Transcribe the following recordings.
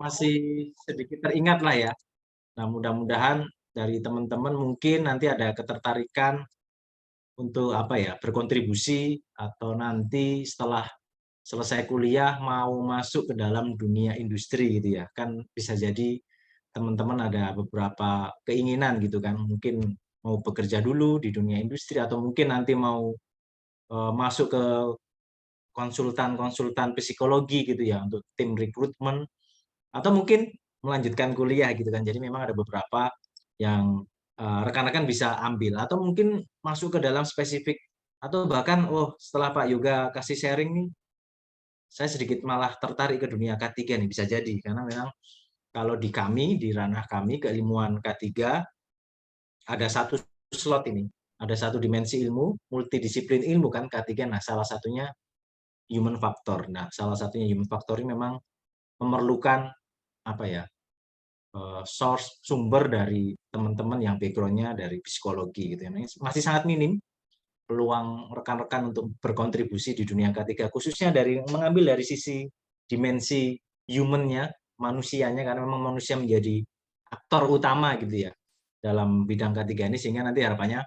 masih sedikit teringat lah ya. Nah, mudah-mudahan dari teman-teman mungkin nanti ada ketertarikan untuk apa ya, berkontribusi atau nanti setelah selesai kuliah mau masuk ke dalam dunia industri gitu ya. Kan bisa jadi teman-teman ada beberapa keinginan gitu kan, mungkin mau bekerja dulu di dunia industri atau mungkin nanti mau masuk ke konsultan-konsultan psikologi gitu ya untuk tim rekrutmen atau mungkin melanjutkan kuliah gitu kan. Jadi memang ada beberapa yang rekan-rekan bisa ambil atau mungkin masuk ke dalam spesifik atau bahkan setelah Pak Yoga kasih sharing nih saya sedikit malah tertarik ke dunia K3 nih bisa jadi karena memang kalau di kami di ranah kami keilmuan K3 ada satu slot ini, ada satu dimensi ilmu, multidisiplin ilmu kan K3. Nah, salah satunya human factor. Nah, salah satunya human factor ini memang memerlukan apa ya? Source sumber dari teman-teman yang background-nya dari psikologi gitu ya. Masih sangat minim peluang rekan-rekan untuk berkontribusi di dunia K3 khususnya dari mengambil dari sisi dimensi human-nya, manusianya karena memang manusia menjadi aktor utama gitu ya dalam bidang K3 ini sehingga nanti harapannya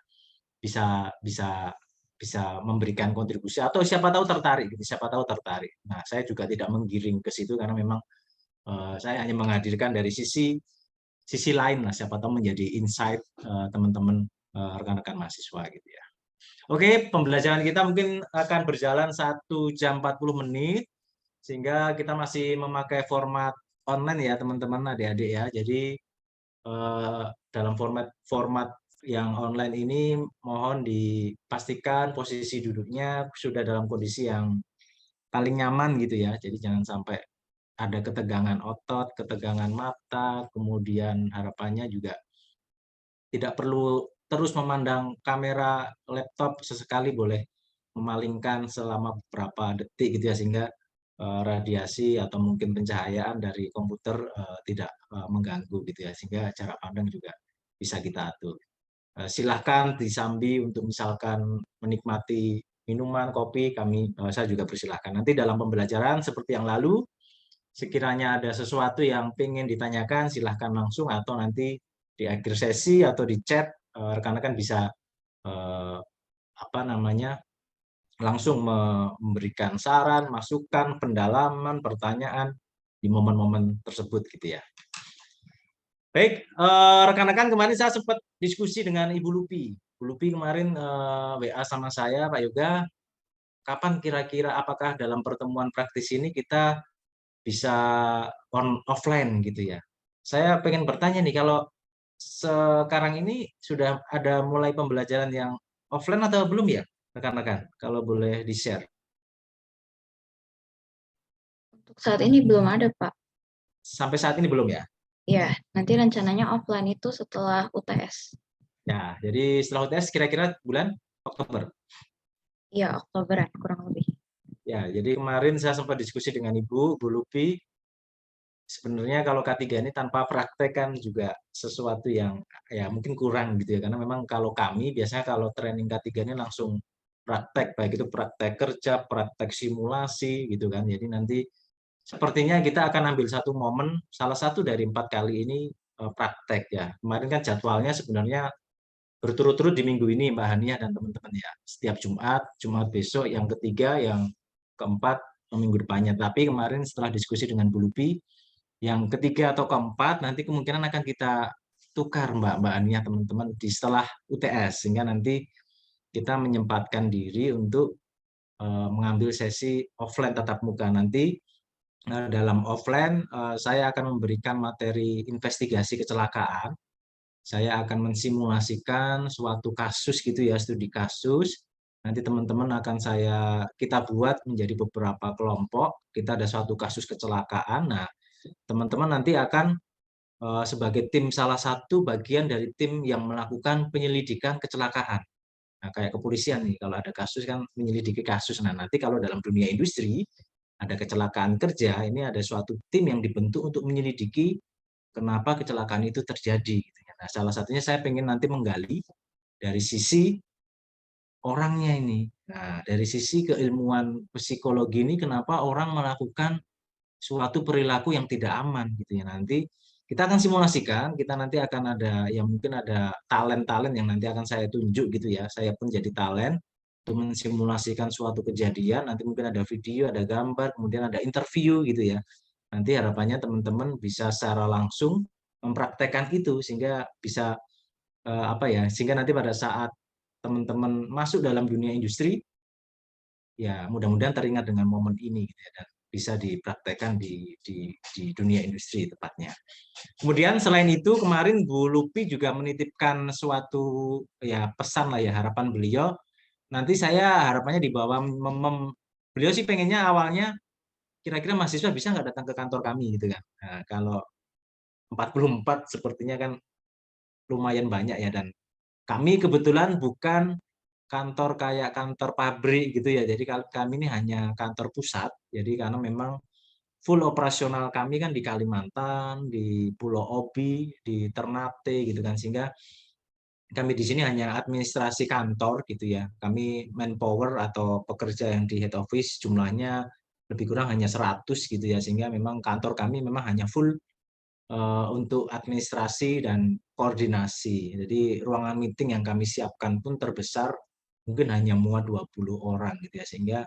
bisa bisa bisa memberikan kontribusi atau siapa tahu tertarik gitu, siapa tahu tertarik. Nah, saya juga tidak menggiring ke situ karena memang saya hanya menghadirkan dari sisi lain lah, siapa tahu menjadi insight teman-teman rekan-rekan mahasiswa gitu ya. Oke, pembelajaran kita mungkin akan berjalan 1 jam 40 menit, sehingga kita masih memakai format online ya teman-teman adik-adik ya. Jadi dalam format yang online ini mohon dipastikan posisi duduknya sudah dalam kondisi yang paling nyaman gitu ya. Jadi jangan sampai ada ketegangan otot, ketegangan mata, kemudian harapannya juga tidak perlu terus memandang kamera laptop, sesekali boleh memalingkan selama beberapa detik gitu ya sehingga radiasi atau mungkin pencahayaan dari komputer tidak mengganggu gitu ya sehingga cara pandang juga bisa kita atur. Silahkan disambi untuk misalkan menikmati minuman, kopi, saya juga persilahkan. Nanti dalam pembelajaran seperti yang lalu, sekiranya ada sesuatu yang ingin ditanyakan, silahkan langsung atau nanti di akhir sesi atau di chat rekan-rekan bisa eh, apa namanya langsung memberikan saran, masukan, pendalaman, pertanyaan di momen-momen tersebut gitu ya. Baik, rekan-rekan kemarin saya sempat diskusi dengan Ibu Lupi. Ibu Lupi kemarin WA sama saya, Pak Yoga, kapan kira-kira apakah dalam pertemuan praktis ini kita bisa offline gitu ya. Saya pengen bertanya nih, kalau sekarang ini sudah ada mulai pembelajaran yang offline atau belum ya, rekan-rekan? Kalau boleh di-share. Untuk saat ini belum ada, Pak. Sampai saat ini belum ya? Ya, nanti rencananya offline itu setelah UTS. Ya, jadi setelah UTS kira-kira bulan Oktober. Iya, Oktoberan kurang lebih. Ya, jadi kemarin saya sempat diskusi dengan Bu Lupi. Sebenarnya kalau K3 ini tanpa praktek kan juga sesuatu yang ya mungkin kurang gitu ya. Karena memang kalau kami biasanya kalau training K3 ini langsung praktek, baik itu praktek kerja, praktek simulasi gitu kan. Jadi nanti sepertinya kita akan ambil satu momen, salah satu dari 4 kali ini praktek ya. Kemarin kan jadwalnya sebenarnya berturut-turut di minggu ini Mbak Hania dan teman-teman ya. Setiap Jumat, Jumat besok, yang ketiga, yang keempat minggu depannya. Tapi kemarin setelah diskusi dengan Bu Lupi, yang ketiga atau keempat nanti kemungkinan akan kita tukar Mbak Hania teman-teman di setelah UTS sehingga nanti kita menyempatkan diri untuk mengambil sesi offline tatap muka nanti. Dalam offline saya akan memberikan materi investigasi kecelakaan. Saya akan mensimulasikan suatu kasus gitu ya, studi kasus. Nanti teman-teman akan kita buat menjadi beberapa kelompok. Kita ada suatu kasus kecelakaan. Nah, teman-teman nanti akan sebagai tim salah satu bagian dari tim yang melakukan penyelidikan kecelakaan. Nah, kayak kepolisian nih, kalau ada kasus kan menyelidiki kasus. Nah, nanti kalau dalam dunia industri ada kecelakaan kerja, ini ada suatu tim yang dibentuk untuk menyelidiki kenapa kecelakaan itu terjadi. Nah, salah satunya saya ingin nanti menggali dari sisi orangnya ini. Nah, dari sisi keilmuan psikologi ini kenapa orang melakukan suatu perilaku yang tidak aman gitu ya. Nanti kita akan simulasikan, kita nanti akan ada ya mungkin ada talent-talent yang nanti akan saya tunjuk gitu ya. Saya pun jadi talent untuk mensimulasikan suatu kejadian, nanti mungkin ada video, ada gambar, kemudian ada interview gitu ya. Nanti harapannya teman-teman bisa secara langsung mempraktekkan itu sehingga bisa apa ya, sehingga nanti pada saat teman-teman masuk dalam dunia industri, ya mudah-mudahan teringat dengan momen ini gitu ya, dan bisa dipraktekkan di dunia industri tepatnya. Kemudian selain itu kemarin Bu Lupi juga menitipkan suatu ya pesan lah ya, harapan beliau. Nanti saya harapannya di bawah beliau sih pengennya awalnya kira-kira mahasiswa bisa nggak datang ke kantor kami gitu kan. Nah, kalau 44 sepertinya kan lumayan banyak ya, dan kami kebetulan bukan kantor kayak kantor pabrik gitu ya. Jadi kami ini hanya kantor pusat. Jadi karena memang full operasional kami kan di Kalimantan, di Pulau Obi, di Ternate gitu kan, sehingga kami di sini hanya administrasi kantor gitu ya. Kami manpower atau pekerja yang di head office jumlahnya lebih kurang hanya 100 gitu ya, sehingga memang kantor kami memang hanya full untuk administrasi dan koordinasi. Jadi ruangan meeting yang kami siapkan pun terbesar mungkin hanya muat 20 orang gitu ya, sehingga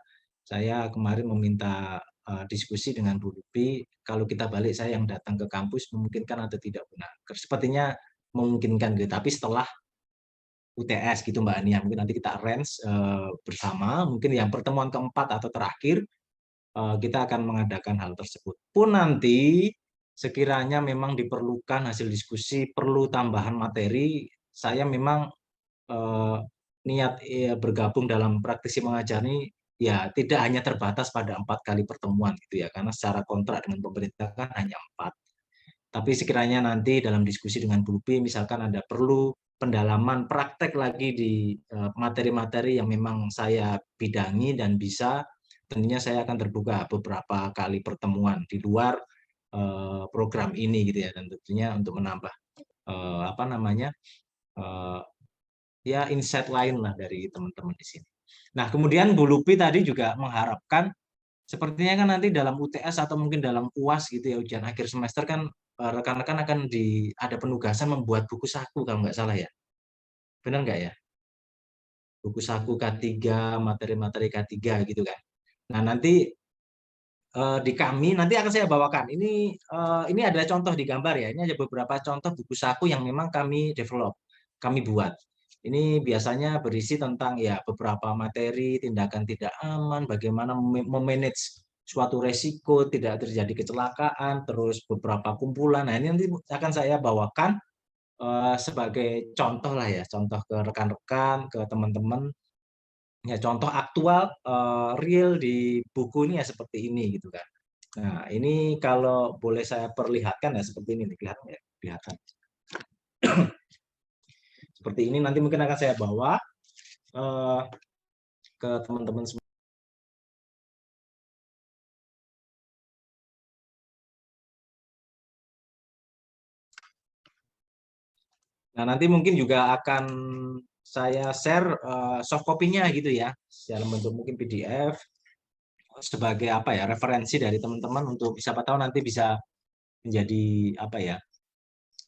saya kemarin meminta diskusi dengan Bu Lupi, kalau kita balik saya yang datang ke kampus memungkinkan atau tidak benar. Sepertinya memungkinkan gitu, tapi setelah UTS gitu Mbak Ania, mungkin nanti kita arrange bersama, mungkin yang pertemuan keempat atau terakhir kita akan mengadakan hal tersebut. Pun nanti sekiranya memang diperlukan hasil diskusi, perlu tambahan materi, saya memang niat bergabung dalam praktisi mengajar ini ya tidak hanya terbatas pada 4 kali pertemuan gitu ya, karena secara kontrak dengan pemerintah kan hanya 4. Tapi sekiranya nanti dalam diskusi dengan Bu Lupi, misalkan ada perlu pendalaman praktek lagi di materi-materi yang memang saya bidangi dan bisa, tentunya saya akan terbuka beberapa kali pertemuan di luar program ini gitu ya, dan tentunya untuk menambah apa namanya ya insight lain lah dari teman-teman di sini. Nah, kemudian Bu Lupi tadi juga mengharapkan sepertinya kan nanti dalam UTS atau mungkin dalam UAS gitu ya, ujian akhir semester kan rekan-rekan akan ada penugasan membuat buku saku kalau nggak salah ya. Benar nggak ya? Buku saku K3, materi-materi K3 gitu kan. Nah, nanti di kami nanti akan saya bawakan. Ini adalah contoh di gambar ya. Ini ada beberapa contoh buku saku yang memang kami develop, kami buat. Ini biasanya berisi tentang ya beberapa materi tindakan tidak aman, bagaimana memanage suatu resiko, tidak terjadi kecelakaan, terus beberapa kumpulan. Nah, ini nanti akan saya bawakan sebagai contoh lah ya, contoh ke rekan-rekan, ke teman-teman. Ya, contoh aktual real di buku ini ya seperti ini gitu kan. Nah, ini kalau boleh saya perlihatkan ya seperti ini, kelihatan ya, kelihatan. Seperti ini nanti mungkin akan saya bawa ke teman-teman semua. Nah, nanti mungkin juga akan saya share soft copy-nya gitu ya, dalam bentuk mungkin PDF sebagai apa ya, referensi dari teman-teman untuk siapa tahu nanti bisa menjadi apa ya,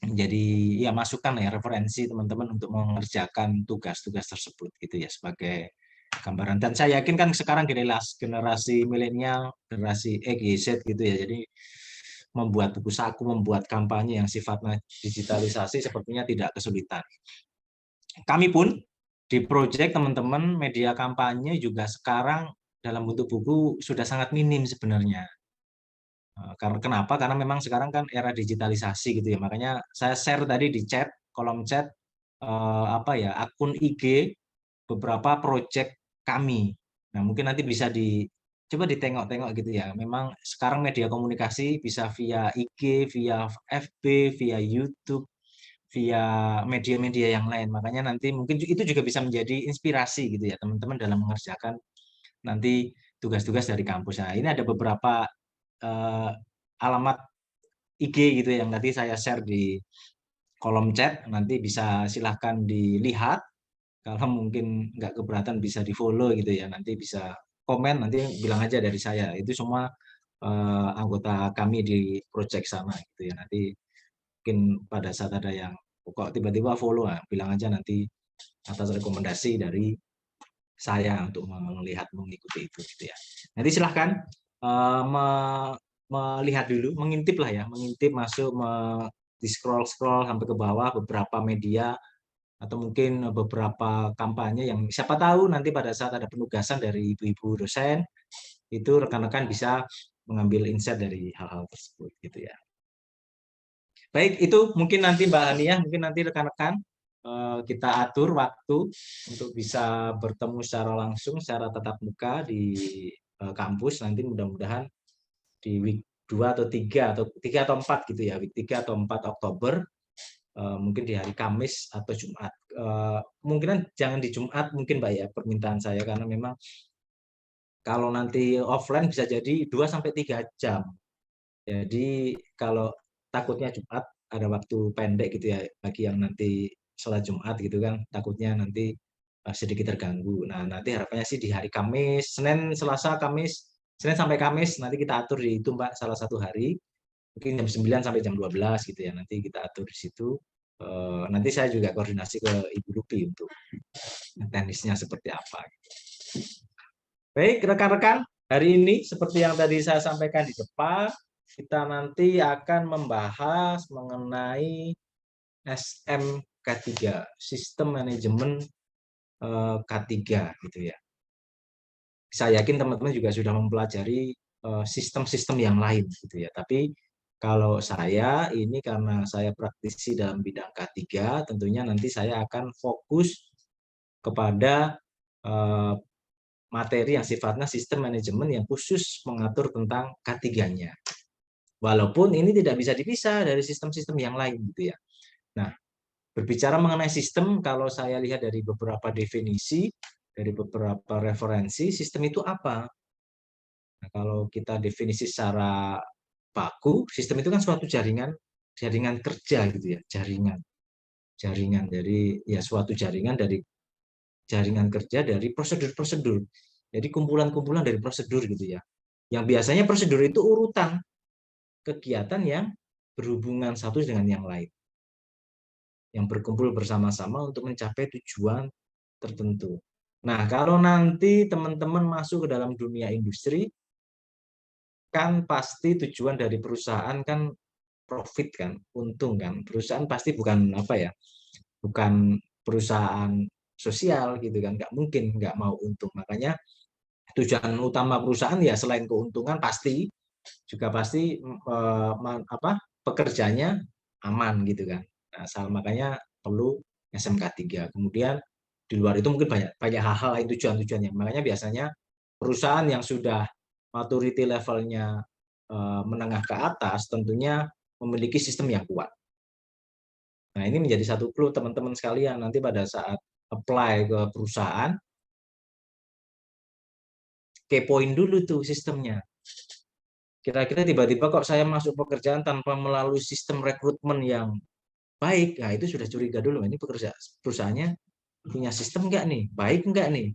menjadi ya masukan ya, referensi teman-teman untuk mengerjakan tugas-tugas tersebut gitu ya, sebagai gambaran. Dan saya yakin kan sekarang generasi milenial, generasi X, Y, Z gitu ya, jadi membuat buku saku, membuat kampanye yang sifatnya digitalisasi sepertinya tidak kesulitan. Kami pun di proyek teman-teman media kampanye juga sekarang dalam bentuk buku sudah sangat minim sebenarnya. Karena kenapa? Karena memang sekarang kan era digitalisasi gitu ya. Makanya saya share tadi di chat, kolom chat apa ya, akun IG beberapa proyek kami. Nah, mungkin nanti bisa coba ditengok-tengok gitu ya. Memang sekarang media komunikasi bisa via IG, via FB, via YouTube, via media-media yang lain. Makanya nanti mungkin itu juga bisa menjadi inspirasi gitu ya teman-teman dalam mengerjakan nanti tugas-tugas dari kampus. Nah, ini ada beberapa alamat IG gitu yang tadi saya share di kolom chat. Nanti bisa silahkan dilihat. Kalau mungkin nggak keberatan bisa di follow gitu ya. Nanti bisa komen, nanti bilang aja dari saya. Itu semua anggota kami di project sana gitu ya. Nanti mungkin pada saat ada yang kok tiba-tiba follow, bilang aja nanti atas rekomendasi dari saya untuk melihat mengikuti itu gitu ya. Nanti silahkan melihat dulu, mengintip lah ya, mengintip masuk di scroll sampai ke bawah beberapa media atau mungkin beberapa kampanye yang siapa tahu nanti pada saat ada penugasan dari ibu-ibu dosen itu rekan-rekan bisa mengambil insight dari hal-hal tersebut gitu ya. Baik, itu mungkin nanti Mbak Hania, mungkin nanti rekan-rekan kita atur waktu untuk bisa bertemu secara langsung, secara tatap muka di kampus nanti mudah-mudahan di week 2 atau 3 atau 4 gitu ya, week 3 atau 4 Oktober, mungkin di hari Kamis atau Jumat. Mungkin jangan di Jumat mungkin Mbak ya, permintaan saya karena memang kalau nanti offline bisa jadi 2 sampai 3 jam. Jadi kalau takutnya Jumat ada waktu pendek gitu ya bagi yang nanti sholat Jumat gitu kan, takutnya nanti sedikit terganggu. Nah, nanti harapannya sih di hari Kamis, Senin, Selasa, Kamis, Senin sampai Kamis nanti kita atur di itu Mbak salah satu hari. Mungkin jam 9 sampai jam 12 gitu ya. Nanti kita atur di situ. Nanti saya juga koordinasi ke Ibu Lupi untuk teknisnya seperti apa. Baik, rekan-rekan, hari ini seperti yang tadi saya sampaikan di depan, kita nanti akan membahas mengenai SMK3, Sistem Manajemen K3 gitu ya. Saya yakin teman-teman juga sudah mempelajari sistem-sistem yang lain gitu ya. Tapi kalau saya ini karena saya praktisi dalam bidang K3, tentunya nanti saya akan fokus kepada materi yang sifatnya sistem manajemen yang khusus mengatur tentang K3-nya. Walaupun ini tidak bisa dipisah dari sistem-sistem yang lain gitu ya. Nah, berbicara mengenai sistem, kalau saya lihat dari beberapa definisi, dari beberapa referensi, sistem itu apa? Nah, kalau kita definisi secara baku, sistem itu kan suatu jaringan kerja gitu ya, jaringan dari ya suatu jaringan kerja dari prosedur-prosedur. Jadi kumpulan-kumpulan dari prosedur gitu ya. Yang biasanya prosedur itu urutan kegiatan yang berhubungan satu dengan yang lain. Yang berkumpul bersama-sama untuk mencapai tujuan tertentu. Nah, kalau nanti teman-teman masuk ke dalam dunia industri, kan pasti tujuan dari perusahaan kan profit kan, untung kan. Perusahaan pasti bukan apa ya, bukan perusahaan sosial gitu kan, nggak mungkin nggak mau untung. Makanya tujuan utama perusahaan ya selain keuntungan juga pasti pekerjanya aman gitu kan. Nah, makanya perlu SMK3. Kemudian di luar itu mungkin banyak hal-hal lain tujuan-tujuannya. Makanya biasanya perusahaan yang sudah maturity levelnya menengah ke atas tentunya memiliki sistem yang kuat. Nah, ini menjadi satu clue teman-teman sekalian nanti pada saat apply ke perusahaan, kepoin dulu tuh sistemnya. Kira-kira tiba-tiba kok saya masuk pekerjaan tanpa melalui sistem rekrutmen yang baik, nah itu sudah curiga dulu. Ini perusahaannya punya sistem nggak nih? Baik nggak nih?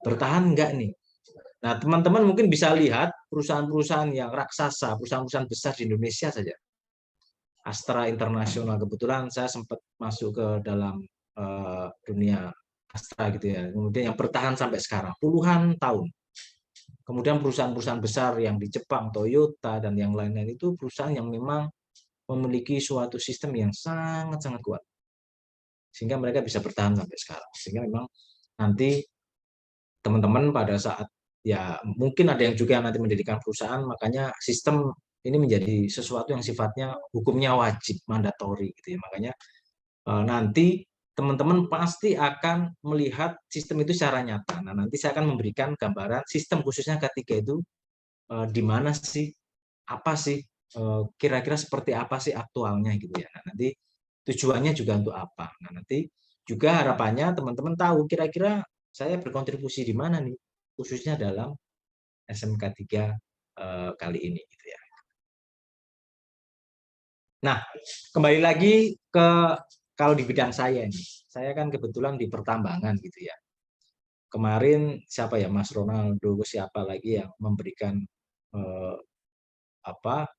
Bertahan nggak nih? Nah, teman-teman mungkin bisa lihat perusahaan-perusahaan yang raksasa, perusahaan-perusahaan besar di Indonesia saja. Astra Internasional, kebetulan saya sempat masuk ke dalam dunia Astra gitu ya. Kemudian yang bertahan sampai sekarang, puluhan tahun. Kemudian perusahaan-perusahaan besar yang di Jepang, Toyota, dan yang lain-lain itu perusahaan yang memang memiliki suatu sistem yang sangat-sangat kuat. Sehingga mereka bisa bertahan sampai sekarang. Sehingga memang nanti teman-teman pada saat, ya mungkin ada yang juga nanti mendirikan perusahaan, makanya sistem ini menjadi sesuatu yang sifatnya hukumnya wajib, mandatori gitu ya. Makanya nanti teman-teman pasti akan melihat sistem itu secara nyata. Nah, nanti saya akan memberikan gambaran sistem khususnya ketika itu di mana sih, apa sih, kira-kira seperti apa sih aktualnya gitu ya. Nah, nanti tujuannya juga untuk apa. Nah, nanti juga harapannya teman-teman tahu kira-kira saya berkontribusi di mana nih, khususnya dalam SMK3 kali ini gitu ya. Nah, kembali lagi ke kalau di bidang saya nih, saya kan kebetulan di pertambangan gitu ya. Kemarin siapa ya, Mas Ronaldo, siapa lagi yang memberikan eh,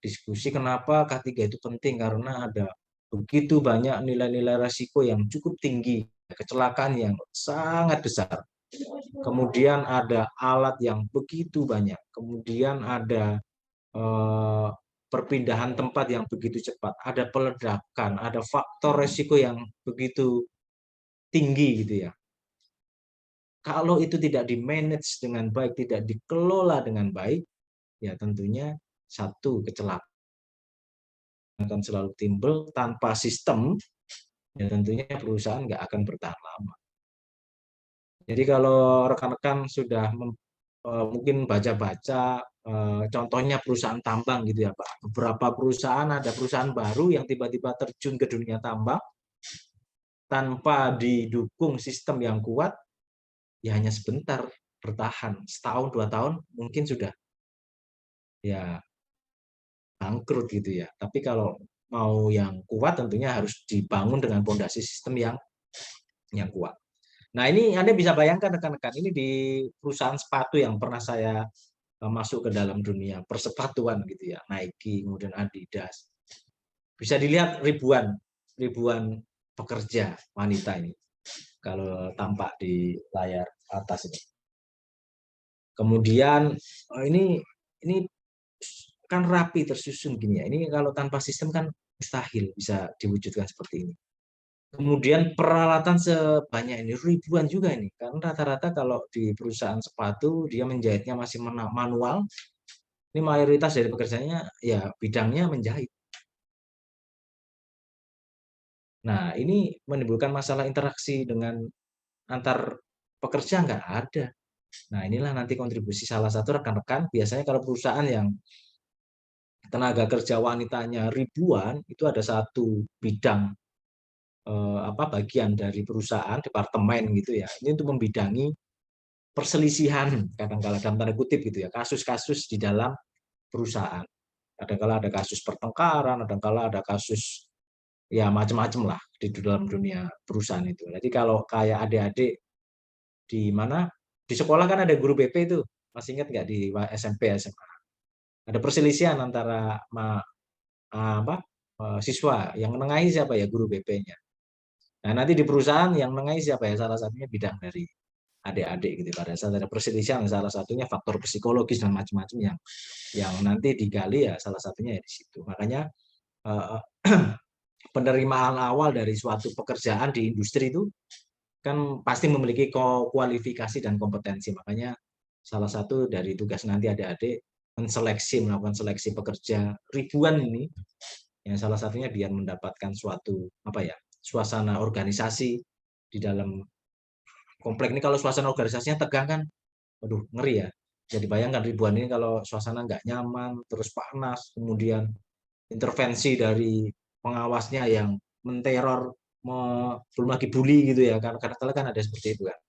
diskusi kenapa K3 itu penting, karena ada begitu banyak nilai-nilai resiko yang cukup tinggi, kecelakaan yang sangat besar. Kemudian ada alat yang begitu banyak, kemudian ada perpindahan tempat yang begitu cepat, ada peledakan, ada faktor resiko yang begitu tinggi gitu ya. Kalau itu tidak di-manage dengan baik, tidak dikelola dengan baik, ya tentunya satu, kecelakaan akan selalu timbul. Tanpa sistem, ya tentunya perusahaan nggak akan bertahan lama. Jadi kalau rekan-rekan sudah mungkin baca-baca, contohnya perusahaan tambang gitu ya Pak. Beberapa perusahaan, ada perusahaan baru yang tiba-tiba terjun ke dunia tambang tanpa didukung sistem yang kuat, ya hanya sebentar bertahan, setahun 2 tahun mungkin sudah ya bangkrut gitu ya. Tapi kalau mau yang kuat tentunya harus dibangun dengan fondasi sistem yang kuat. Nah, ini Anda bisa bayangkan rekan-rekan, ini di perusahaan sepatu yang pernah saya masuk ke dalam dunia persepatuan gitu ya, Nike, kemudian Adidas. Bisa dilihat ribuan pekerja wanita ini kalau tampak di layar atas ini. Kemudian ini kan rapi tersusun gini ya. Ini kalau tanpa sistem kan mustahil bisa diwujudkan seperti ini. Kemudian peralatan sebanyak ini, ribuan juga ini. Karena rata-rata kalau di perusahaan sepatu, dia menjahitnya masih manual. Ini mayoritas dari pekerjaannya, ya bidangnya menjahit. Nah, ini menimbulkan masalah interaksi dengan antar pekerja, nggak ada. Nah, inilah nanti kontribusi salah satu rekan-rekan. Biasanya kalau perusahaan yang tenaga kerja wanitanya ribuan, itu ada satu bidang bagian dari perusahaan, departemen gitu ya. Ini untuk membidangi perselisihan, kadang-kala dalam tanda kutip gitu ya, kasus-kasus di dalam perusahaan. Kadang-kala ada kasus pertengkaran, kadang-kala ada kasus ya macam-macam lah di dalam dunia perusahaan itu. Jadi kalau kayak adik-adik di mana di sekolah kan ada guru BP itu, masih ingat nggak di SMP SMA? Ada perselisihan antara siswa yang menengahi siapa ya, guru BP-nya. Nah, nanti di perusahaan yang menengahi siapa ya, salah satunya bidang dari adik-adik gitu. Pada saat ada perselisihan, salah satunya faktor psikologis dan macam-macam yang nanti digali, ya salah satunya ya di situ. Makanya penerimaan awal dari suatu pekerjaan di industri itu kan pasti memiliki kualifikasi dan kompetensi. Makanya salah satu dari tugas nanti adik-adik melakukan seleksi pekerja ribuan ini, yang salah satunya biar mendapatkan suatu suasana organisasi di dalam komplek ini. Kalau suasana organisasinya tegang kan, aduh ngeri ya. Jadi bayangkan ribuan ini kalau suasana nggak nyaman, terus panas, kemudian intervensi dari pengawasnya yang menteror, belum lagi bully gitu ya, karena kadang-kadang kan ada seperti itu kan.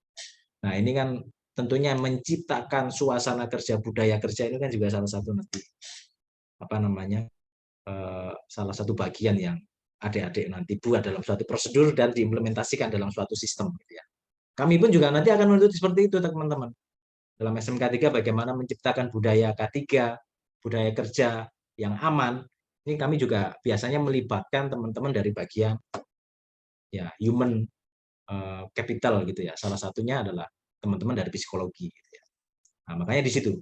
Nah, ini kan tentunya menciptakan suasana kerja, budaya kerja ini kan juga salah satu nanti salah satu bagian yang adik-adik nanti buat dalam suatu prosedur dan diimplementasikan dalam suatu sistem gitu ya. Kami pun juga nanti akan menuntut seperti itu teman-teman. Dalam SMK 3 bagaimana menciptakan budaya K3, budaya kerja yang aman. Ini kami juga biasanya melibatkan teman-teman dari bagian ya human capital gitu ya. Salah satunya adalah teman-teman dari psikologi gitu ya. Nah, makanya di situ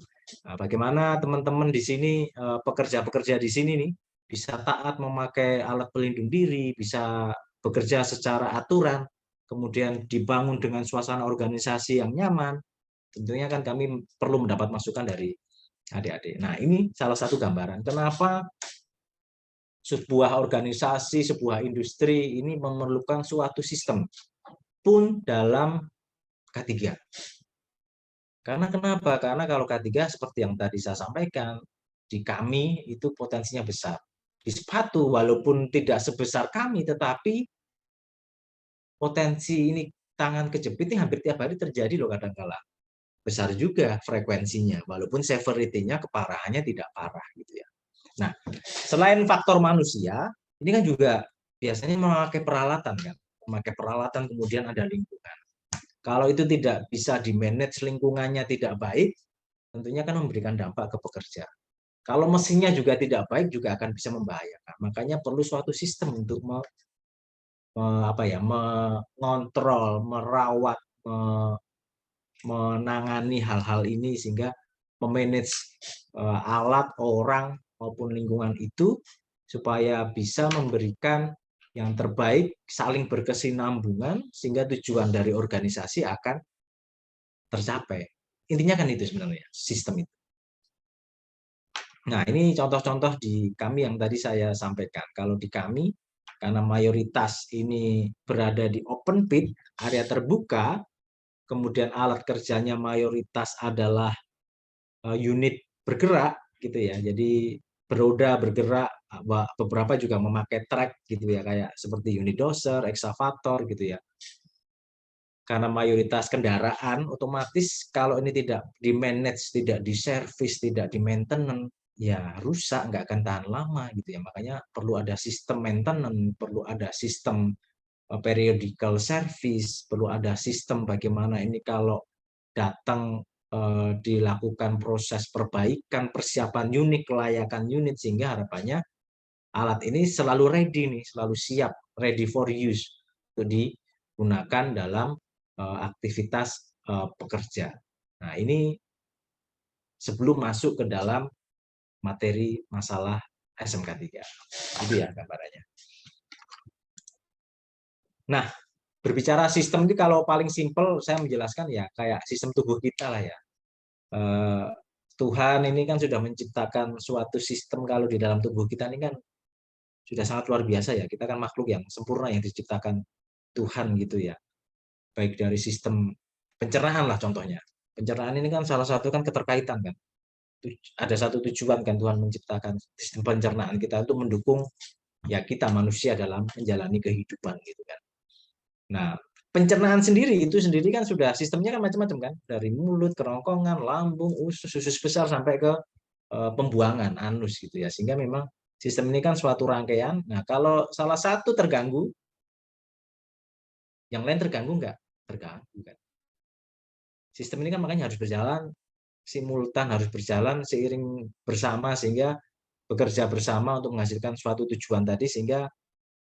bagaimana teman-teman di sini, pekerja-pekerja di sini nih bisa taat memakai alat pelindung diri, bisa bekerja secara aturan, kemudian dibangun dengan suasana organisasi yang nyaman. Tentunya kan kami perlu mendapat masukan dari adik-adik. Nah, ini salah satu gambaran kenapa sebuah organisasi, sebuah industri ini memerlukan suatu sistem pun dalam K3. Karena kenapa? Karena kalau K3 seperti yang tadi saya sampaikan, di kami itu potensinya besar. Di sepatu walaupun tidak sebesar kami, tetapi potensi ini tangan kejepit ini hampir tiap hari terjadi loh kadang-kala. Besar juga frekuensinya, walaupun severity-nya, keparahannya tidak parah gitu ya. Nah, selain faktor manusia, ini kan juga biasanya memakai peralatan kan, memakai peralatan, kemudian ada lingkungan. Kalau itu tidak bisa di-manage, lingkungannya tidak baik, tentunya kan memberikan dampak ke pekerja. Kalau mesinnya juga tidak baik juga akan bisa membahayakan. Makanya perlu suatu sistem untuk mengontrol, merawat, menangani hal-hal ini sehingga memanage alat, orang maupun lingkungan itu supaya bisa memberikan yang terbaik, saling berkesinambungan sehingga tujuan dari organisasi akan tercapai. Intinya kan itu sebenarnya sistem itu. Nah, ini contoh-contoh di kami yang tadi saya sampaikan. Kalau di kami, karena mayoritas ini berada di open pit, area terbuka, kemudian alat kerjanya mayoritas adalah unit bergerak, gitu ya. Jadi beroda, bergerak, beberapa juga memakai trek, gitu ya, kayak seperti unit doser, eksavator, gitu ya. Karena mayoritas kendaraan, otomatis kalau ini tidak di-manage, tidak di-service, tidak di-maintenance, ya rusak, nggak akan tahan lama gitu ya. Makanya perlu ada sistem maintenance, perlu ada sistem periodical service, perlu ada sistem bagaimana ini kalau datang dilakukan proses perbaikan, persiapan unit, kelayakan unit, sehingga harapannya alat ini selalu ready nih, selalu siap, ready for use untuk digunakan dalam aktivitas pekerja. Nah, ini sebelum masuk ke dalam materi masalah SMK 3. Itu ya gambarannya. Nah, berbicara sistem ini kalau paling simpel saya menjelaskan ya kayak sistem tubuh kita lah ya. Tuhan ini kan sudah menciptakan suatu sistem kalau di dalam tubuh kita ini kan sudah sangat luar biasa ya. Kita kan makhluk yang sempurna yang diciptakan Tuhan gitu ya. Baik dari sistem pencernaan lah contohnya. Pencernaan ini kan salah satu kan keterkaitan kan. Ada satu tujuan kan Tuhan menciptakan sistem pencernaan kita untuk mendukung ya kita manusia dalam menjalani kehidupan gitu kan. Nah, pencernaan sendiri itu sendiri kan sudah sistemnya kan macam-macam kan, dari mulut, kerongkongan, lambung, usus besar sampai ke pembuangan anus gitu ya. Sehingga memang sistem ini kan suatu rangkaian. Nah, kalau salah satu terganggu, yang lain terganggu nggak? Terganggu kan. Sistem ini kan makanya harus berjalan simultan, harus berjalan seiring bersama sehingga bekerja bersama untuk menghasilkan suatu tujuan tadi sehingga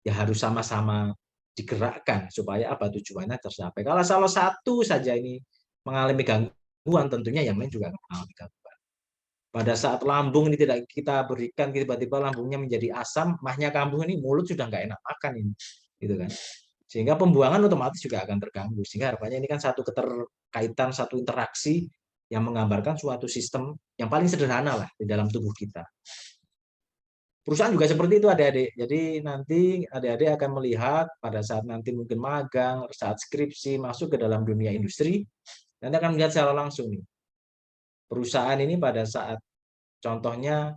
ya harus sama-sama digerakkan supaya apa tujuannya tercapai. Kalau salah satu saja ini mengalami gangguan, tentunya yang lain juga akan mengalami gangguan. Pada saat lambung ini tidak kita berikan, tiba-tiba lambungnya menjadi asam, mahnya kambuh ini mulut sudah nggak enak makan ini, gitu kan. Sehingga pembuangan otomatis juga akan terganggu. Sehingga harapannya ini kan satu keterkaitan, satu interaksi yang menggambarkan suatu sistem yang paling sederhana lah di dalam tubuh kita. Perusahaan juga seperti itu adik-adik. Jadi nanti adik-adik akan melihat pada saat nanti mungkin magang, saat skripsi, masuk ke dalam dunia industri, nanti akan melihat secara langsung nih. Perusahaan ini pada saat contohnya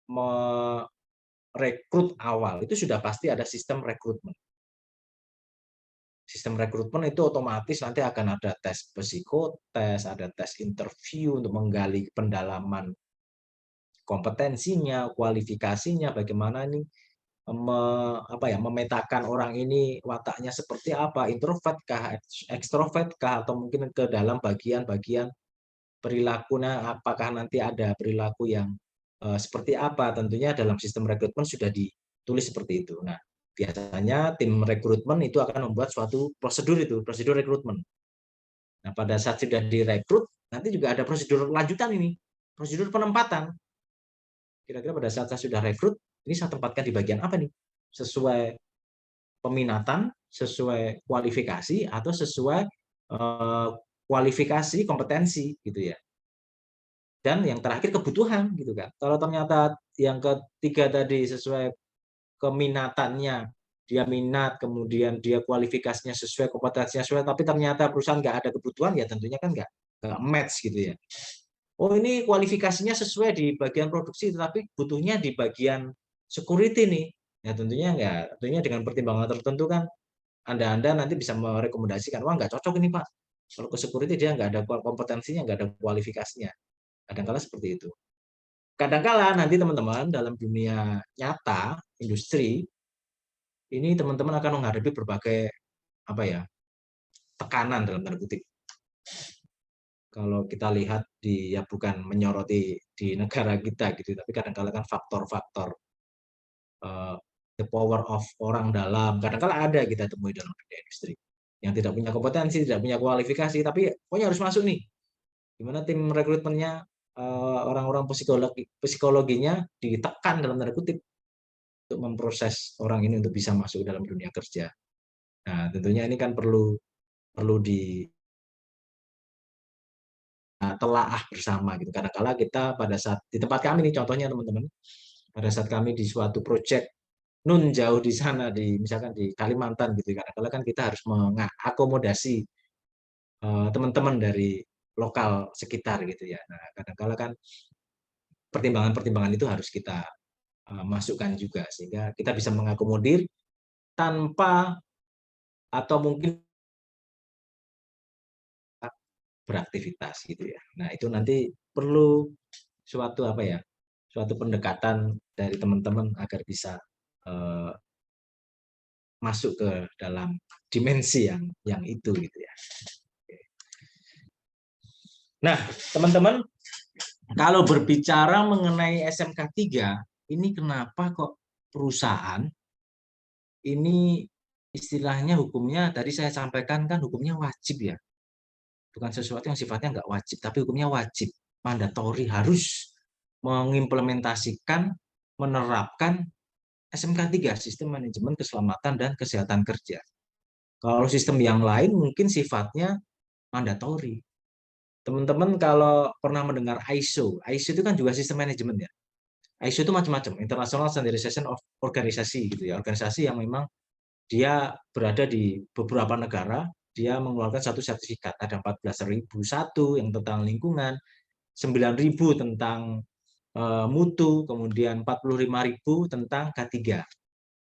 merekrut awal, itu sudah pasti ada sistem rekrutmen. Sistem rekrutmen itu otomatis nanti akan ada tes psikotes, ada tes interview untuk menggali pendalaman kompetensinya, kualifikasinya, bagaimana nih memetakan orang ini wataknya seperti apa, introvert kah, ekstrovert kah, atau mungkin ke dalam bagian-bagian perilakunya apakah nanti ada perilaku yang seperti apa. Tentunya dalam sistem rekrutmen sudah ditulis seperti itu. Nah, biasanya tim rekrutmen itu akan membuat suatu prosedur itu, prosedur rekrutmen. Nah, pada saat sudah direkrut, nanti juga ada prosedur lanjutan ini, prosedur penempatan. Kira-kira pada saat saya sudah rekrut, ini saya tempatkan di bagian apa nih? Sesuai peminatan, sesuai kualifikasi, atau sesuai kualifikasi kompetensi gitu ya. Dan yang terakhir kebutuhan gitu kan. Kalau ternyata yang ketiga tadi sesuai keminatannya, dia minat, kemudian dia kualifikasinya sesuai, kompetensinya sesuai, tapi ternyata perusahaan nggak ada kebutuhan, ya tentunya kan nggak match gitu ya. Oh ini kualifikasinya sesuai di bagian produksi, tetapi butuhnya di bagian security nih. Ya tentunya nggak, tentunya dengan pertimbangan tertentu kan Anda nanti bisa merekomendasikan, wah nggak cocok ini Pak. Kalau ke security dia nggak ada kompetensinya, nggak ada kualifikasinya. Kadang-kala seperti itu. Kadang-kala nanti teman-teman dalam dunia nyata, industri, ini teman-teman akan menghadapi berbagai apa ya tekanan dalam tanda kutip. kalau kita lihat ya bukan menyoroti di negara kita gitu, tapi kadang-kala kan faktor-faktor the power of orang dalam, kadang-kala ada kita temui dalam dunia industri yang tidak punya kompetensi, tidak punya kualifikasi, tapi pokoknya harus masuk nih. Gimana tim rekrutmennya, orang-orang psikologinya ditekan dalam tanda kutip untuk memproses orang ini untuk bisa masuk dalam dunia kerja. Nah, tentunya ini kan perlu telaah bersama gitu. Kadang-kala kita pada saat di tempat kami nih contohnya teman-teman, pada saat kami di suatu proyek nun jauh di sana misalkan di Kalimantan gitu, kadang-kala kan kita harus mengakomodasi teman-teman dari lokal sekitar gitu ya. Nah, kadang-kala kan pertimbangan-pertimbangan itu harus kita masukkan juga sehingga kita bisa mengakomodir tanpa atau mungkin beraktivitas gitu ya. Nah, itu nanti perlu suatu apa ya? Suatu pendekatan dari teman-teman agar bisa masuk ke dalam dimensi yang itu gitu ya. Nah, teman-teman, kalau berbicara mengenai SMK 3, ini kenapa kok perusahaan ini istilahnya hukumnya tadi saya sampaikan kan hukumnya wajib ya. Bukan sesuatu yang sifatnya nggak wajib, tapi hukumnya wajib, mandatori, harus mengimplementasikan, menerapkan SMK 3, Sistem Manajemen Keselamatan dan Kesehatan Kerja. Kalau sistem yang lain mungkin sifatnya mandatori. Teman-teman kalau pernah mendengar ISO, ISO itu kan juga sistem manajemen ya. ISO itu macam-macam, International Standardization of Organisasi gitu ya, organisasi yang memang dia berada di beberapa negara, dia mengeluarkan satu sertifikat, ada 14.001 yang tentang lingkungan, 9.000 tentang mutu, kemudian 45.000 tentang K3.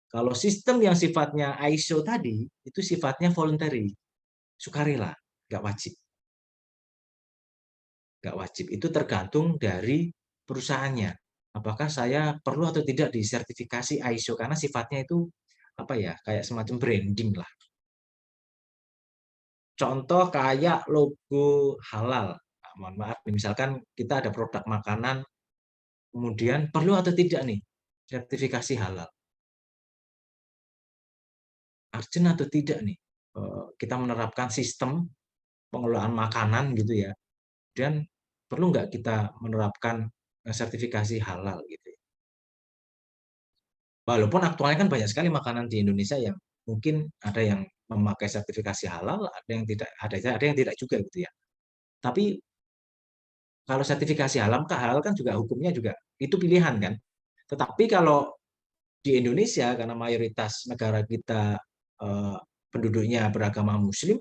Kalau sistem yang sifatnya ISO tadi, itu sifatnya voluntary, sukarela, nggak wajib. Nggak wajib, itu tergantung dari perusahaannya. Apakah saya perlu atau tidak disertifikasi ISO, karena sifatnya itu apa ya, kayak semacam branding lah. Contoh kayak logo halal. Nah, mohon maaf, misalkan kita ada produk makanan, kemudian perlu atau tidak nih sertifikasi halal. Urgent atau tidak nih kita menerapkan sistem pengelolaan makanan gitu ya. Dan perlu nggak kita menerapkan sertifikasi halal gitu. Walaupun aktualnya kan banyak sekali makanan di Indonesia yang mungkin ada yang memakai sertifikasi halal, ada yang tidak, ada yang tidak juga gitu ya. Tapi kalau sertifikasi halal kan juga hukumnya juga itu pilihan kan. Tetapi kalau di Indonesia karena mayoritas negara kita penduduknya beragama Muslim,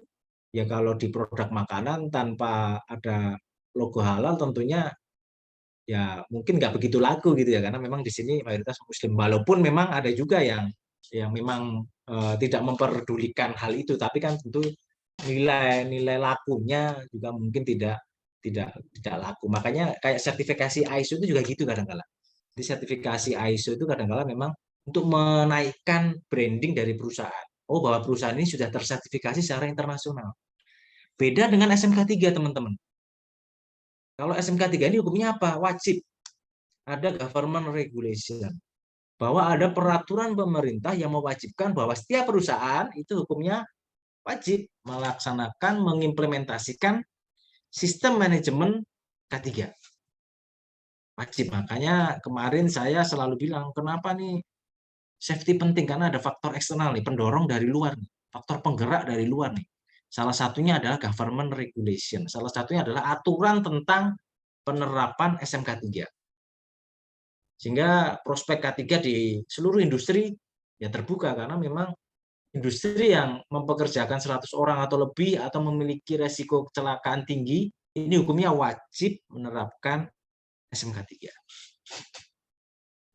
ya kalau di produk makanan tanpa ada logo halal tentunya ya mungkin nggak begitu laku gitu ya, karena memang di sini mayoritas Muslim. Walaupun memang ada juga yang memang tidak memperdulikan hal itu, tapi kan tentu nilai lakunya juga mungkin tidak laku. Makanya kayak sertifikasi ISO itu juga gitu kadang-kala. Jadi sertifikasi ISO itu kadang-kala memang untuk menaikkan branding dari perusahaan. Oh, bahwa perusahaan ini sudah tersertifikasi secara internasional. Beda dengan SMK 3, teman-teman. Kalau SMK 3 ini hukumnya apa? Wajib. Ada government regulation. Bahwa ada peraturan pemerintah yang mewajibkan bahwa setiap perusahaan itu hukumnya wajib melaksanakan, mengimplementasikan sistem manajemen K3. Wajib. Makanya kemarin saya selalu bilang, kenapa nih safety penting? Karena ada faktor eksternal nih, pendorong dari luar nih, faktor penggerak dari luar nih. Salah satunya adalah government regulation. Salah satunya adalah aturan tentang penerapan SMK 3. Sehingga prospek K3 di seluruh industri ya terbuka, karena memang industri yang mempekerjakan 100 orang atau lebih atau memiliki resiko kecelakaan tinggi, ini hukumnya wajib menerapkan SMK 3.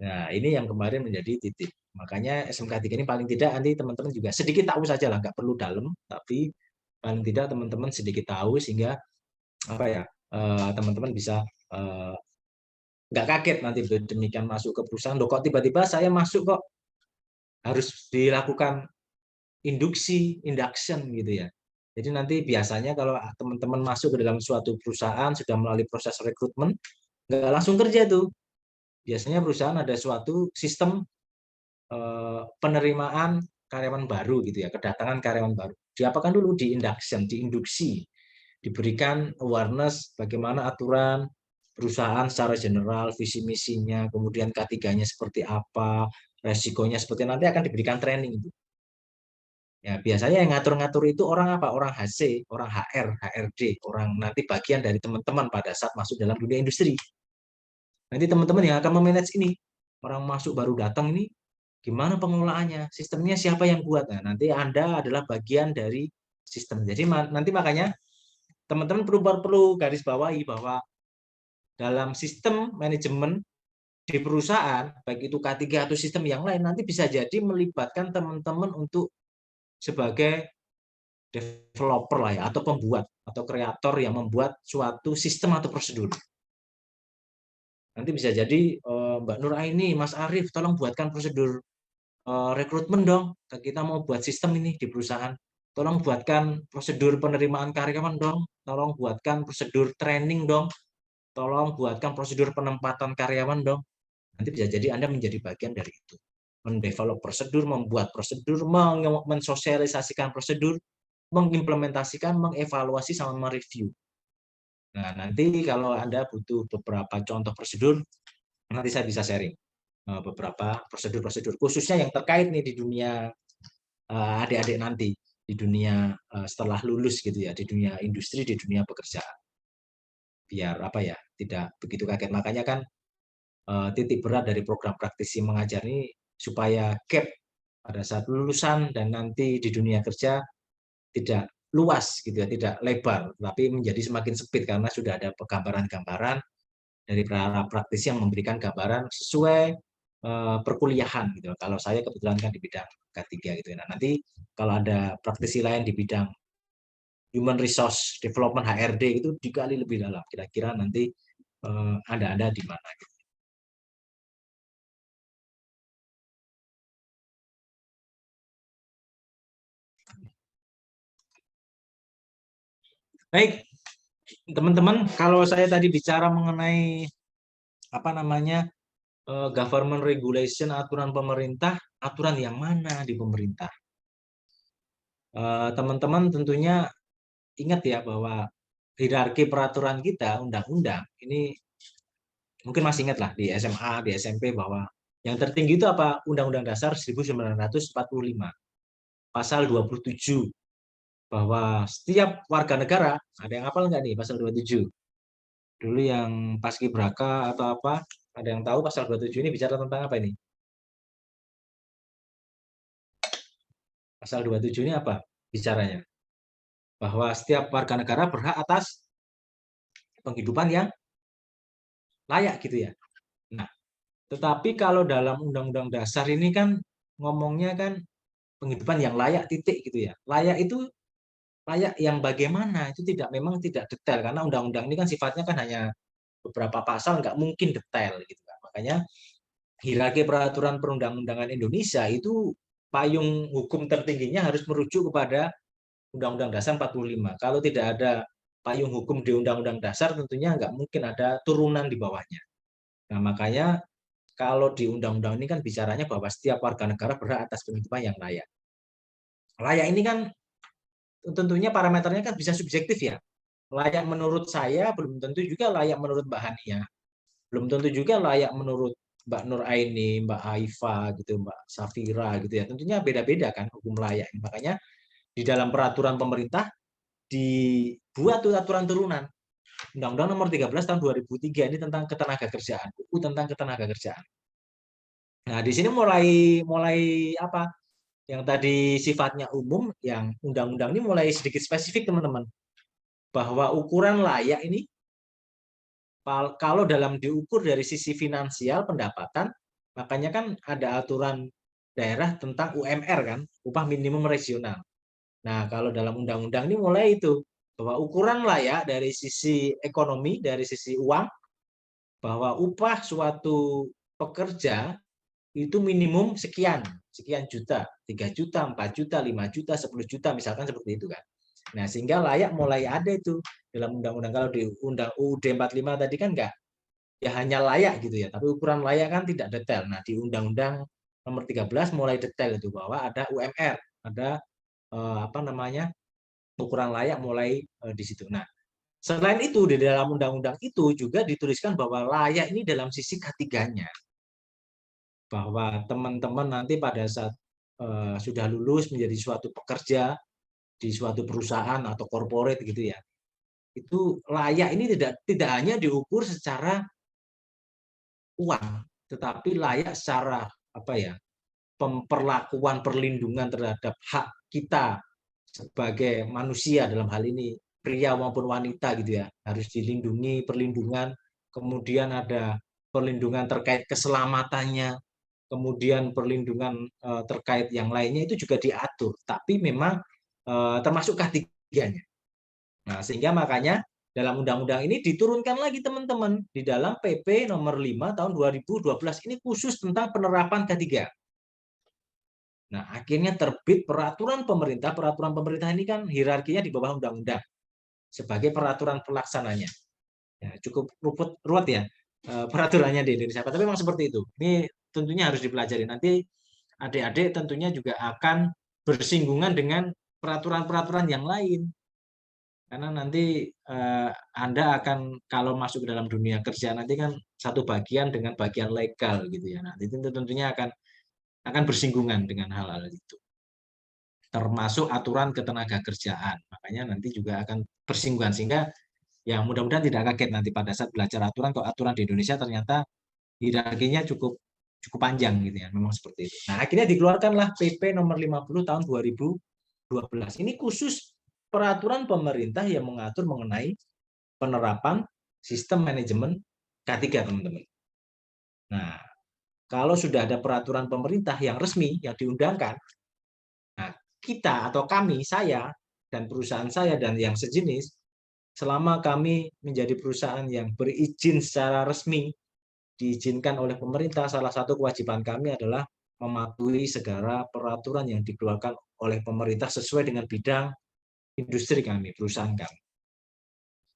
Nah, ini yang kemarin menjadi titik. Makanya SMK 3 ini paling tidak nanti teman-teman juga sedikit tahu saja lah, nggak perlu dalam, tapi paling tidak teman-teman sedikit tahu sehingga apa ya, teman-teman bisa nggak kaget nanti demikian masuk ke perusahaan. Loh, kok tiba-tiba saya masuk kok harus dilakukan induction gitu ya. Jadi nanti biasanya kalau teman-teman masuk ke dalam suatu perusahaan sudah melalui proses rekrutmen, nggak langsung kerja tuh. Biasanya perusahaan ada suatu sistem penerimaan karyawan baru gitu ya, kedatangan karyawan baru. Diapakan dulu di induction, diinduksi, diberikan awareness bagaimana aturan perusahaan secara general, visi misinya, kemudian K3-nya seperti apa, resikonya seperti nanti akan diberikan training itu. Ya, biasanya yang ngatur-ngatur itu orang apa? Orang HC, orang HR, HRD, orang nanti bagian dari teman-teman pada saat masuk dalam dunia industri. Nanti teman-teman yang akan memanage ini. Orang masuk baru datang ini, gimana pengelolaannya? Sistemnya siapa yang buat? Nah, nanti Anda adalah bagian dari sistem. Jadi nanti makanya teman-teman perlu garis bawahi bahwa dalam sistem manajemen di perusahaan, baik itu K3 atau sistem yang lain, nanti bisa jadi melibatkan teman-teman untuk sebagai developer lah ya, atau pembuat atau kreator yang membuat suatu sistem atau prosedur. Nanti bisa jadi Mbak Nur Aini, Mas Arief, tolong buatkan prosedur rekrutmen dong. Kita mau buat sistem ini di perusahaan. Tolong buatkan prosedur penerimaan karyawan dong. Tolong buatkan prosedur training dong. Tolong buatkan prosedur penempatan karyawan dong. Nanti bisa jadi Anda menjadi bagian dari itu. Mendevelop prosedur, membuat prosedur, mensosialisasikan prosedur, mengimplementasikan, mengevaluasi, sama mereview. Nah, nanti kalau Anda butuh beberapa contoh prosedur, nanti saya bisa sharing beberapa prosedur-prosedur khususnya yang terkait nih di dunia adik-adik nanti, di dunia setelah lulus gitu ya, di dunia industri, di dunia pekerjaan. Biar apa ya, tidak begitu kaget. Makanya kan titik berat dari program praktisi mengajar ini supaya gap pada saat lulusan dan nanti di dunia kerja tidak luas gitu ya, tidak lebar, tapi menjadi semakin sempit karena sudah ada gambaran-gambaran dari para praktisi yang memberikan gambaran sesuai perkuliahan gitu. Kalau saya kebetulan kan di bidang K3 gitu ya. Nah, nanti kalau ada praktisi lain di bidang human resource development HRD itu digali lebih dalam. Kira-kira nanti Anda di mana gitu. Baik, teman-teman, kalau saya tadi bicara mengenai apa namanya government regulation, aturan pemerintah, aturan yang mana di pemerintah? Teman-teman tentunya ingat ya bahwa hierarki peraturan kita, undang-undang, ini mungkin masih ingat lah di SMA, di SMP bahwa yang tertinggi itu apa? Undang-Undang Dasar 1945, pasal 27, bahwa setiap warga negara, ada yang hafal nggak nih pasal 27? Dulu yang paskibraka atau apa, ada yang tahu pasal 27 ini bicara tentang apa ini? Pasal 27 ini apa bicaranya? Bahwa setiap warga negara berhak atas penghidupan yang layak gitu ya. Nah, tetapi kalau dalam Undang-Undang Dasar ini kan ngomongnya kan penghidupan yang layak titik gitu ya. Layak itu layak yang bagaimana itu memang tidak detail karena undang-undang ini kan sifatnya kan hanya beberapa pasal, nggak mungkin detail gitu kan. Makanya hierarki peraturan perundang-undangan Indonesia itu payung hukum tertingginya harus merujuk kepada Undang-Undang Dasar 45. Kalau tidak ada payung hukum di Undang-Undang Dasar tentunya nggak mungkin ada turunan di bawahnya. Nah, makanya kalau di undang-undang ini kan bicaranya bahwa setiap warga negara berhak atas penghidupan yang layak. Layak ini kan tentunya parameternya kan bisa subjektif ya. Layak menurut saya belum tentu juga layak menurut Mbak Hania. Belum tentu juga layak menurut Mbak Nur Aini, Mbak Aifa gitu, Mbak Safira gitu ya. Tentunya beda-beda kan hukum layak. Makanya di dalam peraturan pemerintah dibuat tuh aturan turunan. Undang-Undang Nomor 13 tahun 2003 ini tentang ketenaga kerjaan, UU tentang ketenaga kerjaan. Nah, di sini mulai mulai apa? Yang tadi sifatnya umum, yang undang-undang ini mulai sedikit spesifik, teman-teman. Bahwa ukuran layak ini kalau dalam diukur dari sisi finansial pendapatan, makanya kan ada aturan daerah tentang UMR kan, upah minimum regional. Nah, kalau dalam undang-undang ini mulai itu bahwa ukuran layak dari sisi ekonomi, dari sisi uang, bahwa upah suatu pekerja itu minimum sekian, sekian juta, 3 juta, 4 juta, 5 juta, 10 juta, misalkan seperti itu kan. Nah, sehingga layak mulai ada itu dalam undang-undang. Kalau di undang UUD 45 tadi kan enggak, ya hanya layak gitu ya, tapi ukuran layak kan tidak detail. Nah, di undang-undang nomor 13 mulai detail itu bahwa ada UMR, ada apa namanya? Ukuran layak mulai di situ. Nah, selain itu di dalam undang-undang itu juga dituliskan bahwa layak ini dalam sisi ketiganya. Bahwa teman-teman nanti pada saat sudah lulus menjadi suatu pekerja di suatu perusahaan atau corporate gitu ya, itu layak ini tidak hanya diukur secara uang, tetapi layak secara apa ya, pemperlakuan perlindungan terhadap hak kita sebagai manusia, dalam hal ini pria maupun wanita gitu ya, harus dilindungi perlindungan, kemudian ada perlindungan terkait keselamatannya, kemudian perlindungan terkait yang lainnya itu juga diatur, tapi memang termasuk ketiganya. Nah, sehingga makanya dalam undang-undang ini diturunkan lagi teman-teman di dalam PP nomor 5 tahun 2012 ini khusus tentang penerapan K3. Nah, akhirnya terbit peraturan pemerintah ini kan hierarkinya di bawah undang-undang sebagai peraturan pelaksananya. Ya, cukup ruwet ya peraturannya di Indonesia, tapi memang seperti itu. Ini tentunya harus dipelajari. Nanti adik-adik tentunya juga akan bersinggungan dengan peraturan-peraturan yang lain. Karena nanti Anda akan kalau masuk ke dalam dunia kerja nanti kan satu bagian dengan bagian legal gitu ya. Nanti itu tentunya akan bersinggungan dengan hal-hal itu. Termasuk aturan ketenaga kerjaan. Makanya nanti juga akan bersinggungan sehingga ya mudah-mudahan tidak kaget nanti pada saat belajar aturan, kok aturan di Indonesia ternyata hierarkinya cukup panjang gitu ya, memang seperti itu. Nah, akhirnya dikeluarkanlah PP nomor 50 tahun 2012. Ini khusus peraturan pemerintah yang mengatur mengenai penerapan sistem manajemen K3, teman-teman. Nah, kalau sudah ada peraturan pemerintah yang resmi, yang diundangkan, nah, kita atau kami, saya, dan perusahaan saya, dan yang sejenis, selama kami menjadi perusahaan yang berizin secara resmi, diizinkan oleh pemerintah, salah satu kewajiban kami adalah mematuhi segala peraturan yang dikeluarkan oleh pemerintah sesuai dengan bidang industri kami, perusahaan kami.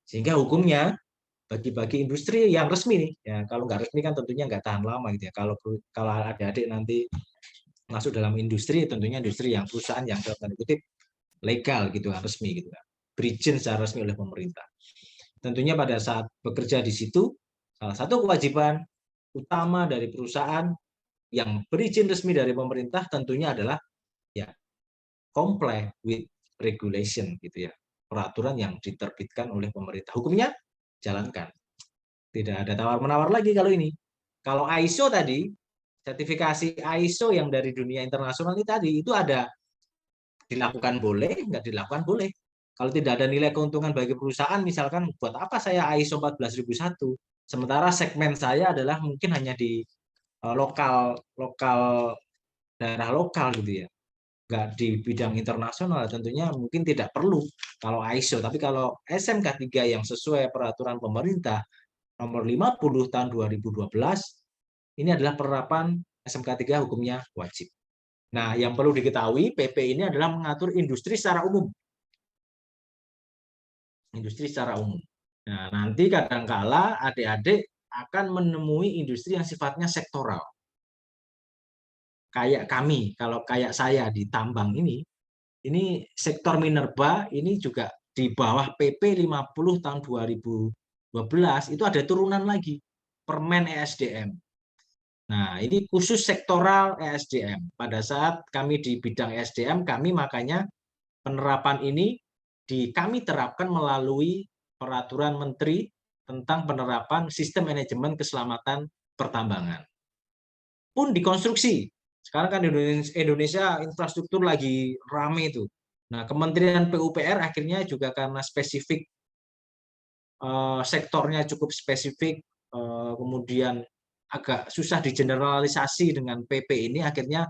Sehingga hukumnya bagi-bagi industri yang resmi nih, ya kalau nggak resmi kan tentunya nggak tahan lama gitu ya. Kalau adik-adik nanti masuk dalam industri, tentunya industri yang perusahaan yang dalam tanda kutip legal gitu kan, resmi gitu kan, berizin secara resmi oleh pemerintah. Tentunya pada saat bekerja di situ, salah satu kewajiban utama dari perusahaan yang berizin resmi dari pemerintah tentunya adalah ya comply with regulation gitu ya, peraturan yang diterbitkan oleh pemerintah. Hukumnya jalankan. Tidak ada tawar-menawar lagi kalau ini. Kalau ISO tadi, sertifikasi ISO yang dari dunia internasional ini tadi, itu ada dilakukan boleh, nggak dilakukan boleh. Kalau tidak ada nilai keuntungan bagi perusahaan, misalkan buat apa saya ISO 14001, sementara segmen saya adalah mungkin hanya di lokal daerah lokal gitu ya, nggak di bidang internasional, tentunya mungkin tidak perlu kalau ISO. Tapi kalau SMK 3 yang sesuai peraturan pemerintah nomor 50 tahun 2012, ini adalah penerapan SMK 3 hukumnya wajib. Nah, yang perlu diketahui, PP ini adalah mengatur industri secara umum. Industri secara umum. Nah, nanti kadangkala adik-adik akan menemui industri yang sifatnya sektoral. Kayak kami, kalau kayak saya di tambang ini sektor minerba ini juga di bawah PP 50 tahun 2012 itu ada turunan lagi, Permen ESDM. Nah, ini khusus sektoral ESDM. Pada saat kami di bidang ESDM, kami makanya penerapan ini kami terapkan melalui peraturan menteri tentang penerapan sistem manajemen keselamatan pertambangan. Pun di konstruksi. Sekarang kan di Indonesia infrastruktur lagi rame itu. Nah, Kementerian PUPR akhirnya juga karena spesifik sektornya cukup spesifik, kemudian agak susah digeneralisasi dengan PP ini, akhirnya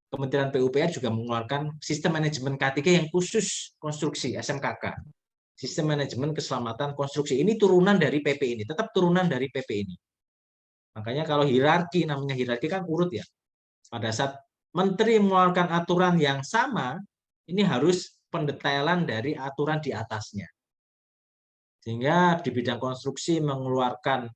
Kementerian PUPR juga mengeluarkan sistem manajemen K3 yang khusus konstruksi SMKK. Sistem manajemen keselamatan konstruksi ini turunan dari PP ini, tetap turunan dari PP ini. Makanya kalau hierarki, namanya hierarki kan urut ya. Pada saat menteri mengeluarkan aturan yang sama, ini harus pendetailan dari aturan di atasnya. Sehingga di bidang konstruksi mengeluarkan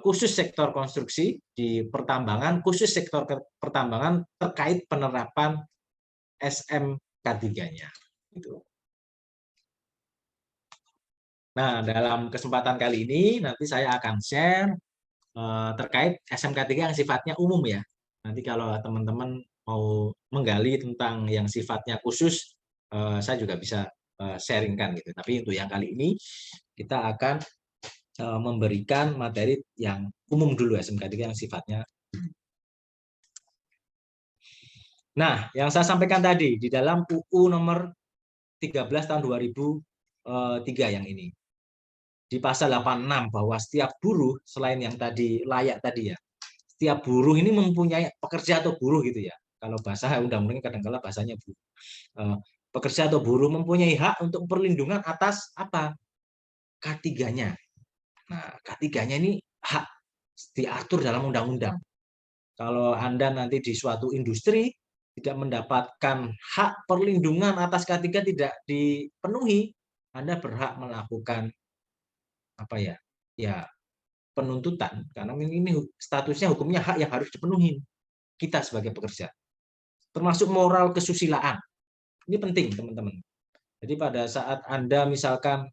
khusus sektor konstruksi, di pertambangan khusus sektor pertambangan terkait penerapan SMK3-nya. Gitu. Nah, dalam kesempatan kali ini nanti saya akan share terkait SMK3 yang sifatnya umum ya. Nanti kalau teman-teman mau menggali tentang yang sifatnya khusus, saya juga bisa sharingkan gitu. Tapi untuk yang kali ini kita akan memberikan materi yang umum dulu SMK3 yang sifatnya. Nah, yang saya sampaikan tadi di dalam UU nomor 13 tahun 2003 yang ini. Di pasal 86 bahwa setiap buruh selain yang tadi layak tadi ya, setiap buruh ini mempunyai pekerja atau buruh gitu ya. Kalau bahasa undang-undangnya kadang-kala bahasanya buruh. Pekerja atau buruh mempunyai hak untuk perlindungan atas apa? K3-nya. Nah, K3-nya ini hak diatur dalam undang-undang. Kalau Anda nanti di suatu industri tidak mendapatkan hak perlindungan atas K3 tidak dipenuhi, Anda berhak melakukan apa ya? Ya, penuntutan karena ini statusnya hukumnya hak yang harus dipenuhi kita sebagai pekerja. Termasuk moral kesusilaan. Ini penting, teman-teman. Jadi pada saat Anda misalkan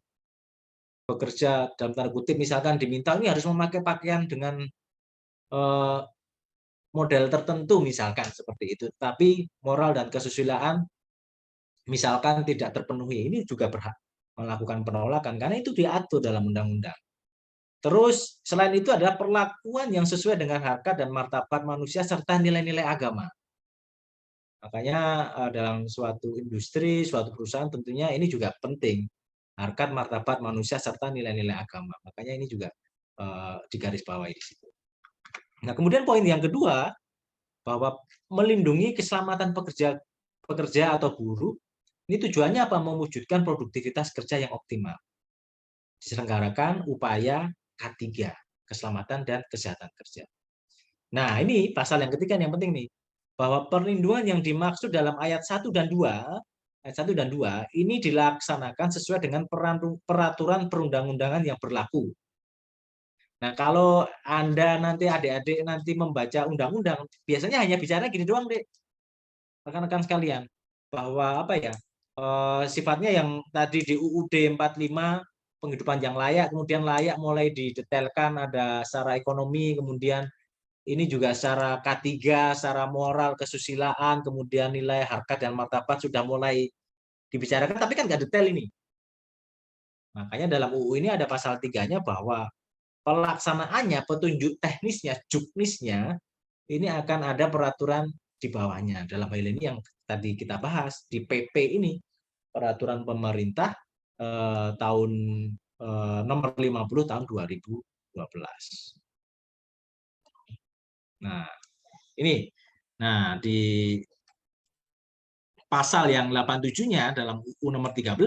bekerja dalam tanda kutip misalkan diminta ini harus memakai pakaian dengan model tertentu misalkan seperti itu, tapi moral dan kesusilaan misalkan tidak terpenuhi, ini juga berhak melakukan penolakan karena itu diatur dalam undang-undang. Terus selain itu adalah perlakuan yang sesuai dengan harkat dan martabat manusia serta nilai-nilai agama. Makanya dalam suatu industri, suatu perusahaan tentunya ini juga penting. Harkat, martabat manusia serta nilai-nilai agama. Makanya ini juga digarisbawahi di situ. Nah, kemudian poin yang kedua bahwa melindungi keselamatan pekerja atau buruh ini tujuannya apa? Mewujudkan produktivitas kerja yang optimal. Diselenggarakan upaya K3, keselamatan dan kesehatan kerja. Nah, ini pasal yang ketiga yang penting nih, bahwa perlindungan yang dimaksud dalam ayat 1 dan 2, ini dilaksanakan sesuai dengan peraturan perundang-undangan yang berlaku. Nah, kalau Anda nanti adik-adik nanti membaca undang-undang, biasanya hanya bicara gini doang, Dek. Rekan-rekan sekalian, bahwa apa ya? Sifatnya yang tadi di UUD 45 penghidupan yang layak, kemudian layak mulai didetailkan ada secara ekonomi, kemudian ini juga secara K3, secara moral, kesusilaan, kemudian nilai harkat dan martabat sudah mulai dibicarakan, tapi kan nggak detail ini. Makanya dalam UU ini ada pasal 3-nya bahwa pelaksanaannya, petunjuk teknisnya, juknisnya, ini akan ada peraturan di bawahnya. Dalam hal ini yang tadi kita bahas, di PP ini, peraturan pemerintah tahun nomor 50 tahun 2012. Nah, ini. Nah, di pasal yang 87-nya dalam UU nomor 13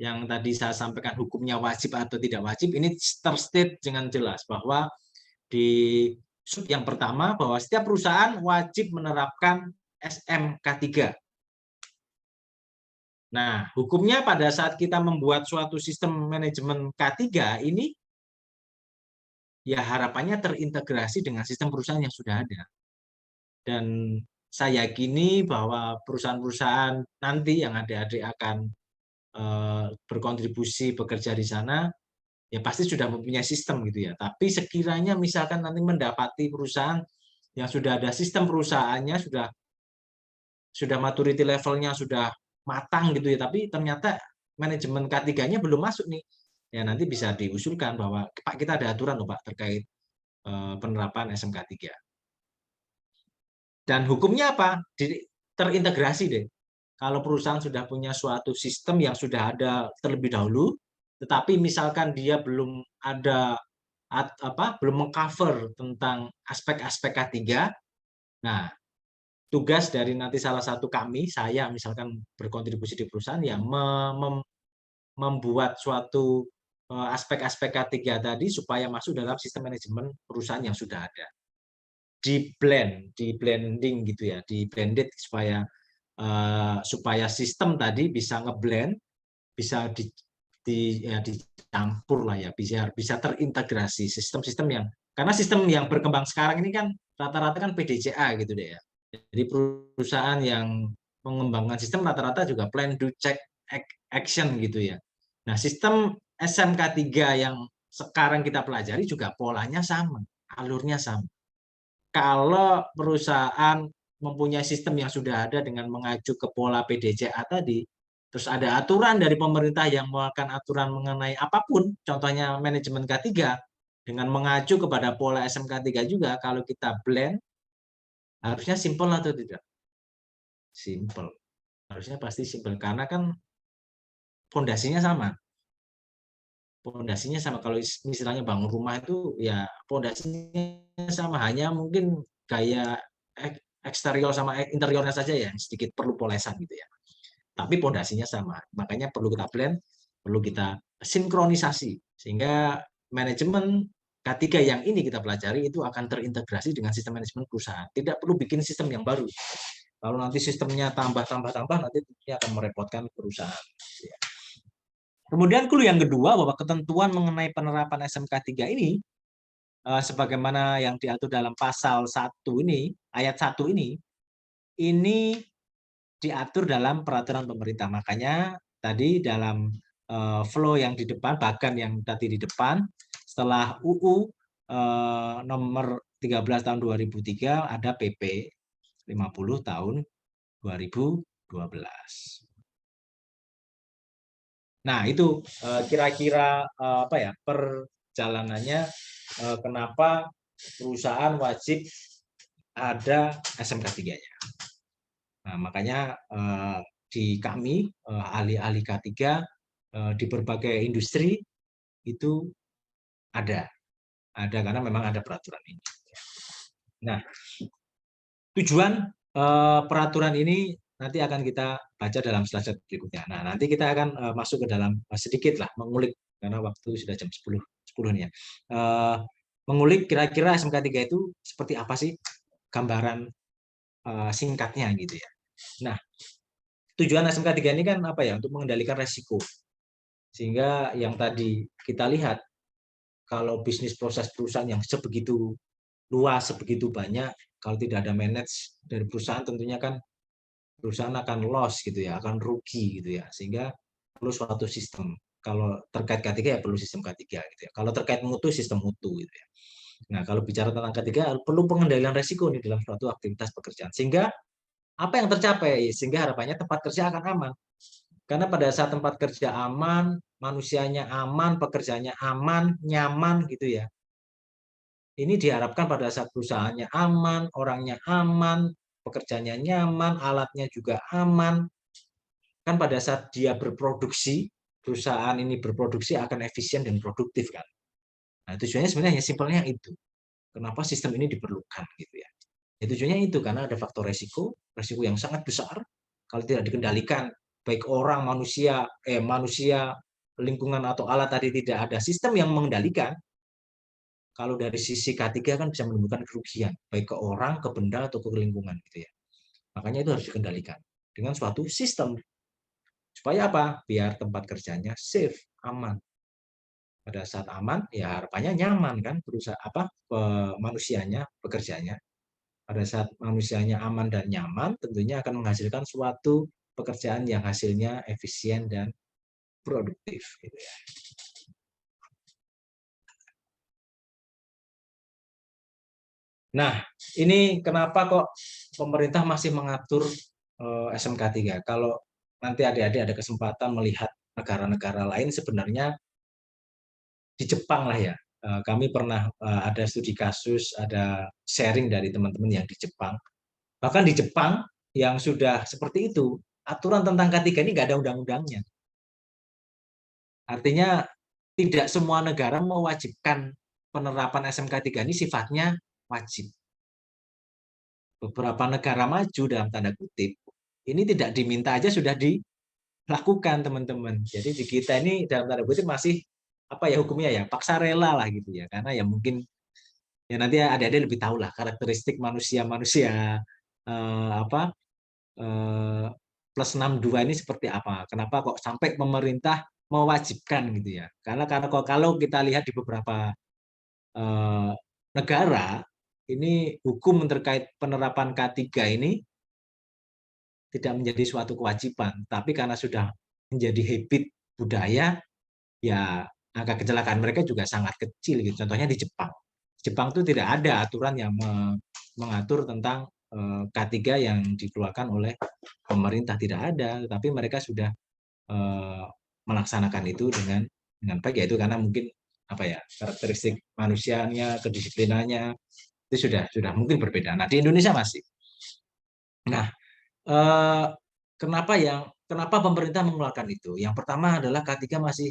yang tadi saya sampaikan hukumnya wajib atau tidak wajib, ini terstate dengan jelas bahwa di sub yang pertama bahwa setiap perusahaan wajib menerapkan SMK3. Nah, hukumnya pada saat kita membuat suatu sistem manajemen K3 ini ya harapannya terintegrasi dengan sistem perusahaan yang sudah ada. Dan saya yakini bahwa perusahaan-perusahaan nanti yang adik-adik akan berkontribusi bekerja di sana, ya pasti sudah mempunyai sistem gitu ya. Tapi sekiranya misalkan nanti mendapati perusahaan yang sudah ada sistem perusahaannya, sudah maturity levelnya sudah matang gitu ya, tapi ternyata manajemen K3-nya belum masuk nih, ya nanti bisa diusulkan bahwa Pak kita ada aturan loh Pak terkait penerapan SMK3. Dan hukumnya apa? Terintegrasi deh. Kalau perusahaan sudah punya suatu sistem yang sudah ada terlebih dahulu, tetapi misalkan dia belum ada belum mengcover tentang aspek-aspek K3, nah tugas dari nanti salah satu kami, saya misalkan berkontribusi di perusahaan yang membuat suatu aspek-aspek K3 tadi supaya masuk dalam sistem manajemen perusahaan yang sudah ada. Di blending gitu ya, di blended supaya supaya sistem tadi bisa ngeblend, bisa dicampur lah ya, bisa terintegrasi sistem-sistem yang, karena sistem yang berkembang sekarang ini kan rata-rata kan PDCA gitu deh ya. Jadi perusahaan yang mengembangkan sistem rata-rata juga plan, do, check, action gitu ya. Nah, sistem SMK 3 yang sekarang kita pelajari juga polanya sama, alurnya sama. Kalau perusahaan mempunyai sistem yang sudah ada dengan mengacu ke pola PDCA tadi, terus ada aturan dari pemerintah yang mengeluarkan aturan mengenai apapun, contohnya manajemen K3, dengan mengacu kepada pola SMK 3 juga, kalau kita blend, harusnya simple atau tidak? Simple. Harusnya pasti simple, karena kan fondasinya sama. Fondasinya sama. Kalau misalnya bangun rumah itu ya fondasinya sama, hanya mungkin gaya eksterior sama interiornya saja yang sedikit perlu polesan gitu ya. Tapi fondasinya sama. Makanya perlu kita blend, perlu kita sinkronisasi sehingga manajemen K3 yang ini kita pelajari itu akan terintegrasi dengan sistem manajemen perusahaan. Tidak perlu bikin sistem yang baru. Kalau nanti sistemnya tambah nanti tentunya akan merepotkan perusahaan. Kemudian clue yang kedua, bahwa ketentuan mengenai penerapan SMK 3 ini sebagaimana yang diatur dalam pasal 1 ini, ayat 1 ini diatur dalam peraturan pemerintah. Makanya tadi dalam flow yang di depan, bahkan yang tadi di depan, setelah UU nomor 13 tahun 2003 ada PP 50 tahun 2012. Nah, itu kira-kira apa ya perjalanannya kenapa perusahaan wajib ada SMK 3-nya. Nah, makanya di kami ahli-ahli K3 di berbagai industri itu ada karena memang ada peraturan ini. Nah, tujuan peraturan ini nanti akan kita baca dalam slide berikutnya. Nah, nanti kita akan masuk ke dalam sedikit lah mengulik, karena waktu sudah jam 10 nih ya. Mengulik kira-kira SMK 3 itu seperti apa sih gambaran singkatnya gitu ya. Nah, tujuan SMK 3 ini kan apa ya? Untuk mengendalikan resiko. Sehingga yang tadi kita lihat, kalau bisnis proses perusahaan yang sebegitu luas, sebegitu banyak, kalau tidak ada manage dari perusahaan, tentunya kan perusahaan akan loss gitu ya, akan rugi gitu ya, sehingga perlu suatu sistem. Kalau terkait K3 ya perlu sistem K3 gitu ya. Kalau terkait mutu, sistem mutu gitu ya. Nah, kalau bicara tentang K3 perlu pengendalian resiko nih dalam suatu aktivitas pekerjaan. Sehingga apa yang tercapai? Sehingga harapannya tempat kerja akan aman. Karena pada saat tempat kerja aman, manusianya aman, pekerjaannya aman, nyaman gitu ya. Ini diharapkan pada saat perusahaannya aman, orangnya aman, pekerjaannya nyaman, alatnya juga aman. Kan pada saat dia berproduksi, perusahaan ini berproduksi akan efisien dan produktif kan. Nah, tujuannya sebenarnya simpelnya itu. Kenapa sistem ini diperlukan gitu ya. Ya tujuannya itu karena ada faktor resiko yang sangat besar kalau tidak dikendalikan, baik orang, manusia, lingkungan atau alat tadi tidak ada sistem yang mengendalikan. Kalau dari sisi K3 kan bisa menimbulkan kerugian, baik ke orang, ke benda, atau ke lingkungan gitu ya. Makanya itu harus dikendalikan dengan suatu sistem. Supaya apa? Biar tempat kerjanya safe, aman. Pada saat aman, ya harapannya nyaman kan perusahaan manusianya, pekerjanya. Pada saat manusianya aman dan nyaman, tentunya akan menghasilkan suatu pekerjaan yang hasilnya efisien dan produktif gitu ya. Nah, ini kenapa kok pemerintah masih mengatur SMK 3? Kalau nanti adik-adik ada kesempatan melihat negara-negara lain, sebenarnya di Jepang lah ya. Kami pernah ada studi kasus, ada sharing dari teman-teman yang di Jepang. Bahkan di Jepang yang sudah seperti itu, aturan tentang K3 ini nggak ada undang-undangnya. Artinya tidak semua negara mewajibkan penerapan SMK 3 ini sifatnya wajib. Beberapa negara maju dalam tanda kutip, ini tidak diminta aja sudah dilakukan teman-teman. Jadi di kita ini dalam tanda kutip masih apa ya hukumnya ya, paksa rela lah gitu ya. Karena ya mungkin ya nanti adik-adik lebih tahu lah karakteristik manusia-manusia apa plus 62 ini seperti apa? Kenapa kok sampai pemerintah mewajibkan gitu ya? Karena kalau kita lihat di beberapa negara ini hukum terkait penerapan K3 ini tidak menjadi suatu kewajiban, tapi karena sudah menjadi habit budaya, ya angka kecelakaan mereka juga sangat kecil gitu. Contohnya di Jepang. Jepang itu tidak ada aturan yang mengatur tentang K3 yang dikeluarkan oleh pemerintah, tidak ada, tapi mereka sudah melaksanakan itu dengan baik, yaitu karena mungkin apa ya, karakteristik manusianya, kedisiplinannya itu sudah mungkin berbeda. Nah, di Indonesia masih. Nah, kenapa pemerintah mengeluarkan itu? Yang pertama adalah K3 masih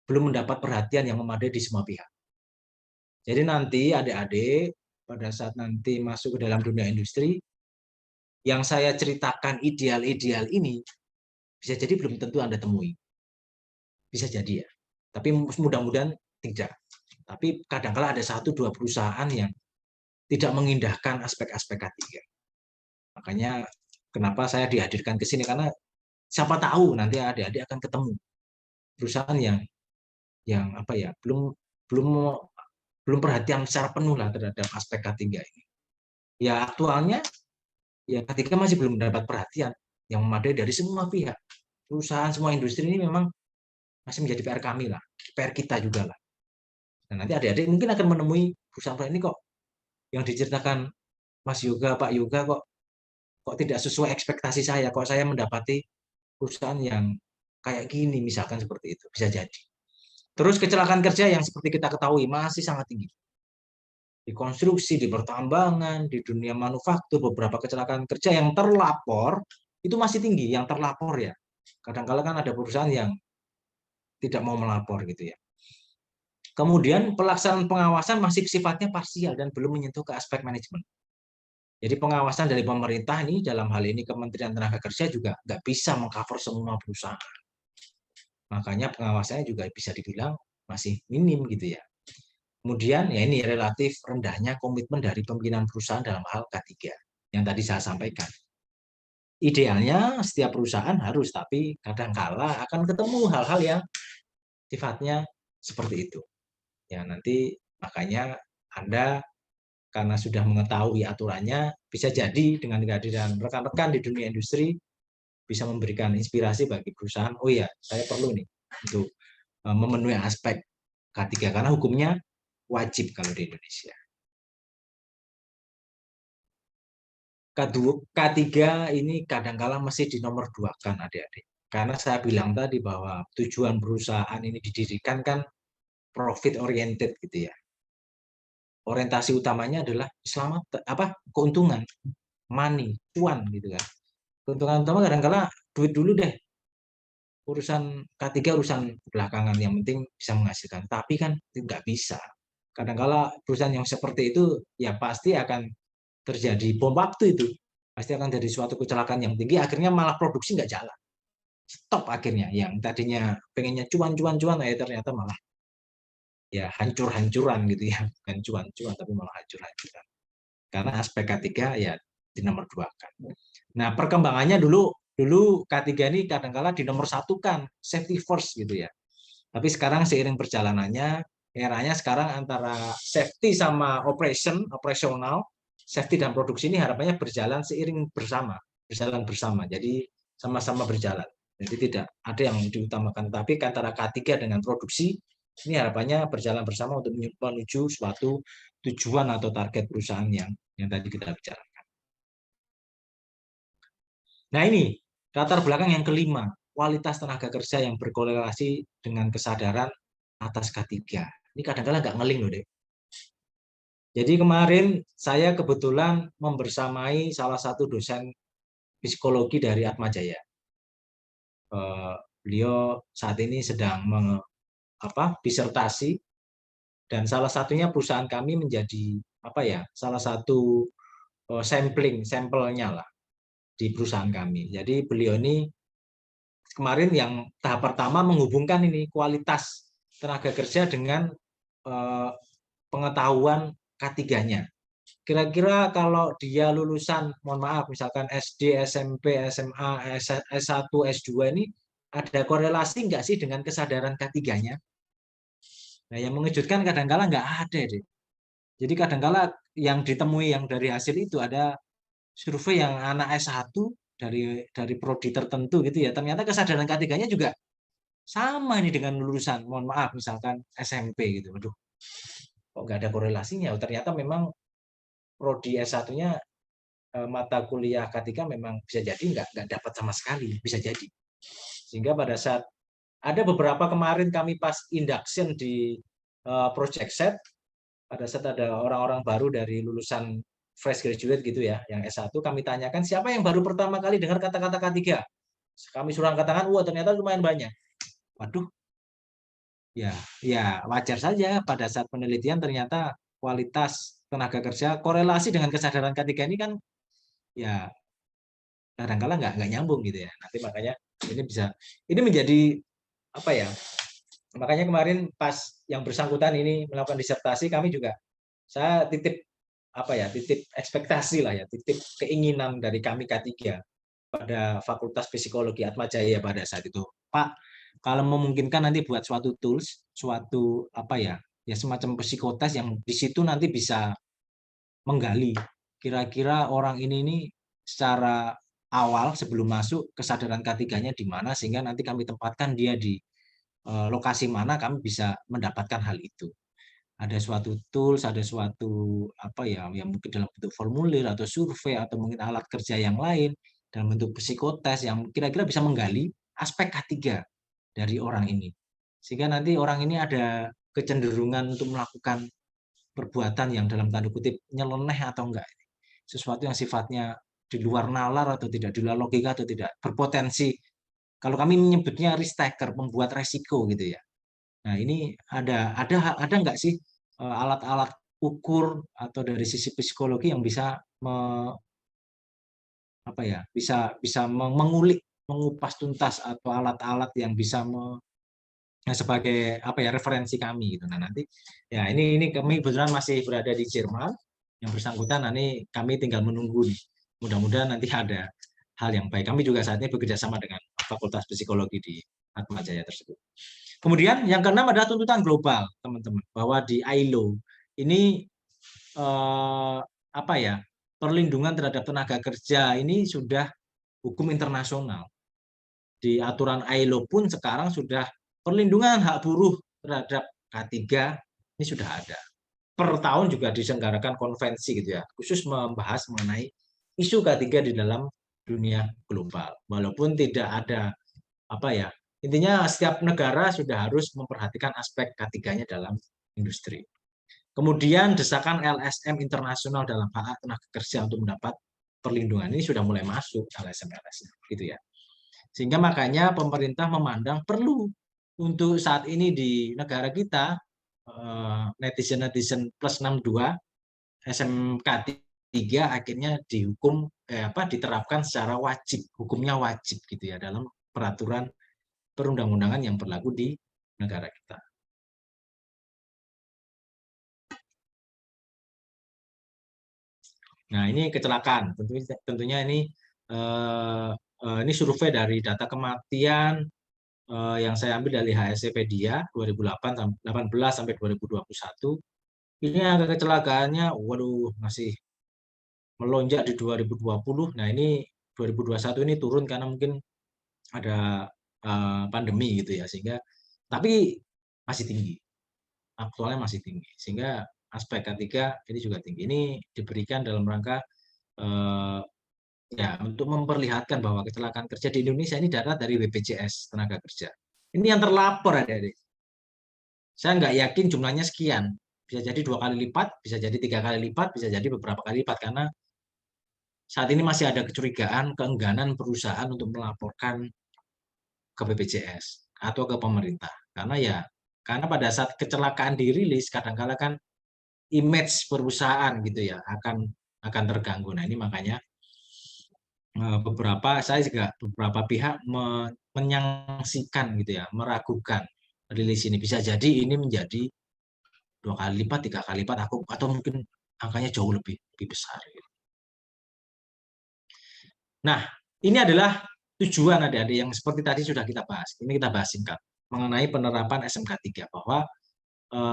belum mendapat perhatian yang memadai di semua pihak. Jadi nanti adik-adik pada saat nanti masuk ke dalam dunia industri, yang saya ceritakan ideal-ideal ini bisa jadi belum tentu Anda temui. Bisa jadi ya. Tapi mudah-mudahan tidak. Tapi kadang-kala ada 1-2 perusahaan yang tidak mengindahkan aspek-aspek K3. Makanya kenapa saya dihadirkan ke sini, karena siapa tahu nanti adik-adik akan ketemu perusahaan yang apa ya, belum belum perhatian secara penuh lah terhadap aspek K3 ini. Ya aktualnya ya K3 masih belum mendapat perhatian yang memadai dari semua pihak. Perusahaan, semua industri ini memang masih menjadi PR kami lah, PR kita juga lah. Nah, nanti adik-adik mungkin akan menemui perusahaan ini kok yang diceritakan Mas Yoga, Pak Yoga kok tidak sesuai ekspektasi saya, kok saya mendapati perusahaan yang kayak gini, misalkan seperti itu, bisa jadi. Terus kecelakaan kerja yang seperti kita ketahui masih sangat tinggi. Di konstruksi, di pertambangan, di dunia manufaktur, beberapa kecelakaan kerja yang terlapor itu masih tinggi, yang terlapor ya. Kadang-kala kan ada perusahaan yang tidak mau melapor gitu ya. Kemudian pelaksanaan pengawasan masih sifatnya parsial dan belum menyentuh ke aspek manajemen. Jadi pengawasan dari pemerintah ini dalam hal ini Kementerian Tenaga Kerja juga nggak bisa mengcover semua perusahaan. Makanya pengawasannya juga bisa dibilang masih minim gitu ya. Kemudian ya ini relatif rendahnya komitmen dari pimpinan perusahaan dalam hal K3 yang tadi saya sampaikan. Idealnya setiap perusahaan harus, tapi kadangkala akan ketemu hal-hal yang sifatnya seperti itu. Ya nanti makanya Anda karena sudah mengetahui aturannya, bisa jadi dengan kehadiran rekan-rekan di dunia industri bisa memberikan inspirasi bagi perusahaan. Oh ya, saya perlu nih untuk memenuhi aspek K3 karena hukumnya wajib kalau di Indonesia. K3 ini kadang-kala masih dinomor duakan adik-adik. Karena saya bilang tadi bahwa tujuan perusahaan ini didirikan kan profit oriented gitu ya. Orientasi utamanya adalah keuntungan, money, cuan gitu kan. Keuntungan utama kadang-kala duit dulu deh. Urusan K3 urusan belakangan, yang penting bisa menghasilkan. Tapi kan tidak bisa. Kadang-kala perusahaan yang seperti itu ya pasti akan terjadi bom waktu itu. Pasti akan jadi suatu kecelakaan yang tinggi, akhirnya malah produksi nggak jalan. Stop akhirnya. Yang tadinya pengennya cuan-cuan-cuan, ternyata malah ya hancur-hancuran gitu ya. Bukan cuan-cuan, tapi malah hancur-hancuran. Karena aspek K3 ya di nomor 2 kan. Nah, perkembangannya dulu K3 ini kadang-kala di nomor 1 kan, safety first gitu ya. Tapi sekarang seiring perjalanannya, eranya sekarang antara safety sama operasional, safety dan produksi ini harapannya berjalan seiring berjalan bersama. Jadi sama-sama berjalan. Jadi tidak ada yang diutamakan, tapi antara K3 dengan produksi ini harapannya berjalan bersama untuk menuju suatu tujuan atau target perusahaan yang tadi kita bicarakan. Nah ini latar belakang yang kelima, kualitas tenaga kerja yang berkorelasi dengan kesadaran atas K3. Ini kadang-kadang nggak ngeling loh deh. Jadi kemarin saya kebetulan membersamai salah satu dosen psikologi dari Atmajaya. Beliau saat ini sedang disertasi, dan salah satunya perusahaan kami menjadi salah satu sampelnya lah di perusahaan kami. Jadi beliau ini kemarin yang tahap pertama menghubungkan ini kualitas tenaga kerja dengan pengetahuan K3-nya. kira-kira kalau dia lulusan, mohon maaf, misalkan SD, SMP, SMA, S1, S2 ini ada korelasi nggak sih dengan kesadaran K3-nya? Nah, yang mengejutkan kadang-kala nggak ada deh. Jadi kadang-kala yang ditemui yang dari hasil itu ada survei yang anak S1 dari prodi tertentu gitu ya, ternyata kesadaran K3-nya juga sama ini dengan lulusan, mohon maaf, misalkan SMP gitu. Waduh, kok nggak ada korelasinya? Oh, ternyata memang prodi S1-nya mata kuliah K3 memang bisa jadi nggak dapat sama sekali, bisa jadi. Sehingga pada saat ada beberapa kemarin kami pas induction di project set, pada saat ada orang-orang baru dari lulusan fresh graduate gitu ya, yang S1, kami tanyakan siapa yang baru pertama kali dengar kata-kata K3. Kami suruh angkat tangan, wah ternyata lumayan banyak. Waduh, ya wajar saja pada saat penelitian ternyata kualitas tenaga kerja korelasi dengan kesadaran K3 ini kan ya kadang-kala nggak nyambung gitu ya. Nanti makanya ini menjadi apa ya? Makanya kemarin pas yang bersangkutan ini melakukan disertasi, kami juga saya titip apa ya, titip ekspektasi lah ya, titip keinginan dari kami K3 pada Fakultas Psikologi Atmajaya pada saat itu. Pak, kalau memungkinkan nanti buat suatu tools, suatu apa ya, ya semacam psikotes yang di situ nanti bisa menggali kira-kira orang ini secara awal sebelum masuk kesadaran K3-nya di mana sehingga nanti kami tempatkan dia di lokasi mana kami bisa mendapatkan hal itu. Ada suatu tools, ada suatu apa ya, yang mungkin dalam bentuk formulir atau survei atau mungkin alat kerja yang lain dalam bentuk psikotes yang kira-kira bisa menggali aspek K3 dari orang ini. Sehingga nanti orang ini ada kecenderungan untuk melakukan perbuatan yang dalam tanda kutip nyeleneh atau enggak. Sesuatu yang sifatnya di luar nalar atau tidak, di luar logika atau tidak, berpotensi. Kalau kami menyebutnya risk taker, membuat resiko gitu ya. Nah, ini ada nggak sih alat-alat ukur atau dari sisi psikologi yang bisa apa ya, bisa mengulik, mengupas tuntas atau alat-alat yang bisa sebagai apa ya referensi kami gitu. Nah, nanti ya ini kami kebetulan masih berada di Jerman yang bersangkutan. Nah, ini kami tinggal menunggu nih. Mudah-mudahan nanti ada hal yang baik. Kami juga saat ini bekerja sama dengan Fakultas Psikologi di Atmajaya tersebut. Kemudian yang keenam adalah tuntutan global, teman-teman, bahwa di ILO ini apa ya, perlindungan terhadap tenaga kerja ini sudah hukum internasional. Di aturan ILO pun sekarang sudah perlindungan hak buruh terhadap K3 ini sudah ada. Per tahun juga diselenggarakan konvensi gitu ya, khusus membahas mengenai isu K3 di dalam dunia global. Walaupun tidak ada apa ya, intinya setiap negara sudah harus memperhatikan aspek K3-nya dalam industri. Kemudian desakan LSM internasional dalam hak tenaga kerja untuk mendapat perlindungan ini sudah mulai masuk LSM gitu ya. Sehingga makanya pemerintah memandang perlu untuk saat ini di negara kita netizen plus 62 SMK 3 akhirnya dihukum diterapkan secara wajib, hukumnya wajib gitu ya dalam peraturan perundang-undangan yang berlaku di negara kita. Nah, ini kecelakaan. Tentunya ini survei dari data kematian yang saya ambil dari HSCpedia 2018 sampai 2021. Ini angka kecelakaannya, waduh, masih melonjak di 2020. Nah, ini 2021 ini turun karena mungkin ada pandemi gitu ya, sehingga tapi masih tinggi, aktualnya masih tinggi, sehingga aspek K3 ini juga tinggi. Ini diberikan dalam rangka ya untuk memperlihatkan bahwa kecelakaan kerja di Indonesia ini data dari BPJS Tenaga Kerja. Ini yang terlapor adik-adik. Saya nggak yakin jumlahnya sekian. Bisa jadi 2 kali lipat, bisa jadi 3 kali lipat, bisa jadi beberapa kali lipat karena saat ini masih ada kecurigaan, keengganan perusahaan untuk melaporkan ke BPJS atau ke pemerintah. Karena pada saat kecelakaan dirilis kadang-kala kan image perusahaan gitu ya akan terganggu. Nah, ini makanya beberapa pihak menyangsikan gitu ya, meragukan rilis ini. Bisa jadi ini menjadi 2 kali lipat, 3 kali lipat atau mungkin angkanya jauh lebih besar. Nah, ini adalah tujuan adik-adik yang seperti tadi sudah kita bahas. Ini kita bahas singkat mengenai penerapan SMK 3 bahwa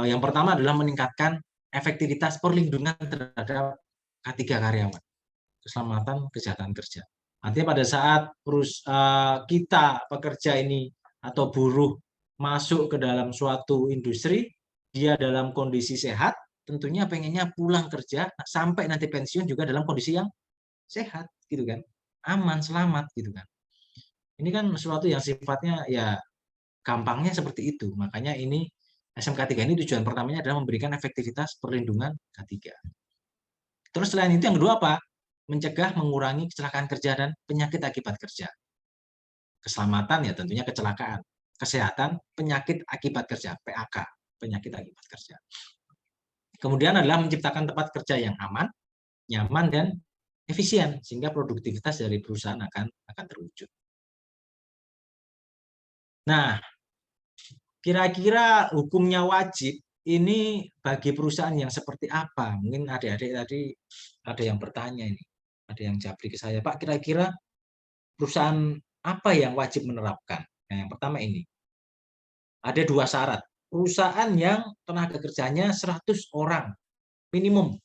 yang pertama adalah meningkatkan efektivitas perlindungan terhadap K3 karyawan, keselamatan kesehatan kerja. Artinya pada saat kita pekerja ini atau buruh masuk ke dalam suatu industri, dia dalam kondisi sehat, tentunya pengennya pulang kerja sampai nanti pensiun juga dalam kondisi yang sehat, gitu kan, aman, selamat, gitu kan. Ini kan sesuatu yang sifatnya ya gampangnya seperti itu. Makanya ini SMK 3 ini tujuan pertamanya adalah memberikan efektivitas perlindungan K3. Terus selain itu yang kedua apa? Mencegah, mengurangi kecelakaan kerja dan penyakit akibat kerja. Keselamatan ya tentunya kecelakaan. Kesehatan, penyakit akibat kerja, PAK, penyakit akibat kerja. Kemudian adalah menciptakan tempat kerja yang aman, nyaman, dan efisien, sehingga produktivitas dari perusahaan akan terwujud. Nah, kira-kira hukumnya wajib ini bagi perusahaan yang seperti apa? Mungkin adik-adik tadi ada yang bertanya ini, ada yang japri ke saya, Pak, kira-kira perusahaan apa yang wajib menerapkan? Nah, yang pertama ini, ada 2 syarat. Perusahaan yang tenaga kerjanya 100 orang minimum.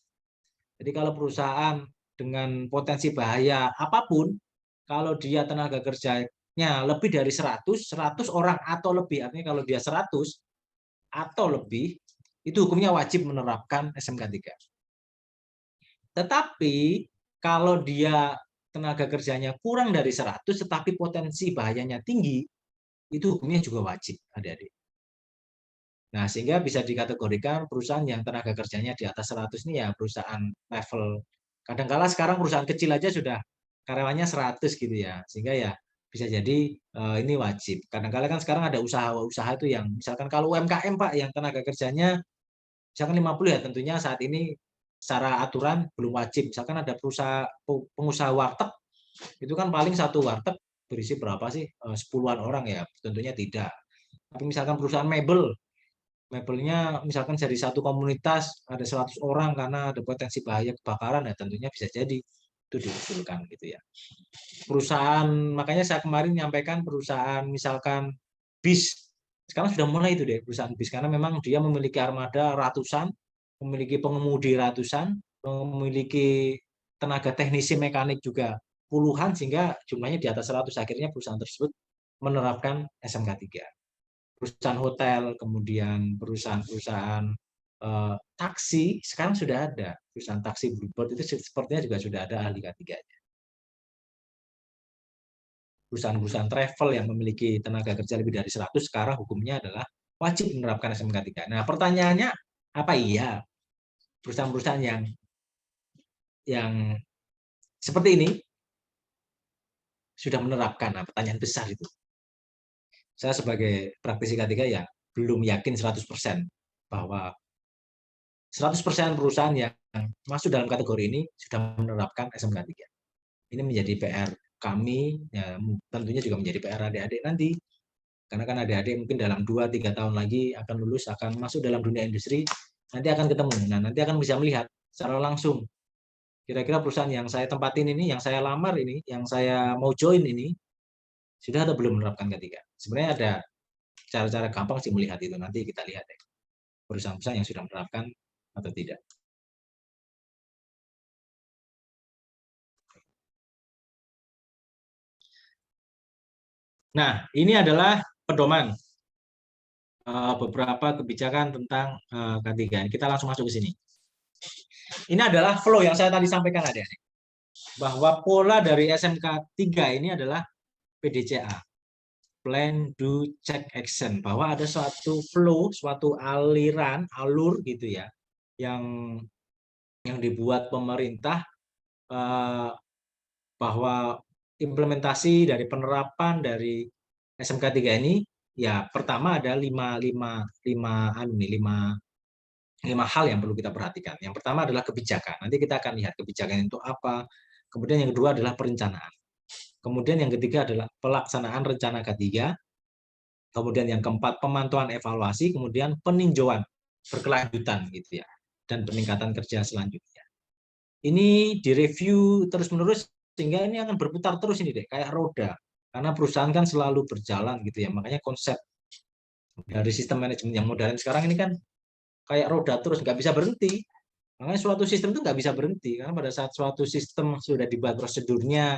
Jadi kalau perusahaan dengan potensi bahaya apapun, kalau dia tenaga kerjanya lebih dari 100 orang atau lebih, artinya kalau dia 100 atau lebih, itu hukumnya wajib menerapkan SMK 3. Tetapi kalau dia tenaga kerjanya kurang dari 100 tetapi potensi bahayanya tinggi, itu hukumnya juga wajib, adik-adik. Nah, sehingga bisa dikategorikan perusahaan yang tenaga kerjanya di atas 100 ini ya perusahaan level, kadangkala sekarang perusahaan kecil aja sudah karyawannya 100 gitu ya, sehingga ya bisa jadi ini wajib. Kadangkala kan sekarang ada usaha-usaha itu yang misalkan kalau UMKM Pak yang tenaga kerjanya misalkan 50 ya tentunya saat ini secara aturan belum wajib. Misalkan ada pengusaha warteg itu kan paling satu warteg berisi berapa sih? 10-an orang ya, tentunya tidak. Tapi misalkan perusahaan mebelnya misalkan dari satu komunitas ada 100 orang karena ada potensi bahaya kebakaran ya tentunya bisa jadi itu diusulkan gitu ya. Perusahaan, makanya saya kemarin menyampaikan perusahaan misalkan bis, sekarang sudah mulai itu deh perusahaan bis karena memang dia memiliki armada ratusan, memiliki pengemudi ratusan, memiliki tenaga teknisi mekanik juga puluhan sehingga jumlahnya di atas 100, akhirnya perusahaan tersebut menerapkan SMK 3. Perusahaan hotel, kemudian perusahaan-perusahaan taksi, sekarang sudah ada. Perusahaan taksi Bluebird itu sepertinya juga sudah ada ahli K3-nya. Perusahaan-perusahaan travel yang memiliki tenaga kerja lebih dari 100, sekarang hukumnya adalah wajib menerapkan SMK 3. Nah, pertanyaannya, apa iya perusahaan-perusahaan yang seperti ini sudah menerapkan? Nah, pertanyaan besar itu. Saya sebagai praktisi K3 ya belum yakin 100% bahwa 100% perusahaan yang masuk dalam kategori ini sudah menerapkan SMK 3. Ini menjadi PR kami, ya, tentunya juga menjadi PR adik-adik nanti. Karena kan adik-adik mungkin dalam 2-3 tahun lagi akan lulus, akan masuk dalam dunia industri, nanti akan ketemu. Nah, nanti akan bisa melihat secara langsung, kira-kira perusahaan yang saya tempatin ini, yang saya lamar ini, yang saya mau join ini, sudah atau belum menerapkan K3. Sebenarnya ada cara-cara gampang sih melihat itu, nanti kita lihat deh. Perusahaan-perusahaan yang sudah menerapkan atau tidak. Nah, ini adalah pedoman beberapa kebijakan tentang K3. Kita langsung masuk ke sini. Ini adalah flow yang saya tadi sampaikan adik-adik. Bahwa pola dari SMK 3 ini adalah PDCA. Plan, Do, Check, Action. Bahwa ada suatu flow, suatu aliran, alur gitu ya, yang dibuat pemerintah bahwa implementasi dari penerapan dari SMK 3 ini ya pertama ada lima hal yang perlu kita perhatikan. Yang pertama adalah kebijakan. Nanti kita akan lihat kebijakan itu apa. Kemudian yang kedua adalah perencanaan. Kemudian yang ketiga adalah pelaksanaan rencana K3. Kemudian yang keempat pemantauan evaluasi, kemudian peninjauan berkelanjutan gitu ya. Dan peningkatan kerja selanjutnya. ini direview terus-menerus sehingga ini akan berputar terus ini deh, kayak roda. Karena perusahaan kan selalu berjalan gitu ya. Makanya konsep dari sistem manajemen yang modern sekarang ini kan kayak roda terus, nggak bisa berhenti. Makanya suatu sistem itu nggak bisa berhenti. Karena pada saat suatu sistem sudah dibuat prosedurnya,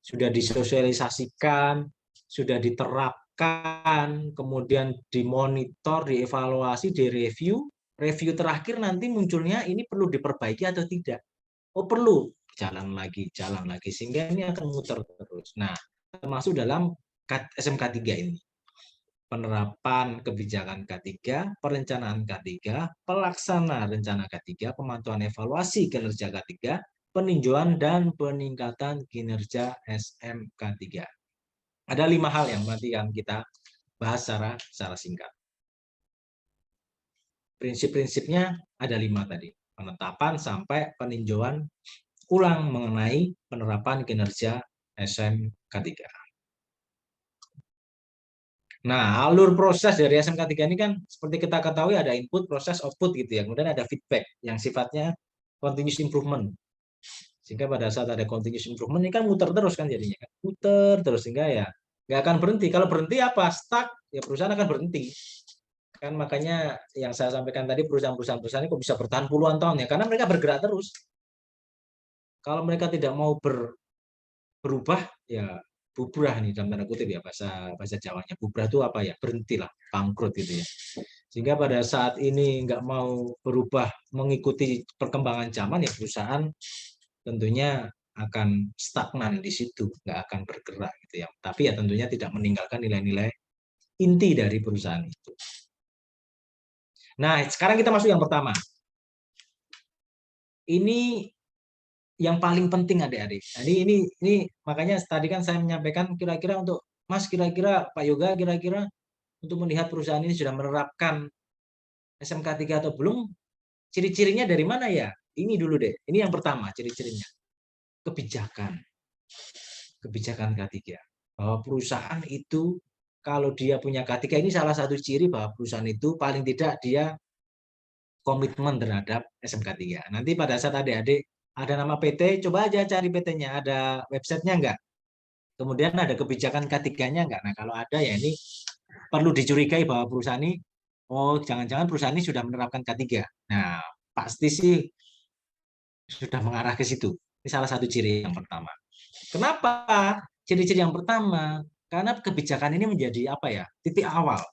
sudah disosialisasikan, sudah diterapkan, kemudian dimonitor, dievaluasi, direview, review terakhir nanti munculnya ini perlu diperbaiki atau tidak. Oh perlu, jalan lagi, sehingga ini akan muter terus. Nah, termasuk dalam SMK 3 ini. Penerapan kebijakan K3, perencanaan K3, pelaksana rencana K3, pemantauan evaluasi kinerja K3, peninjauan dan peningkatan kinerja SMK 3. Ada 5 hal yang nanti akan kita bahas secara singkat. Prinsip-prinsipnya ada 5 tadi. Penetapan sampai peninjauan ulang mengenai penerapan kinerja SMK 3. Nah, alur proses dari SMK 3 ini kan seperti kita ketahui ada input, proses, output gitu ya. Kemudian ada feedback yang sifatnya continuous improvement. Sehingga pada saat ada continuous improvement ini kan muter terus kan jadinya kan. Muter terus sehingga ya nggak akan berhenti. Kalau berhenti apa? Stuck, ya perusahaan akan berhenti. Kan makanya yang saya sampaikan tadi perusahaan-perusahaan ini kok bisa bertahan puluhan tahun ya karena mereka bergerak terus. Kalau mereka tidak mau berubah ya bubrah nih dalam tanda kutip ya bahasa Jawanya. Bubrah itu apa ya? Berhentilah, bangkrut gitu ya. Sehingga pada saat ini nggak mau berubah mengikuti perkembangan zaman ya perusahaan tentunya akan stagnan di situ, nggak akan bergerak gitu ya. Tapi ya tentunya tidak meninggalkan nilai-nilai inti dari perusahaan itu. Nah, sekarang kita masuk yang pertama. Ini yang paling penting adik-adik. Jadi ini makanya tadi kan saya menyampaikan kira-kira untuk Mas kira-kira Pak Yoga kira-kira untuk melihat perusahaan ini sudah menerapkan SMK 3 atau belum, ciri-cirinya dari mana ya? Ini dulu deh. Ini yang pertama ciri-cirinya. Kebijakan. Kebijakan K3. Bahwa perusahaan itu kalau dia punya K3 ini salah satu ciri bahwa perusahaan itu paling tidak dia komitmen terhadap SMK 3. Nanti pada saat adik-adik ada nama PT, coba aja cari PT-nya, ada websitenya enggak? Kemudian ada kebijakan K3-nya enggak? Nah, kalau ada ya ini perlu dicurigai bahwa perusahaan ini, oh jangan-jangan perusahaan ini sudah menerapkan K3. Nah, pasti sih sudah mengarah ke situ. Ini salah satu ciri yang pertama. Kenapa? Ciri-ciri yang pertama, karena kebijakan ini menjadi apa ya? Titik awal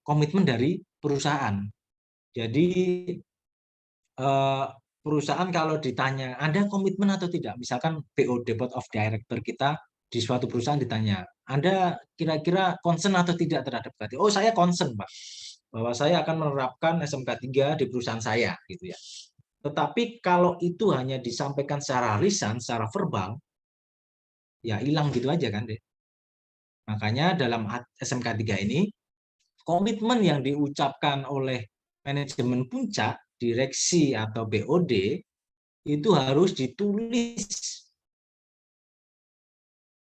komitmen dari perusahaan. Jadi perusahaan kalau ditanya ada komitmen atau tidak, misalkan BOD Board of Director kita di suatu perusahaan ditanya, Anda kira-kira concern atau tidak terhadap K3? Oh, saya concern, Pak, bahwa saya akan menerapkan SMK 3 di perusahaan saya, gitu ya. Tetapi kalau itu hanya disampaikan secara lisan, secara verbal, ya hilang gitu aja kan, deh. Makanya dalam SMK 3 ini, komitmen yang diucapkan oleh manajemen puncak, direksi atau BOD, itu harus ditulis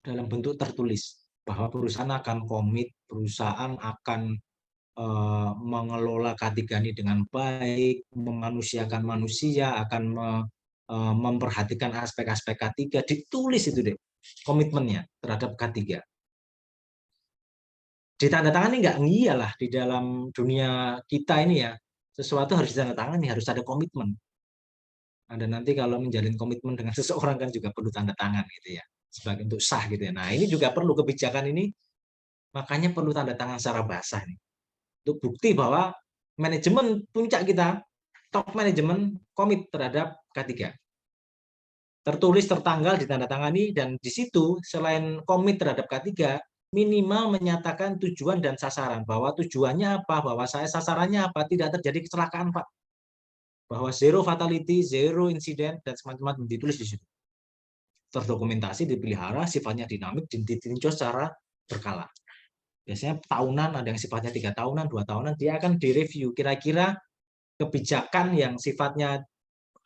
dalam bentuk tertulis bahwa perusahaan akan komit, perusahaan akan mengelola K3 ini dengan baik, memanusiakan manusia, akan memperhatikan aspek-aspek K3, ditulis itu deh komitmennya terhadap K3. Ditandatangani nggak? Iyalah, di dalam dunia kita ini ya, sesuatu harus ditandatangani, harus ada komitmen. Anda nanti kalau menjalin komitmen dengan seseorang kan juga perlu tanda tangan gitu ya, sebagai untuk sah gitu ya. Nah, ini juga perlu kebijakan ini, makanya perlu tanda tangan secara basah nih. Untuk bukti bahwa manajemen puncak kita, top manajemen komit terhadap K3. Tertulis, tertanggal, ditandatangani, dan di situ selain komit terhadap K3, minimal menyatakan tujuan dan sasaran. Bahwa tujuannya apa, bahwa saya sasarannya apa, tidak terjadi kecelakaan, Pak. Bahwa zero fatality, zero insiden, dan semacam-macam ditulis di situ. Terdokumentasi, dipelihara, sifatnya dinamik, ditinjau secara berkala. Biasanya tahunan, ada yang sifatnya 3 tahunan, 2 tahunan, dia akan direview. Kira-kira kebijakan yang sifatnya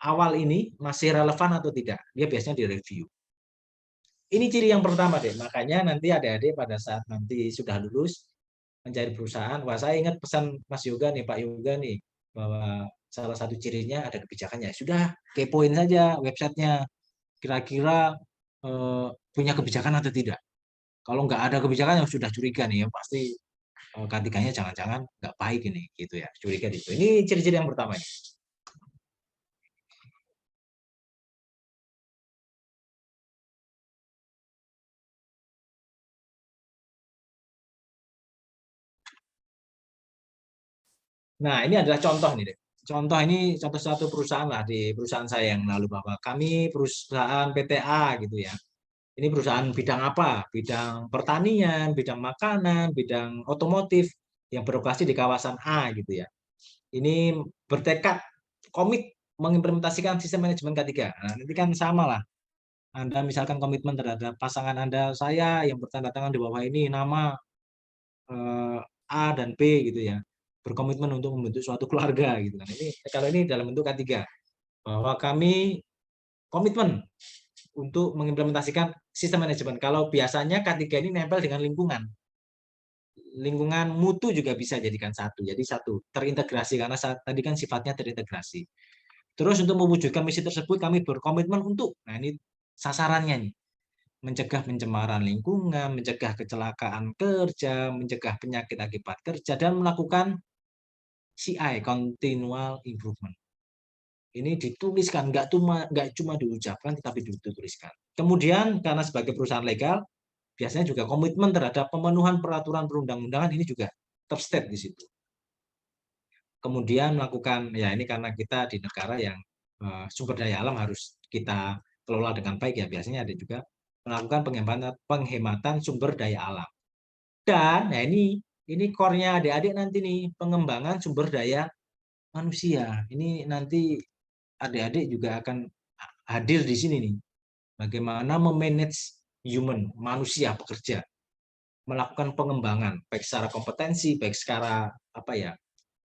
awal ini masih relevan atau tidak. Dia biasanya direview. Ini ciri yang pertama deh. Makanya nanti adik-adik pada saat nanti sudah lulus, mencari perusahaan. Wah, saya ingat pesan Mas Yoga nih, Pak Yoga nih, bahwa salah satu cirinya ada kebijakannya. Sudah, kepoin saja websitenya. Kira-kira punya kebijakan atau tidak. Kalau nggak ada kebijakan yang sudah curiga nih, ya pasti K3-nya jangan-jangan nggak baik ini, gitu ya. Curiga itu. Ini ciri-ciri yang pertama. Nah, ini adalah contoh nih, deh. Contoh ini contoh satu perusahaan lah di perusahaan saya yang lalu, bahwa kami perusahaan PTA gitu ya. Ini perusahaan bidang apa? Bidang pertanian, bidang makanan, bidang otomotif yang berlokasi di kawasan A gitu ya. Ini bertekad komit mengimplementasikan sistem manajemen K3. Nah, nanti kan sama lah. Anda misalkan komitmen terhadap pasangan Anda, saya yang bertanda tangan di bawah ini nama A dan B gitu ya, berkomitmen untuk membentuk suatu keluarga gitu kan. Ini kalau ini dalam bentuk K3, bahwa kami komitmen untuk mengimplementasikan sistem manajemen. Kalau biasanya K3 ini nempel dengan lingkungan. Lingkungan mutu juga bisa jadikan satu. Jadi satu, terintegrasi karena tadi kan sifatnya terintegrasi. Terus untuk mewujudkan misi tersebut kami berkomitmen untuk, nah ini sasarannya nih, mencegah pencemaran lingkungan, mencegah kecelakaan kerja, mencegah penyakit akibat kerja, dan melakukan CI, continual improvement. Ini dituliskan, nggak cuma diucapkan, tetapi dituliskan. Kemudian karena sebagai perusahaan legal, biasanya juga komitmen terhadap pemenuhan peraturan perundang-undangan ini juga terstate di situ. Kemudian melakukan, ya ini karena kita di negara yang sumber daya alam harus kita kelola dengan baik ya, biasanya ada juga melakukan penghematan sumber daya alam. Dan ya ini core-nya adik-adik nanti nih, pengembangan sumber daya manusia. Ini nanti adik-adik juga akan hadir di sini nih. Bagaimana memanage human, manusia, pekerja, melakukan pengembangan baik secara kompetensi, baik secara apa ya,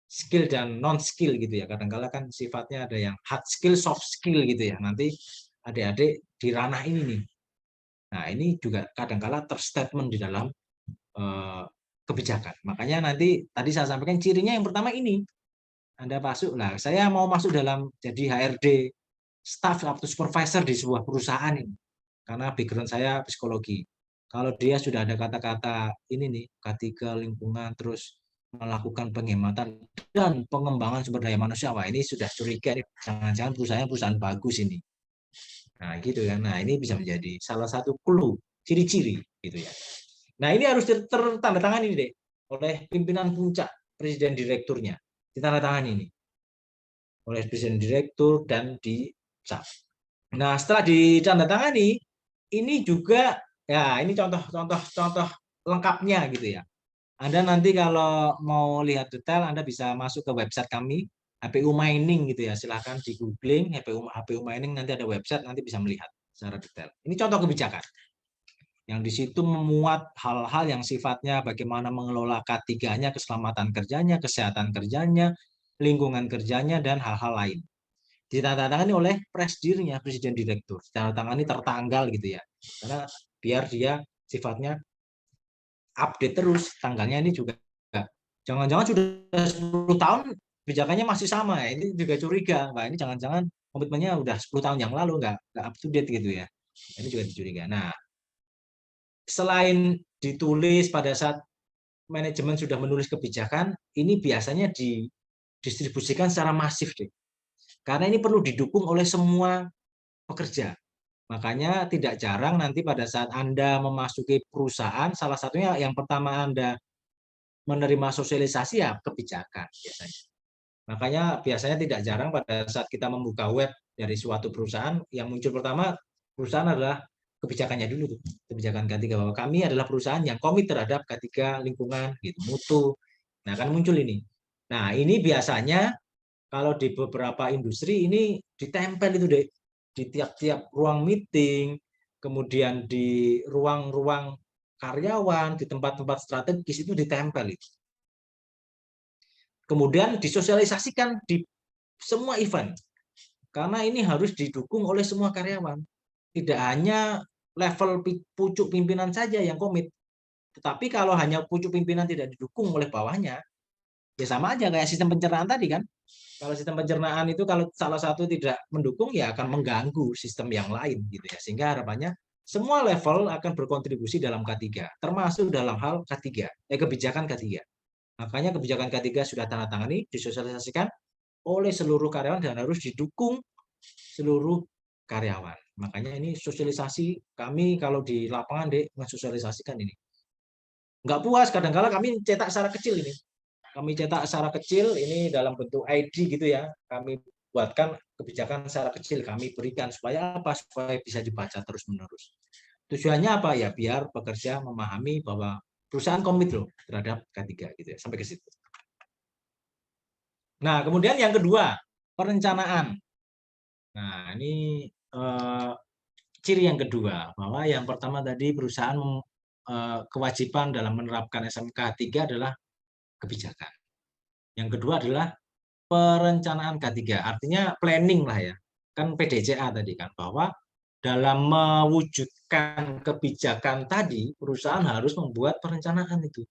skill dan non skill gitu ya. Kadang-kala kan sifatnya ada yang hard skill, soft skill gitu ya. Nanti adik-adik di ranah ini nih. Nah, ini juga kadang-kala terstatement di dalam kebijakan. Makanya nanti tadi saya sampaikan cirinya yang pertama ini. Anda masuk, nah saya mau masuk dalam jadi HRD, staff atau supervisor di sebuah perusahaan ini. Karena background saya psikologi. Kalau dia sudah ada kata-kata ini nih, K3 lingkungan, terus melakukan penghematan dan pengembangan sumber daya manusia, wah ini sudah curiga nih, jangan-jangan perusahaan bagus ini. Nah gitu kan, nah ini bisa menjadi salah satu clue, ciri-ciri gitu ya. Nah ini harus tertandatangani deh oleh pimpinan puncak, presiden direkturnya, ditandatangani ini oleh presiden direktur dan dicap. Nah setelah ditandatangani, ini juga ya ini contoh lengkapnya gitu ya. Anda nanti kalau mau lihat detail, Anda bisa masuk ke website kami, HPU Mining gitu ya. Silahkan di googling HPU Mining, nanti ada website, nanti bisa melihat secara detail. Ini contoh kebijakan yang di situ memuat hal-hal yang sifatnya bagaimana mengelola K3-nya, keselamatan kerjanya, kesehatan kerjanya, lingkungan kerjanya, dan hal-hal lain. Ditandatangani oleh presidirnya, presiden direktur. Ditandatangani tertanggal gitu ya. Karena biar dia sifatnya update terus, tanggalnya ini juga. Jangan-jangan sudah 10 tahun kebijakannya masih sama ya. Ini juga curiga. Wah, ini jangan-jangan komitmennya udah 10 tahun yang lalu nggak up to date gitu ya. Ini juga dicuriga. Nah, selain ditulis pada saat manajemen sudah menulis kebijakan, ini biasanya didistribusikan secara masif deh. Karena ini perlu didukung oleh semua pekerja. Makanya tidak jarang nanti pada saat Anda memasuki perusahaan, salah satunya yang pertama Anda menerima sosialisasi ya kebijakan biasanya. Makanya biasanya tidak jarang pada saat kita membuka web dari suatu perusahaan, yang muncul pertama perusahaan adalah kebijakannya dulu tuh, kebijakan K3, bahwa kami adalah perusahaan yang komit terhadap K3 lingkungan gitu, mutu. Nah, kan muncul ini. Nah, ini biasanya kalau di beberapa industri ini ditempel itu deh di tiap-tiap ruang meeting, kemudian di ruang-ruang karyawan, di tempat-tempat strategis itu ditempel itu. Kemudian disosialisasikan di semua event. Karena ini harus didukung oleh semua karyawan. Tidak hanya level pucuk pimpinan saja yang komit. Tetapi kalau hanya pucuk pimpinan tidak didukung oleh bawahnya, Ya sama aja kayak sistem pencernaan tadi kan. Kalau sistem pencernaan itu kalau salah satu tidak mendukung ya akan mengganggu sistem yang lain gitu ya. Sehingga harapannya semua level akan berkontribusi dalam K3, termasuk dalam hal K3, kebijakan K3. Makanya kebijakan K3 sudah tanda tangani, disosialisasikan oleh seluruh karyawan dan harus didukung seluruh karyawan. Makanya ini sosialisasi kami kalau di lapangan Dek mensosialisasikan ini. Nggak puas, kadang-kala kami cetak secara kecil ini. Kami cetak secara kecil ini dalam bentuk ID gitu ya. Kami buatkan kebijakan secara kecil, kami berikan supaya apa? Supaya bisa dibaca terus-menerus. Tujuannya apa ya? Biar pekerja memahami bahwa perusahaan komit loh terhadap K3 gitu ya. Sampai ke situ. Nah, kemudian yang kedua, perencanaan. Nah, ini ciri yang kedua, bahwa yang pertama tadi perusahaan kewajiban dalam menerapkan SMK 3 adalah kebijakan. Yang kedua adalah perencanaan K3, artinya planning lah ya. Kan PDCA tadi kan, bahwa dalam mewujudkan kebijakan tadi, perusahaan harus membuat perencanaan itu.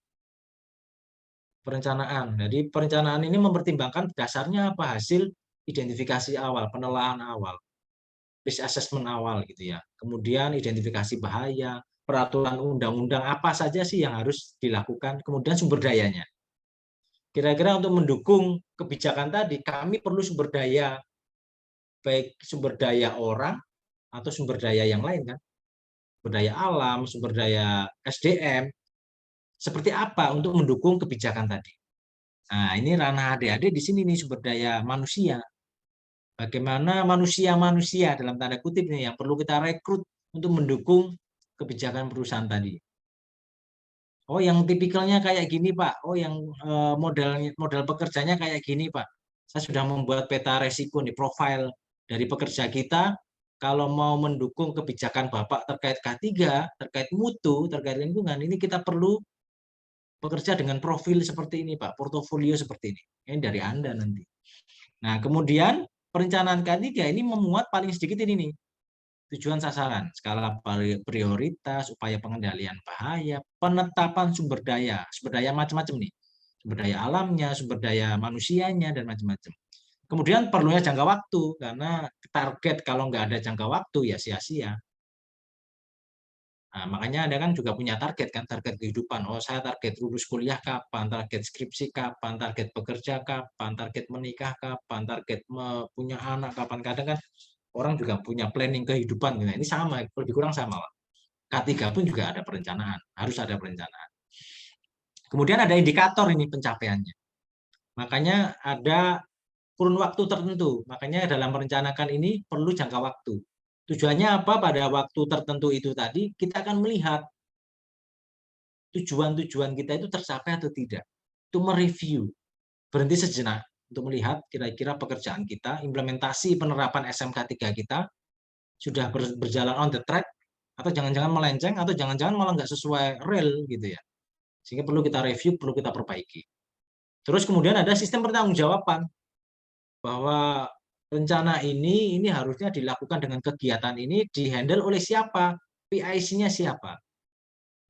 Perencanaan. Jadi perencanaan ini mempertimbangkan dasarnya apa? Hasil identifikasi awal, penelaahan awal, risk assessment awal gitu ya. Kemudian identifikasi bahaya, peraturan undang-undang apa saja sih yang harus dilakukan, kemudian sumber dayanya. Kira-kira untuk mendukung kebijakan tadi, kami perlu sumber daya, baik sumber daya orang atau sumber daya yang lain kan. Sumber daya alam, sumber daya SDM, seperti apa untuk mendukung kebijakan tadi. Nah, ini ranah adik-adik di sini nih sumber daya manusia. Bagaimana manusia-manusia dalam tanda kutip nih yang perlu kita rekrut untuk mendukung kebijakan perusahaan tadi. Oh, yang tipikalnya kayak gini, Pak. Oh, yang model pekerjanya kayak gini, Pak. Saya sudah membuat peta resiko nih, profil dari pekerja kita. Kalau mau mendukung kebijakan Bapak terkait K3, terkait mutu, terkait lingkungan, ini kita perlu bekerja dengan profil seperti ini, Pak. Portofolio seperti ini. Ini dari Anda nanti. Nah, kemudian perencanaan K3 ini memuat paling sedikit ini nih. Tujuan sasaran, skala prioritas, upaya pengendalian bahaya, penetapan sumber daya macam-macam nih. Sumber daya alamnya, sumber daya manusianya, dan macam-macam. Kemudian perlunya jangka waktu, karena target kalau nggak ada jangka waktu ya sia-sia. Nah, makanya Anda kan juga punya target kan, target kehidupan. Oh, saya target lulus kuliah kapan, target skripsi kapan, target bekerja kapan, target menikah kapan, target punya anak kapan. Kadang kan orang juga punya planning kehidupan. Ini sama, lebih kurang sama. K3 pun juga ada perencanaan, harus ada perencanaan. Kemudian ada indikator ini pencapaiannya. Makanya ada kurun waktu tertentu. Makanya dalam merencanakan ini perlu jangka waktu. Tujuannya apa? Pada waktu tertentu itu tadi, kita akan melihat tujuan-tujuan kita itu tercapai atau tidak. Itu mereview, berhenti sejenak untuk melihat kira-kira pekerjaan kita, implementasi penerapan SMK 3 kita sudah berjalan on the track, atau jangan-jangan melenceng, atau jangan-jangan malah nggak sesuai real gitu ya. Sehingga perlu kita review, perlu kita perbaiki. Terus kemudian ada sistem pertanggungjawaban, bahwa rencana ini harusnya dilakukan dengan kegiatan ini, dihandle oleh siapa, PIC-nya siapa.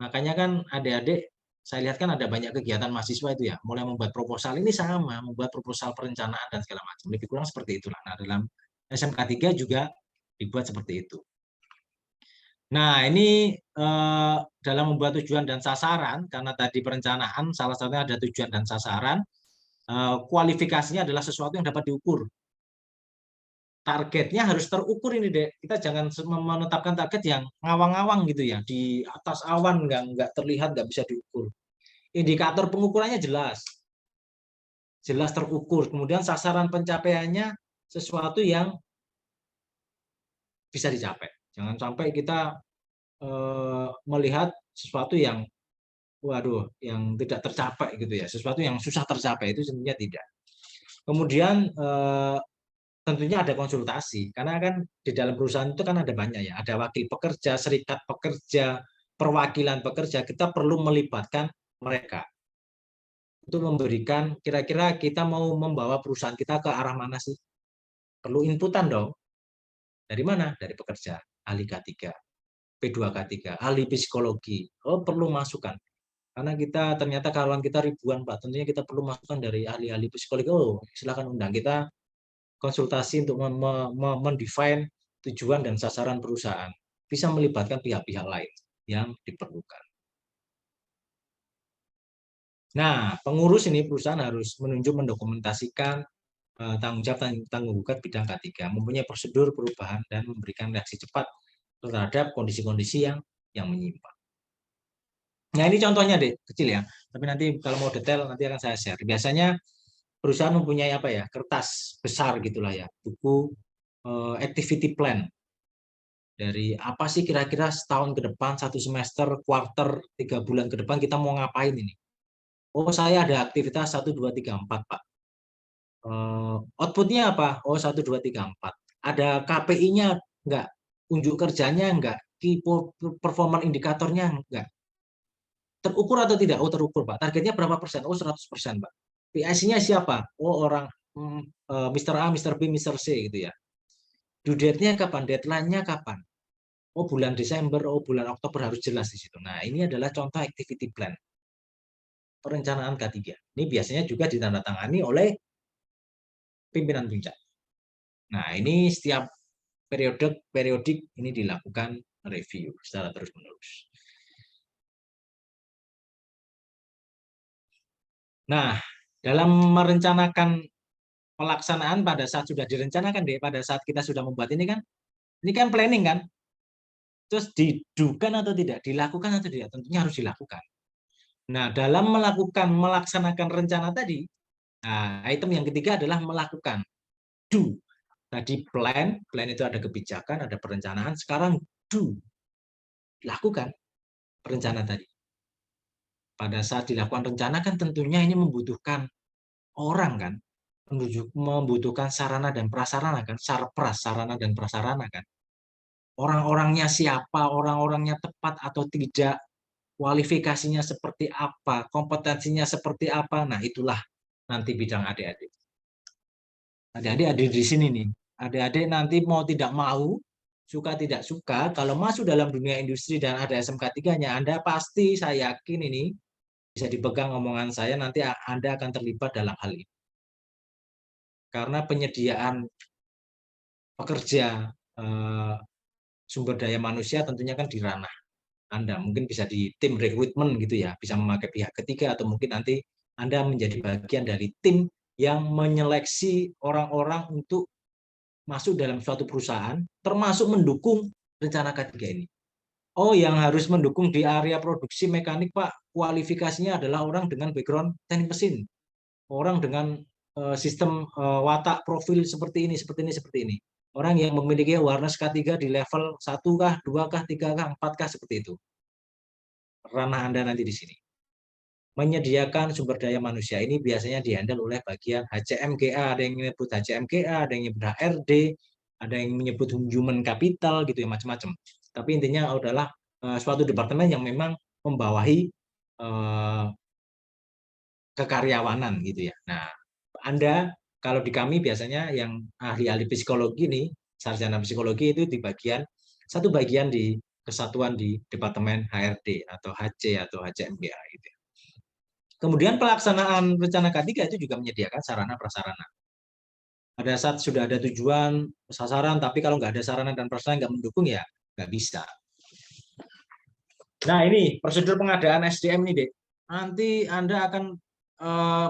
Makanya kan adik-adik, saya lihat kan ada banyak kegiatan mahasiswa itu ya, mulai membuat proposal ini sama, membuat proposal perencanaan dan segala macam. Lebih kurang seperti itulah. Nah, dalam SMK 3 juga dibuat seperti itu. Nah, ini dalam membuat tujuan dan sasaran, karena tadi perencanaan, salah satunya ada tujuan dan sasaran, kualifikasinya adalah sesuatu yang dapat diukur. Targetnya harus terukur ini, Dek. Kita jangan menetapkan target yang ngawang-ngawang gitu ya, di atas awan nggak terlihat, nggak bisa diukur. Indikator pengukurannya jelas, jelas terukur. Kemudian sasaran pencapaiannya sesuatu yang bisa dicapai. Jangan sampai kita melihat sesuatu yang, waduh, yang tidak tercapai gitu ya, sesuatu yang susah tercapai itu tentunya tidak. Kemudian tentunya ada konsultasi, karena kan di dalam perusahaan itu kan ada banyak ya, ada wakil pekerja, serikat pekerja, perwakilan pekerja, kita perlu melibatkan mereka untuk memberikan kira-kira kita mau membawa perusahaan kita ke arah mana sih? Perlu inputan dong. Dari mana? Dari pekerja, ahli K3, P2K3, ahli psikologi. Oh, perlu masukan. Karena kita ternyata karyawan kita ribuan, Pak. Tentunya kita perlu masukan dari ahli-ahli psikologi. Oh, silakan undang kita konsultasi untuk mendefine tujuan dan sasaran perusahaan. Bisa melibatkan pihak-pihak lain yang diperlukan. Nah, pengurus ini perusahaan harus menunjuk mendokumentasikan tanggung jawab tanggung gugat bidang K3, mempunyai prosedur perubahan dan memberikan reaksi cepat terhadap kondisi-kondisi yang menyimpang. Nah, ini contohnya deh, kecil ya. Tapi nanti kalau mau detail nanti akan saya share. Biasanya perusahaan mempunyai apa ya, kertas besar gitulah ya, buku activity plan. Dari apa sih kira-kira setahun ke depan, 1 semester, quarter, 3 bulan ke depan kita mau ngapain ini? Oh, saya ada aktivitas 1, 2, 3, 4, Pak. Outputnya apa? Oh, 1, 2, 3, 4. Ada KPI-nya enggak? Unjuk kerjanya enggak? Key performance indikatornya enggak? Terukur atau tidak? Oh, terukur, Pak. Targetnya berapa persen? Oh, 100%, Pak. PIC-nya siapa? Oh, orang Mr. A, Mr. B, Mr. C gitu ya. Due date-nya kapan? Deadline-nya kapan? Oh, bulan Desember, oh bulan Oktober harus jelas di situ. Nah, ini adalah contoh activity plan. Perencanaan K3. Ini biasanya juga ditandatangani oleh pimpinan puncak. Nah, ini setiap periodik ini dilakukan review secara terus-menerus. Nah, dalam merencanakan pelaksanaan pada saat sudah direncanakan deh, pada saat kita sudah membuat ini kan planning kan, terus didukan atau tidak, dilakukan atau tidak, tentunya harus dilakukan. Nah, dalam melaksanakan rencana tadi, nah, item yang ketiga adalah melakukan. Do. Tadi plan itu ada kebijakan, ada perencanaan, sekarang do. Lakukan perencanaan tadi. Pada saat dilakukan rencana kan tentunya ini membutuhkan orang kan, membutuhkan sarana dan prasarana kan, sarana dan prasarana kan. Orang-orangnya siapa, orang-orangnya tepat atau tidak, kualifikasinya seperti apa, kompetensinya seperti apa. Nah, itulah nanti bidang adik-adik. Adik-adik ada di sini nih. Adik-adik nanti mau tidak mau, suka tidak suka, kalau masuk dalam dunia industri dan ada SMK 3-nya, Anda pasti, saya yakin ini, bisa dipegang omongan saya, nanti Anda akan terlibat dalam hal ini. Karena penyediaan pekerja sumber daya manusia tentunya kan di ranah Anda. Mungkin bisa di tim rekrutmen gitu ya, bisa memakai pihak ketiga, atau mungkin nanti Anda menjadi bagian dari tim yang menyeleksi orang-orang untuk masuk dalam suatu perusahaan, termasuk mendukung rencana K3 ini. Oh, yang harus mendukung di area produksi mekanik, Pak, kualifikasinya adalah orang dengan background teknik mesin. Orang dengan sistem watak profil seperti ini, seperti ini, seperti ini. Orang yang memiliki awareness K3 di level 1 kah, 2 kah, 3 kah, 4 kah, seperti itu. Ranah Anda nanti di sini. Menyediakan sumber daya manusia ini biasanya dihandle oleh bagian HCMGA, ada yang menyebut HCMGA, ada yang menyebut HRD, ada yang menyebut human capital gitu ya, macam-macam. Tapi intinya adalah suatu departemen yang memang membawahi kekaryawanan gitu ya. Nah, Anda kalau di kami biasanya yang ahli-ahli psikologi nih, sarjana psikologi itu di bagian satu bagian di kesatuan di Departemen HRD atau HC atau HCMGA gitu. Kemudian pelaksanaan rencana K3 itu juga menyediakan sarana prasarana. Pada saat sudah ada tujuan, sasaran, tapi kalau nggak ada sarana dan prasarana nggak mendukung ya nggak bisa. Nah, ini prosedur pengadaan SDM nih, Dek. Nanti Anda akan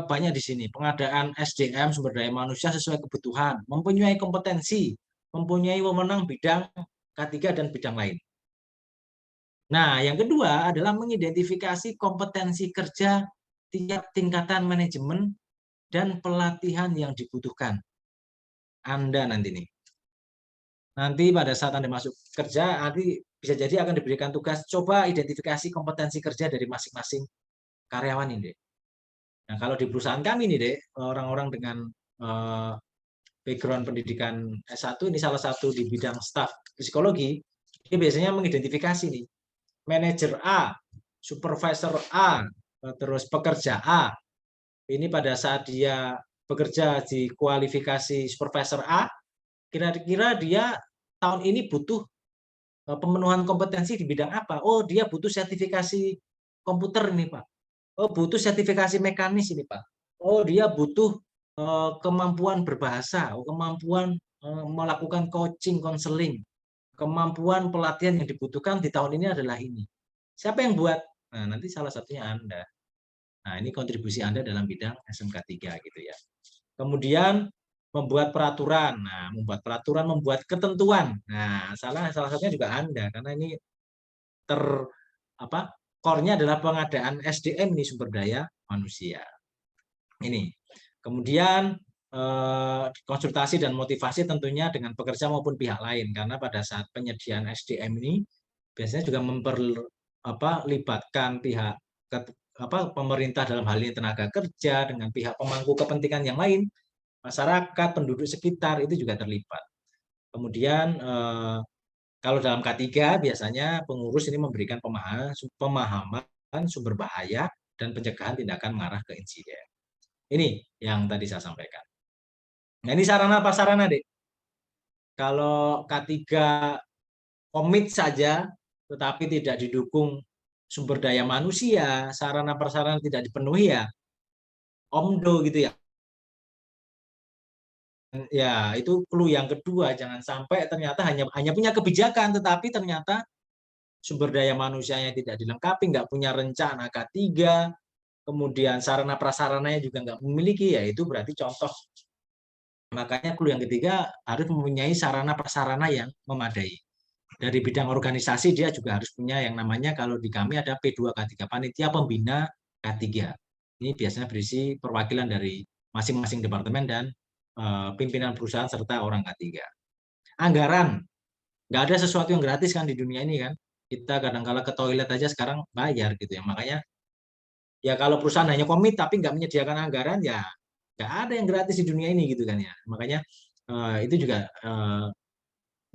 banyak di sini. Pengadaan SDM, sumber daya manusia sesuai kebutuhan, mempunyai kompetensi, mempunyai wewenang bidang K3 dan bidang lain. Nah, yang kedua adalah mengidentifikasi kompetensi kerja tiap tingkatan manajemen dan pelatihan yang dibutuhkan. Anda nanti nih. Nanti pada saat Anda masuk kerja, nanti bisa jadi akan diberikan tugas, coba identifikasi kompetensi kerja dari masing-masing karyawan ini, Dek. Nah, kalau di perusahaan kami nih, Dek, orang-orang dengan background pendidikan S1 ini salah satu di bidang staf psikologi, ini biasanya mengidentifikasi nih, manajer A, supervisor A, terus pekerja A. Ini pada saat dia bekerja di kualifikasi supervisor A, kira-kira dia tahun ini butuh pemenuhan kompetensi di bidang apa? Oh, dia butuh sertifikasi komputer nih, Pak. Oh, butuh sertifikasi mekanis ini, Pak. Oh, dia butuh kemampuan berbahasa, kemampuan melakukan coaching, konseling, kemampuan pelatihan yang dibutuhkan di tahun ini adalah ini. Siapa yang buat? Nah, nanti salah satunya Anda. Nah, ini kontribusi Anda dalam bidang SMK 3 gitu ya. Kemudian membuat peraturan. Nah, membuat peraturan, membuat ketentuan. Nah, salah satunya juga Anda karena ini ter apa? Core-nya adalah pengadaan SDM nih, sumber daya manusia. Ini. Kemudian konsultasi dan motivasi tentunya dengan pekerja maupun pihak lain karena pada saat penyediaan SDM ini biasanya juga libatkan pihak pemerintah dalam hal ini tenaga kerja dengan pihak pemangku kepentingan yang lain, masyarakat, penduduk sekitar itu juga terlibat. Kemudian kalau dalam K3 biasanya pengurus ini memberikan pemahaman sumber bahaya dan pencegahan tindakan mengarah ke insiden. Ini yang tadi saya sampaikan. Nah, ini sarana prasarana, Dek. Kalau K3 komit saja tetapi tidak didukung sumber daya manusia, sarana prasarana tidak dipenuhi ya omdo gitu ya. Ya, itu clue yang kedua, jangan sampai ternyata hanya punya kebijakan tetapi ternyata sumber daya manusianya tidak dilengkapi, nggak punya rencana K3, kemudian sarana prasarananya juga nggak memiliki, ya itu berarti contoh. Makanya clue yang ketiga harus mempunyai sarana prasarana yang memadai. Dari bidang organisasi dia juga harus punya yang namanya, kalau di kami ada P2K3, Panitia Pembina K3. Ini biasanya berisi perwakilan dari masing-masing departemen dan pimpinan perusahaan serta orang K3. Anggaran, nggak ada sesuatu yang gratis kan di dunia ini kan. Kita kadang-kala ke toilet aja sekarang bayar gitu ya. Makanya ya kalau perusahaan hanya komit tapi nggak menyediakan anggaran, ya nggak ada yang gratis di dunia ini gitu kan ya. Makanya itu juga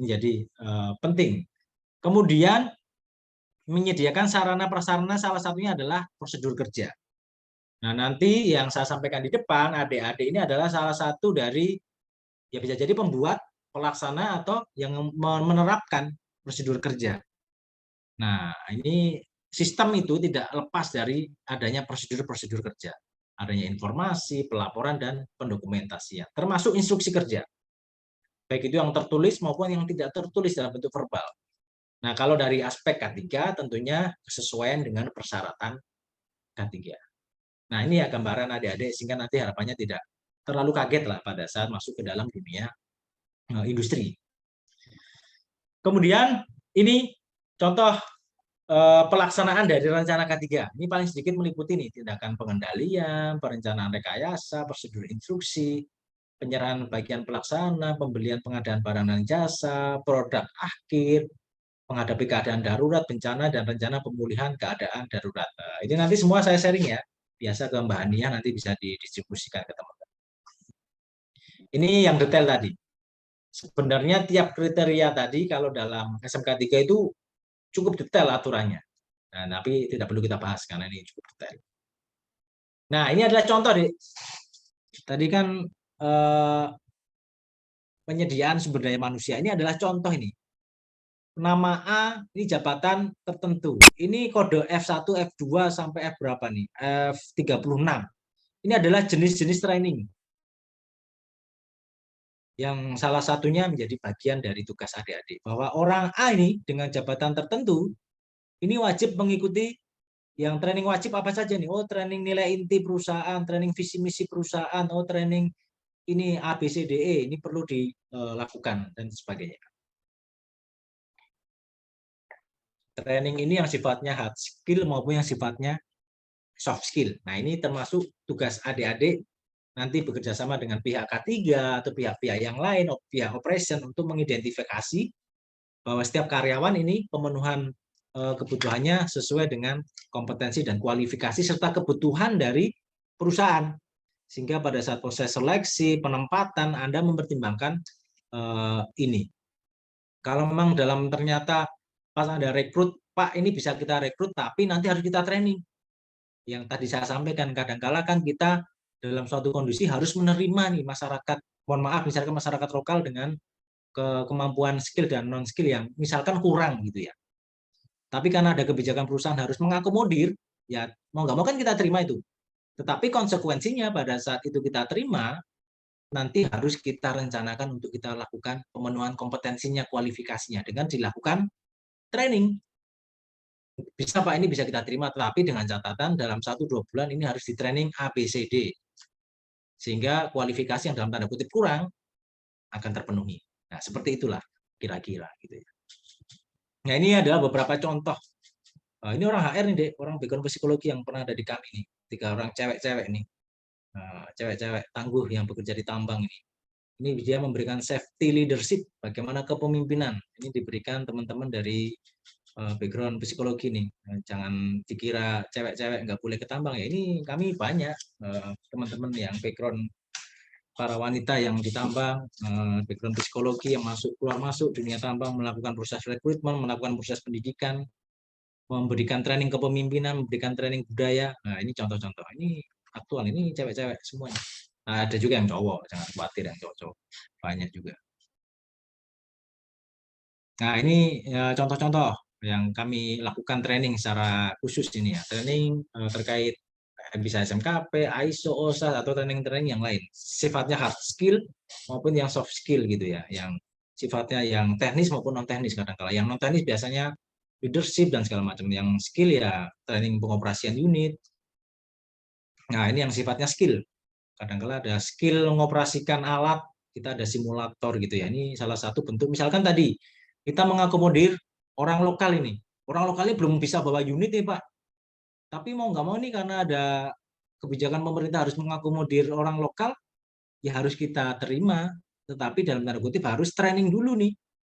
menjadi penting. Kemudian menyediakan sarana prasarana, salah satunya adalah prosedur kerja. Nah, nanti yang saya sampaikan di depan, adik-adik ini adalah salah satu dari, ya bisa jadi pembuat, pelaksana, atau yang menerapkan prosedur kerja. Nah, ini sistem itu tidak lepas dari adanya prosedur-prosedur kerja. Adanya informasi, pelaporan, dan pendokumentasian, termasuk instruksi kerja. Baik itu yang tertulis maupun yang tidak tertulis dalam bentuk verbal. Nah, kalau dari aspek K3 tentunya kesesuaian dengan persyaratan K3. Nah, ini ya gambaran adik-adik sehingga nanti harapannya tidak terlalu kaget lah pada saat masuk ke dalam dunia industri. Kemudian ini contoh pelaksanaan dari rencana K3. Ini paling sedikit meliputi nih tindakan pengendalian, perencanaan rekayasa, prosedur instruksi, penyerahan bagian pelaksana, pembelian pengadaan barang dan jasa, produk akhir, menghadapi keadaan darurat, bencana, dan rencana pemulihan keadaan darurat. Ini nanti semua saya sharing ya. Biasa ke Mbak Hania nanti bisa didistribusikan ke teman-teman. Ini yang detail tadi. Sebenarnya tiap kriteria tadi kalau dalam SMK 3 itu cukup detail aturannya. Nah, tapi tidak perlu kita bahas karena ini cukup detail. Nah, ini adalah contoh, Dik. Tadi kan penyediaan sumber daya manusia. Ini adalah contoh ini. Nama A, ini jabatan tertentu. Ini kode F1, F2, sampai F berapa nih? F36. Ini adalah jenis-jenis training. Yang salah satunya menjadi bagian dari tugas adik-adik. Bahwa orang A ini dengan jabatan tertentu, ini wajib mengikuti yang training wajib apa saja nih? Oh, training nilai inti perusahaan, training visi misi perusahaan, oh training ini ABCDE, ini perlu dilakukan dan sebagainya. Training ini yang sifatnya hard skill maupun yang sifatnya soft skill. Nah, ini termasuk tugas adik-adik nanti bekerja sama dengan pihak K3 atau pihak-pihak yang lain, pihak operation, untuk mengidentifikasi bahwa setiap karyawan ini pemenuhan kebutuhannya sesuai dengan kompetensi dan kualifikasi serta kebutuhan dari perusahaan. Sehingga pada saat proses seleksi, penempatan, Anda mempertimbangkan ini. Kalau memang dalam ternyata pas Anda rekrut, Pak ini bisa kita rekrut, tapi nanti harus kita training. Yang tadi saya sampaikan, kadang-kala kan kita dalam suatu kondisi harus menerima nih masyarakat, mohon maaf, misalkan masyarakat lokal dengan kemampuan skill dan non skill yang misalkan kurang gitu ya. Tapi karena ada kebijakan perusahaan harus mengakomodir, ya mau nggak mau kan kita terima itu. Tetapi konsekuensinya pada saat itu kita terima, nanti harus kita rencanakan untuk kita lakukan pemenuhan kompetensinya, kualifikasinya dengan dilakukan training. Bisa Pak, ini bisa kita terima, tetapi dengan catatan dalam 1-2 bulan ini harus di training ABCD. Sehingga kualifikasi yang dalam tanda kutip kurang akan terpenuhi. Nah, seperti itulah kira-kira gitu ya. Nah, ini adalah beberapa contoh. Ini orang HR nih, Dek, orang background psikologi yang pernah ada di kami nih. 3 orang cewek-cewek nih. Cewek-cewek tangguh yang bekerja di tambang ini. Ini dia memberikan safety leadership, bagaimana kepemimpinan. Ini diberikan teman-teman dari background psikologi nih. Jangan dikira cewek-cewek nggak boleh ke tambang ya. Ini kami banyak teman-teman yang background para wanita yang ditambang, background psikologi yang keluar masuk dunia tambang, melakukan proses rekrutmen, melakukan proses pendidikan, memberikan training kepemimpinan, memberikan training budaya. Nah, ini contoh-contoh. Ini aktual, ini cewek-cewek semuanya. Nah, ada juga yang cowok, jangan khawatir yang cowok-cowok. Banyak juga. Nah, ini contoh-contoh yang kami lakukan training secara khusus ini ya. Training terkait bisa SMKP, ISO, OSHA, atau training-training yang lain. Sifatnya hard skill maupun yang soft skill gitu ya. Yang sifatnya yang teknis maupun non-teknis kadang-kala. Yang non-teknis biasanya leadership dan segala macam. Yang skill ya training pengoperasian unit. Nah, ini yang sifatnya skill. Kadang-kala ada skill mengoperasikan alat, kita ada simulator gitu ya. Ini salah satu bentuk. Misalkan tadi kita mengakomodir orang lokal ini. Orang lokalnya belum bisa bawa unit nih Pak. Tapi mau nggak mau nih karena ada kebijakan pemerintah harus mengakomodir orang lokal, ya harus kita terima. Tetapi dalam tanda kutip harus training dulu nih.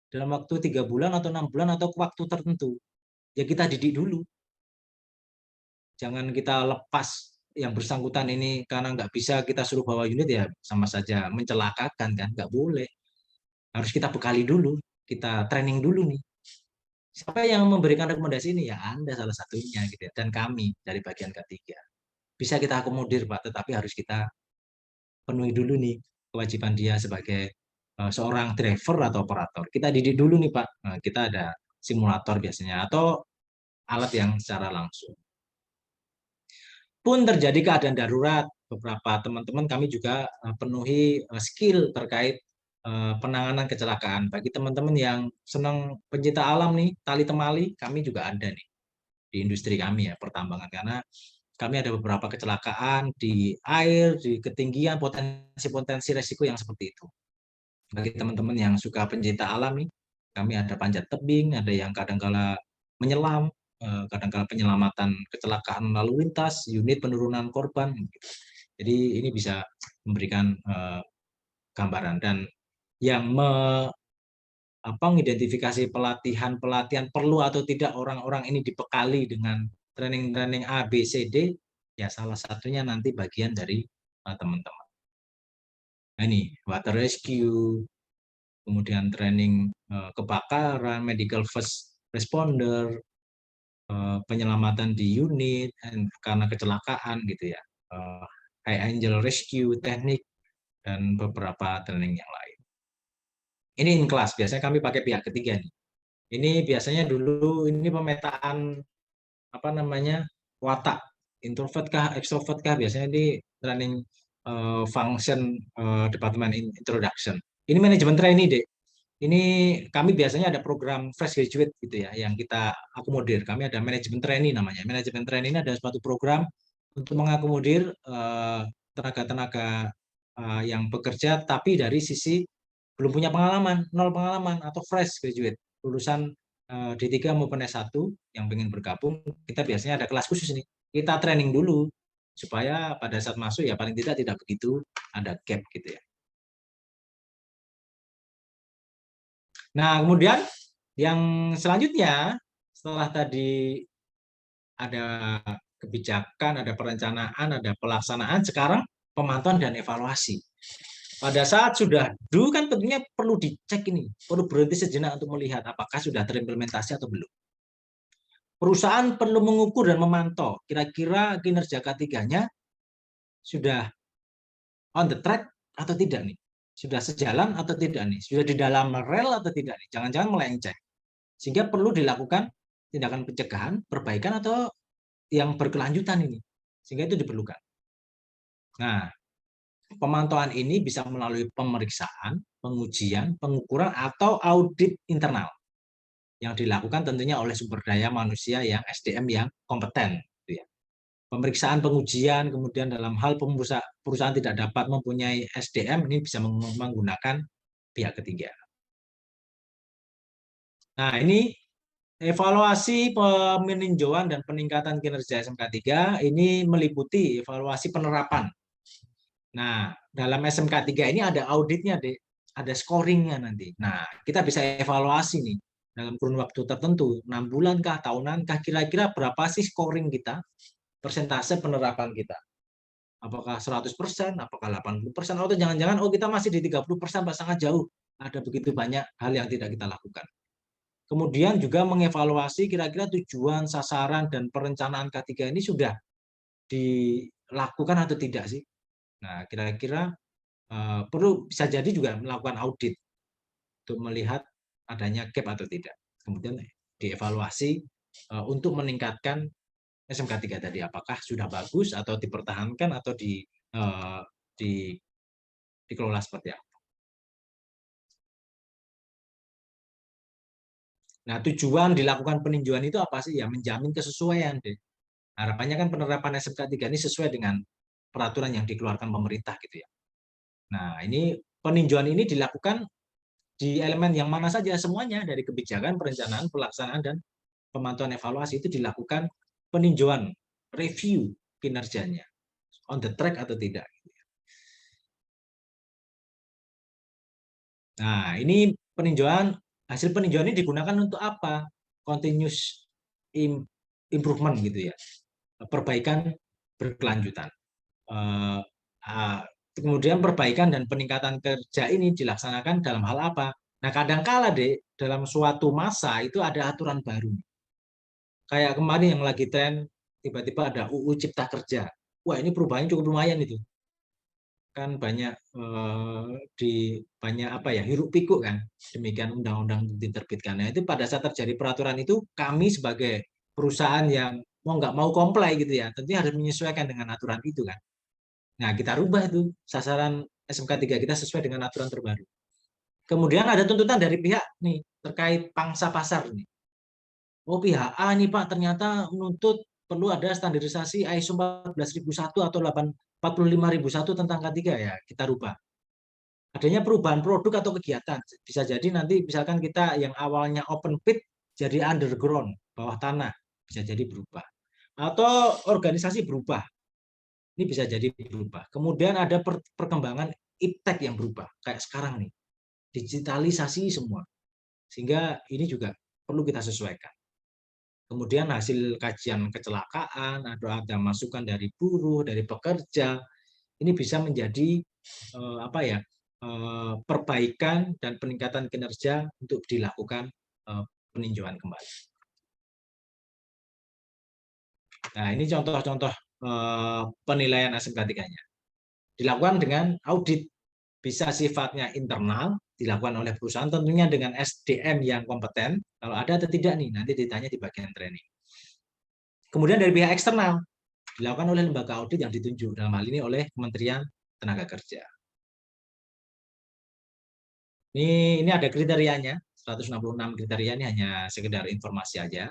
Dalam waktu 3 bulan atau 6 bulan atau waktu tertentu. Ya kita didik dulu. Jangan kita lepas yang bersangkutan ini karena nggak bisa kita suruh bawa unit ya sama saja mencelakakan kan, nggak boleh. Harus kita bekali dulu, kita training dulu nih. Siapa yang memberikan rekomendasi ini? Ya Anda salah satunya gitu ya, dan kami dari bagian ketiga. Bisa kita akomodir Pak, tetapi harus kita penuhi dulu nih kewajiban dia sebagai seorang driver atau operator. Kita didik dulu nih Pak. Nah, kita ada simulator biasanya atau alat yang secara langsung. Pun terjadi keadaan darurat, beberapa teman-teman kami juga penuhi skill terkait penanganan kecelakaan. Bagi teman-teman yang senang pencinta alam nih, tali temali, kami juga ada nih di industri kami ya, pertambangan. Karena kami ada beberapa kecelakaan di air, di ketinggian, potensi-potensi resiko yang seperti itu. Bagi teman-teman yang suka pencinta alam nih, kami ada panjat tebing, ada yang kadang-kala menyelam, kadang-kala penyelamatan kecelakaan lalu lintas, unit penurunan korban. Jadi ini bisa memberikan gambaran dan yang mengidentifikasi pelatihan perlu atau tidak orang-orang ini dibekali dengan training-training A, B, C, D, ya salah satunya nanti bagian dari teman-teman. Nah, ini water rescue, kemudian training kebakaran, medical first responder, penyelamatan di unit karena kecelakaan gitu ya, high angel rescue, teknik, dan beberapa training yang lain. Ini in class, biasanya kami pakai pihak ketiga nih. Ini biasanya dulu ini pemetaan apa namanya watak, introvert kah, extrovert kah, biasanya di training function department introduction. Ini manajemen trainee deh. Ini kami biasanya ada program fresh graduate gitu ya, yang kita akomodir. Kami ada manajemen trainee namanya. Manajemen trainee ini ada suatu program untuk mengakomodir tenaga-tenaga yang bekerja tapi dari sisi belum punya pengalaman, nol pengalaman atau fresh graduate, lulusan D3 maupun S1 yang ingin bergabung, kita biasanya ada kelas khusus nih. Kita training dulu supaya pada saat masuk ya paling tidak begitu ada gap gitu ya. Nah, kemudian yang selanjutnya setelah tadi ada kebijakan, ada perencanaan, ada pelaksanaan, sekarang pemantauan dan evaluasi. Pada saat sudah do kan tentunya perlu dicek ini, perlu berhenti sejenak untuk melihat apakah sudah terimplementasi atau belum. Perusahaan perlu mengukur dan memantau kira-kira kinerja ketiganya sudah on the track atau tidak nih. Sudah sejalan atau tidak nih. Sudah di dalam rel atau tidak nih. Jangan-jangan melenceng. Sehingga perlu dilakukan tindakan pencegahan, perbaikan atau yang berkelanjutan ini, sehingga itu diperlukan. Nah, pemantauan ini bisa melalui pemeriksaan, pengujian, pengukuran, atau audit internal yang dilakukan tentunya oleh sumber daya manusia yang SDM yang kompeten. Gitu ya. Pemeriksaan, pengujian, kemudian dalam hal perusahaan tidak dapat mempunyai SDM, ini bisa menggunakan pihak ketiga. Nah, ini evaluasi peninjauan dan peningkatan kinerja SMK 3 ini meliputi evaluasi penerapan. Nah, dalam SMK 3 ini ada auditnya, Dek. Ada scoringnya nanti. Nah, kita bisa evaluasi nih dalam kurun waktu tertentu, 6 bulan kah, tahunan kah, kira-kira berapa sih scoring kita, persentase penerapan kita. Apakah 100%, apakah 80%, atau jangan-jangan kita masih di 30%, sangat jauh. Ada begitu banyak hal yang tidak kita lakukan. Kemudian juga mengevaluasi kira-kira tujuan, sasaran, dan perencanaan K3 ini sudah dilakukan atau tidak sih. Nah, kira-kira perlu bisa jadi juga melakukan audit untuk melihat adanya gap atau tidak. Kemudian dievaluasi untuk meningkatkan SMK 3 tadi, apakah sudah bagus atau dipertahankan atau dikelola seperti apa. Nah, tujuan dilakukan peninjauan itu apa sih? Ya, menjamin kesesuaian, deh. Harapannya kan penerapan SMK 3 ini sesuai dengan peraturan yang dikeluarkan pemerintah gitu ya. Nah, ini peninjauan ini dilakukan di elemen yang mana saja, semuanya dari kebijakan, perencanaan, pelaksanaan, dan pemantauan evaluasi itu dilakukan peninjauan, review kinerjanya, on the track atau tidak. Nah, ini peninjauan, hasil peninjauan ini digunakan untuk apa? Continuous improvement gitu ya, perbaikan berkelanjutan. Kemudian perbaikan dan peningkatan kerja ini dilaksanakan dalam hal apa? Nah, kadang-kala dalam suatu masa itu ada aturan baru. Kayak kemarin yang lagi tren, tiba-tiba ada UU Cipta Kerja. Wah, ini perubahannya cukup lumayan itu. Kan banyak banyak apa ya, hiruk pikuk kan, demikian undang-undang diterbitkan. Nah, itu pada saat terjadi peraturan itu, kami sebagai perusahaan yang mau nggak mau comply gitu ya, tentunya harus menyesuaikan dengan aturan itu kan. Nah, kita rubah itu sasaran SMK 3 kita sesuai dengan aturan terbaru. Kemudian ada tuntutan dari pihak nih terkait pangsa pasar nih. Oh, pihak A nih Pak ternyata menuntut perlu ada standarisasi ISO 14001 atau 45001 tentang K3 ya, kita rubah. Adanya perubahan produk atau kegiatan. Bisa jadi nanti misalkan kita yang awalnya open pit jadi underground, bawah tanah, bisa jadi berubah. Atau organisasi berubah. Ini bisa jadi berubah. Kemudian ada perkembangan iptek yang berubah, kayak sekarang nih. Digitalisasi semua. Sehingga ini juga perlu kita sesuaikan. Kemudian hasil kajian kecelakaan, ada masukan dari buruh, dari pekerja, ini bisa menjadi perbaikan dan peningkatan kinerja untuk dilakukan peninjauan kembali. Nah, ini contoh-contoh penilaian SMK 3-nya. Dilakukan dengan audit, bisa sifatnya internal, dilakukan oleh perusahaan tentunya dengan SDM yang kompeten, kalau ada atau tidak nih, nanti ditanya di bagian training. Kemudian dari pihak eksternal, dilakukan oleh lembaga audit yang ditunjuk, dalam hal ini oleh Kementerian Tenaga Kerja. Ini ada kriterianya, 166 kriteria, ini hanya sekedar informasi aja.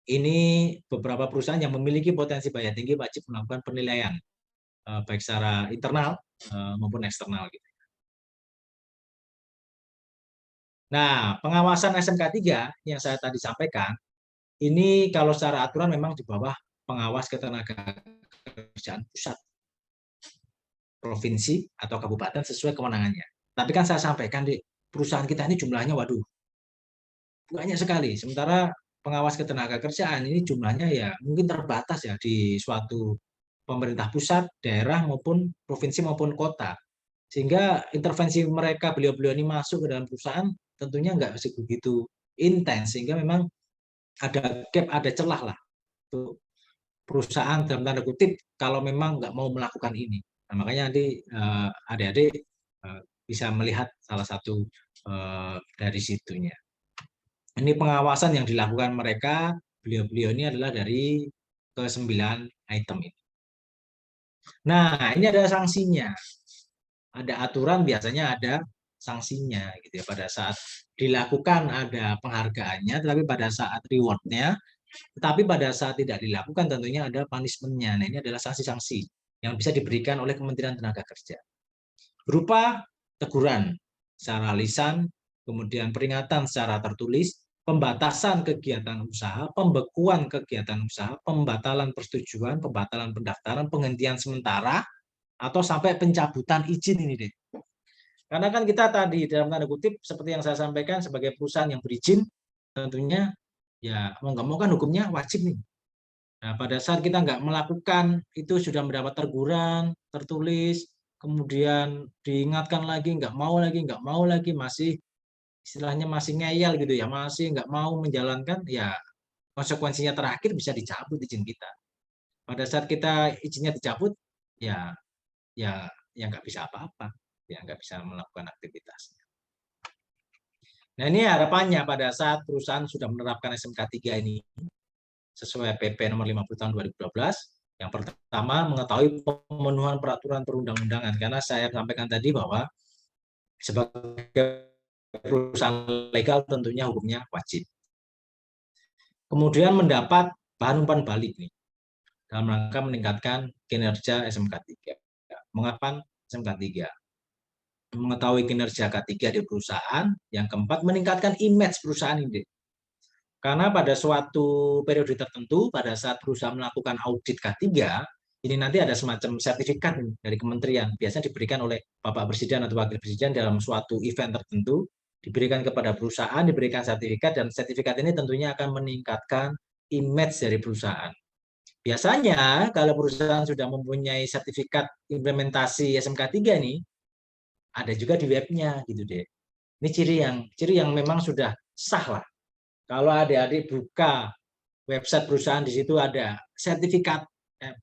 Ini beberapa perusahaan yang memiliki potensi bahaya tinggi wajib melakukan penilaian, baik secara internal maupun eksternal. Gitu. Nah, pengawasan SMK 3 yang saya tadi sampaikan, ini kalau secara aturan memang di bawah pengawas ketenagakerjaan pusat, provinsi, atau kabupaten sesuai kewenangannya. Tapi kan saya sampaikan, di perusahaan kita ini jumlahnya, waduh, banyak sekali. Sementara pengawas ketenagakerjaan ini jumlahnya ya mungkin terbatas ya di suatu pemerintah pusat, daerah, maupun provinsi maupun kota. Sehingga intervensi mereka, beliau-beliau ini masuk ke dalam perusahaan, tentunya nggak begitu intens, sehingga memang ada gap, ada celah lah untuk perusahaan dalam tanda kutip kalau memang nggak mau melakukan ini. Nah, makanya nanti adik-adik bisa melihat salah satu dari situnya. Ini pengawasan yang dilakukan mereka beliau-beliau ini adalah dari ke-9 item ini. Nah, ini ada sanksinya. Ada aturan, biasanya ada sanksinya gitu ya. Pada saat dilakukan ada penghargaannya, tetapi pada saat rewardnya, tetapi pada saat tidak dilakukan tentunya ada punishment-nya. Nah, ini adalah sanksi-sanksi yang bisa diberikan oleh Kementerian Tenaga Kerja. Berupa teguran secara lisan, kemudian peringatan secara tertulis, pembatasan kegiatan usaha, pembekuan kegiatan usaha, pembatalan persetujuan, pembatalan pendaftaran, penghentian sementara, atau sampai pencabutan izin ini deh. Karena kan kita tadi dalam tanda kutip seperti yang saya sampaikan sebagai perusahaan yang berizin, tentunya ya mau nggak mau kan hukumnya wajib nih. Nah, pada saat kita nggak melakukan itu sudah mendapat teguran tertulis, kemudian diingatkan lagi, nggak mau lagi, masih istilahnya masih ngeyel gitu ya, masih nggak mau menjalankan, ya konsekuensinya terakhir bisa dicabut izin kita. Pada saat kita izinnya dicabut, ya ya ya nggak bisa apa-apa, ya nggak bisa melakukan aktivitas. Nah, ini harapannya pada saat perusahaan sudah menerapkan SMK 3 ini sesuai PP nomor 50 tahun 2012. Yang pertama, mengetahui pemenuhan peraturan perundang-undangan, karena saya sampaikan tadi bahwa sebagai perusahaan legal tentunya hukumnya wajib. Kemudian mendapat bahan umpan balik nih dalam rangka meningkatkan kinerja SMK 3. Mengapa SMK 3? Mengetahui kinerja K3 di perusahaan. Yang keempat, meningkatkan image perusahaan ini. Karena pada suatu periode tertentu, pada saat perusahaan melakukan audit K3, ini nanti ada semacam sertifikat dari kementerian. Biasanya diberikan oleh Bapak Presiden atau Wakil Presiden dalam suatu event tertentu, diberikan kepada perusahaan, diberikan sertifikat, dan sertifikat ini tentunya akan meningkatkan image dari perusahaan. Biasanya kalau perusahaan sudah mempunyai sertifikat implementasi SMK 3 nih, ada juga di webnya gitu deh. Ini ciri yang memang sudah sah lah. Kalau adik-adik buka website perusahaan, di situ ada sertifikat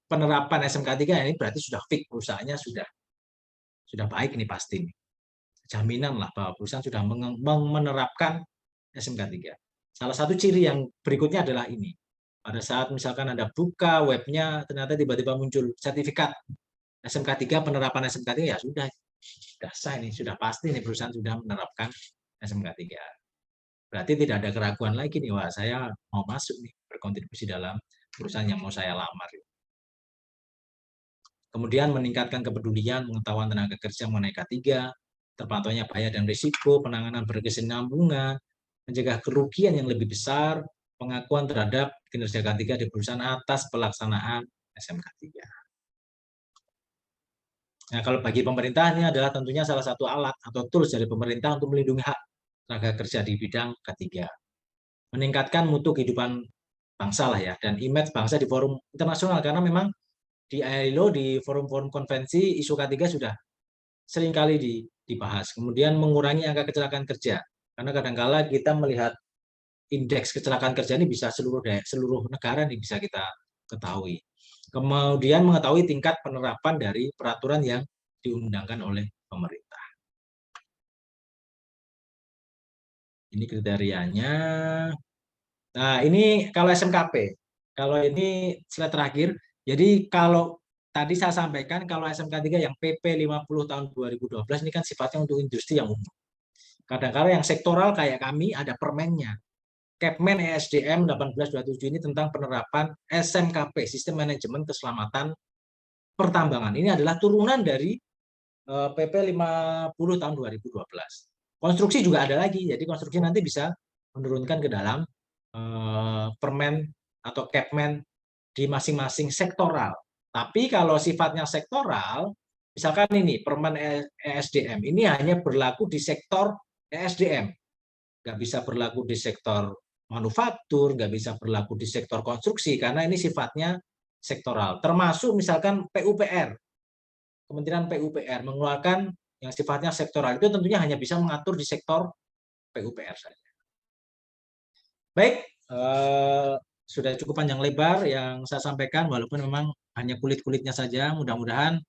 penerapan SMK 3, ini berarti sudah fix, perusahaannya sudah baik ini pasti. Jaminan lah bahwa perusahaan sudah menerapkan SMK 3. Salah satu ciri yang berikutnya adalah ini. Pada saat misalkan Anda buka webnya, ternyata tiba-tiba muncul sertifikat SMK 3, penerapan SMK 3, ya sudah sah ini, sudah pasti nih perusahaan sudah menerapkan SMK 3. Berarti tidak ada keraguan lagi nih, wah saya mau masuk nih, berkontribusi dalam perusahaan yang mau saya lamar. Kemudian meningkatkan kepedulian, pengetahuan tenaga kerja mengenai K3, terpantaunya bahaya dan risiko, penanganan berkesinambungan, mencegah kerugian yang lebih besar, pengakuan terhadap kinerja K3 di perusahaan atas pelaksanaan SMK 3. Nah, kalau bagi pemerintah ini adalah tentunya salah satu alat atau tools dari pemerintah untuk melindungi hak tenaga kerja di bidang K3. Meningkatkan mutu kehidupan bangsa lah ya, dan image bangsa di forum internasional, karena memang di ILO, di forum-forum konvensi, isu K3 sudah seringkali dibahas. Kemudian mengurangi angka kecelakaan kerja, karena kadang-kala kita melihat indeks kecelakaan kerja ini bisa seluruh negara nih bisa kita ketahui. Kemudian mengetahui tingkat penerapan dari peraturan yang diundangkan oleh pemerintah. Ini kriterianya. Nah, ini kalau SMKP. Kalau ini slide terakhir. Jadi kalau tadi saya sampaikan kalau SMK 3 yang PP 50 tahun 2012 ini kan sifatnya untuk industri yang umum. Kadang-kadang yang sektoral kayak kami ada permennya. Kepmen ESDM 1827 ini tentang penerapan SMKP, Sistem Manajemen Keselamatan Pertambangan. Ini adalah turunan dari PP 50 tahun 2012. Konstruksi juga ada lagi, jadi konstruksi nanti bisa menurunkan ke dalam permen atau Kepmen di masing-masing sektoral. Tapi kalau sifatnya sektoral, misalkan ini permen ESDM, ini hanya berlaku di sektor ESDM. Nggak bisa berlaku di sektor manufaktur, nggak bisa berlaku di sektor konstruksi, karena ini sifatnya sektoral. Termasuk misalkan PUPR, Kementerian PUPR mengeluarkan yang sifatnya sektoral, itu tentunya hanya bisa mengatur di sektor PUPR saja. Baik, sudah cukup panjang lebar yang saya sampaikan, walaupun memang hanya kulit-kulitnya saja. Mudah-mudahan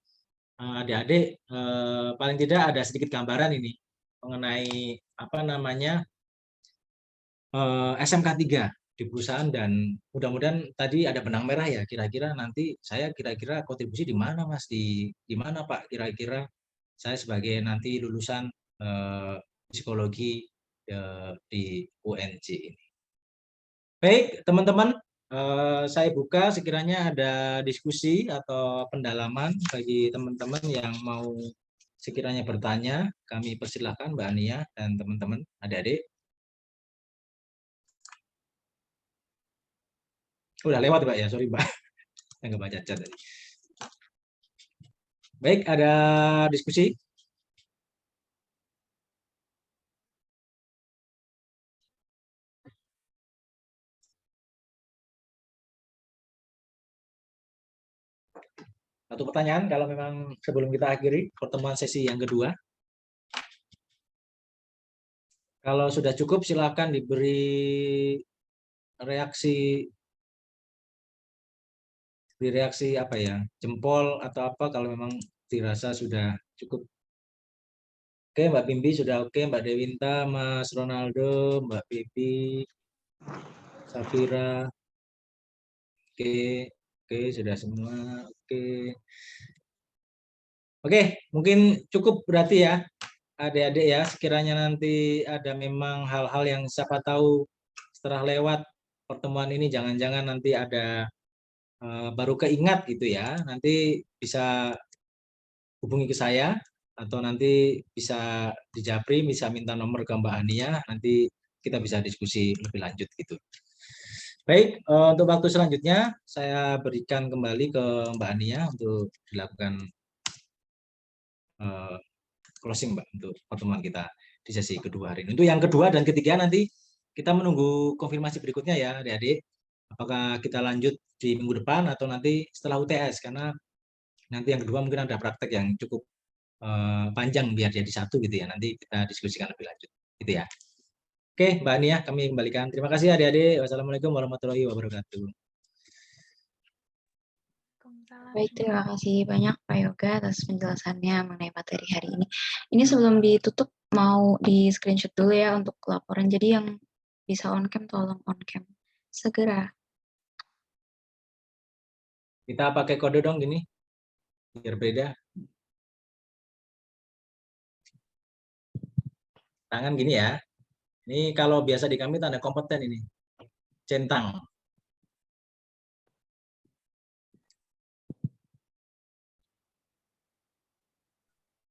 adik-adik paling tidak ada sedikit gambaran ini mengenai apa namanya SMK 3 di perusahaan, dan mudah-mudahan tadi ada benang merah ya, kira-kira nanti saya kira-kira kontribusi di mana Mas, di mana Pak kira-kira saya sebagai nanti lulusan psikologi di UNJ ini. Baik teman-teman, saya buka sekiranya ada diskusi atau pendalaman bagi teman-teman yang mau sekiranya bertanya, kami persilahkan Mbak Ania dan teman-teman adik-adik. Udah lewat Mbak ya, sorry Mbak. Saya nggak baca chat tadi. Baik, ada diskusi? Satu pertanyaan kalau memang sebelum kita akhiri pertemuan sesi yang kedua. Kalau sudah cukup silakan diberi reaksi apa ya, jempol atau apa kalau memang dirasa sudah cukup. Oke, Mbak Bimbi sudah oke, Mbak Dewinta, Mas Ronaldo, Mbak Bibi, Safira, oke, sudah semua, oke. Oke, mungkin cukup berarti ya, adik-adik ya, sekiranya nanti ada memang hal-hal yang siapa tahu setelah lewat pertemuan ini, jangan-jangan nanti ada baru keingat gitu ya, nanti bisa hubungi ke saya, atau nanti bisa di Japri, bisa minta nomor ke Mbak Ania, nanti kita bisa diskusi lebih lanjut gitu. Baik, untuk waktu selanjutnya saya berikan kembali ke Mbak Ania untuk dilakukan closing Mbak untuk pertemuan kita di sesi kedua hari ini. Untuk yang kedua dan ketiga nanti kita menunggu konfirmasi berikutnya ya adik-adik. Apakah kita lanjut di minggu depan atau nanti setelah UTS, karena nanti yang kedua mungkin ada praktek yang cukup panjang biar jadi satu gitu ya. Nanti kita diskusikan lebih lanjut gitu ya. Oke, Mbak Ania, kami kembalikan. Terima kasih adik-adik. Wassalamualaikum warahmatullahi wabarakatuh. Baik, terima kasih banyak Pak Yoga atas penjelasannya mengenai materi hari ini. Ini sebelum ditutup mau di screenshot dulu ya untuk laporan. Jadi yang bisa on cam tolong on cam segera. Kita pakai kode dong gini, biar beda. Tangan gini ya. Ini kalau biasa di kami tanda kompeten ini. Centang.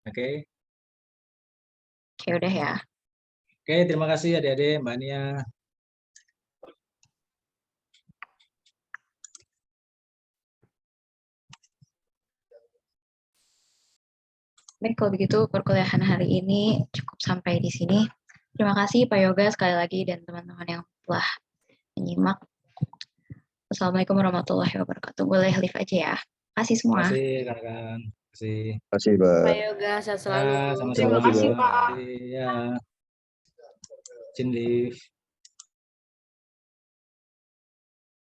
Oke. Oke, udah ya. Oke, terima kasih adik-adik, Mbak Nia. Baik, kalau begitu perkuliahan hari ini cukup sampai di sini. Terima kasih Pak Yoga sekali lagi dan teman-teman yang telah menyimak. Wassalamualaikum warahmatullahi wabarakatuh. Boleh live aja ya. Terima kasih Terima semua. kasih rekan-rekan. Terima kasih. Terima kasih, Mbak. Pak Yoga, sehat selalu. Ya, sama-sama. Terima kasih, Pak. Ya. Izin live.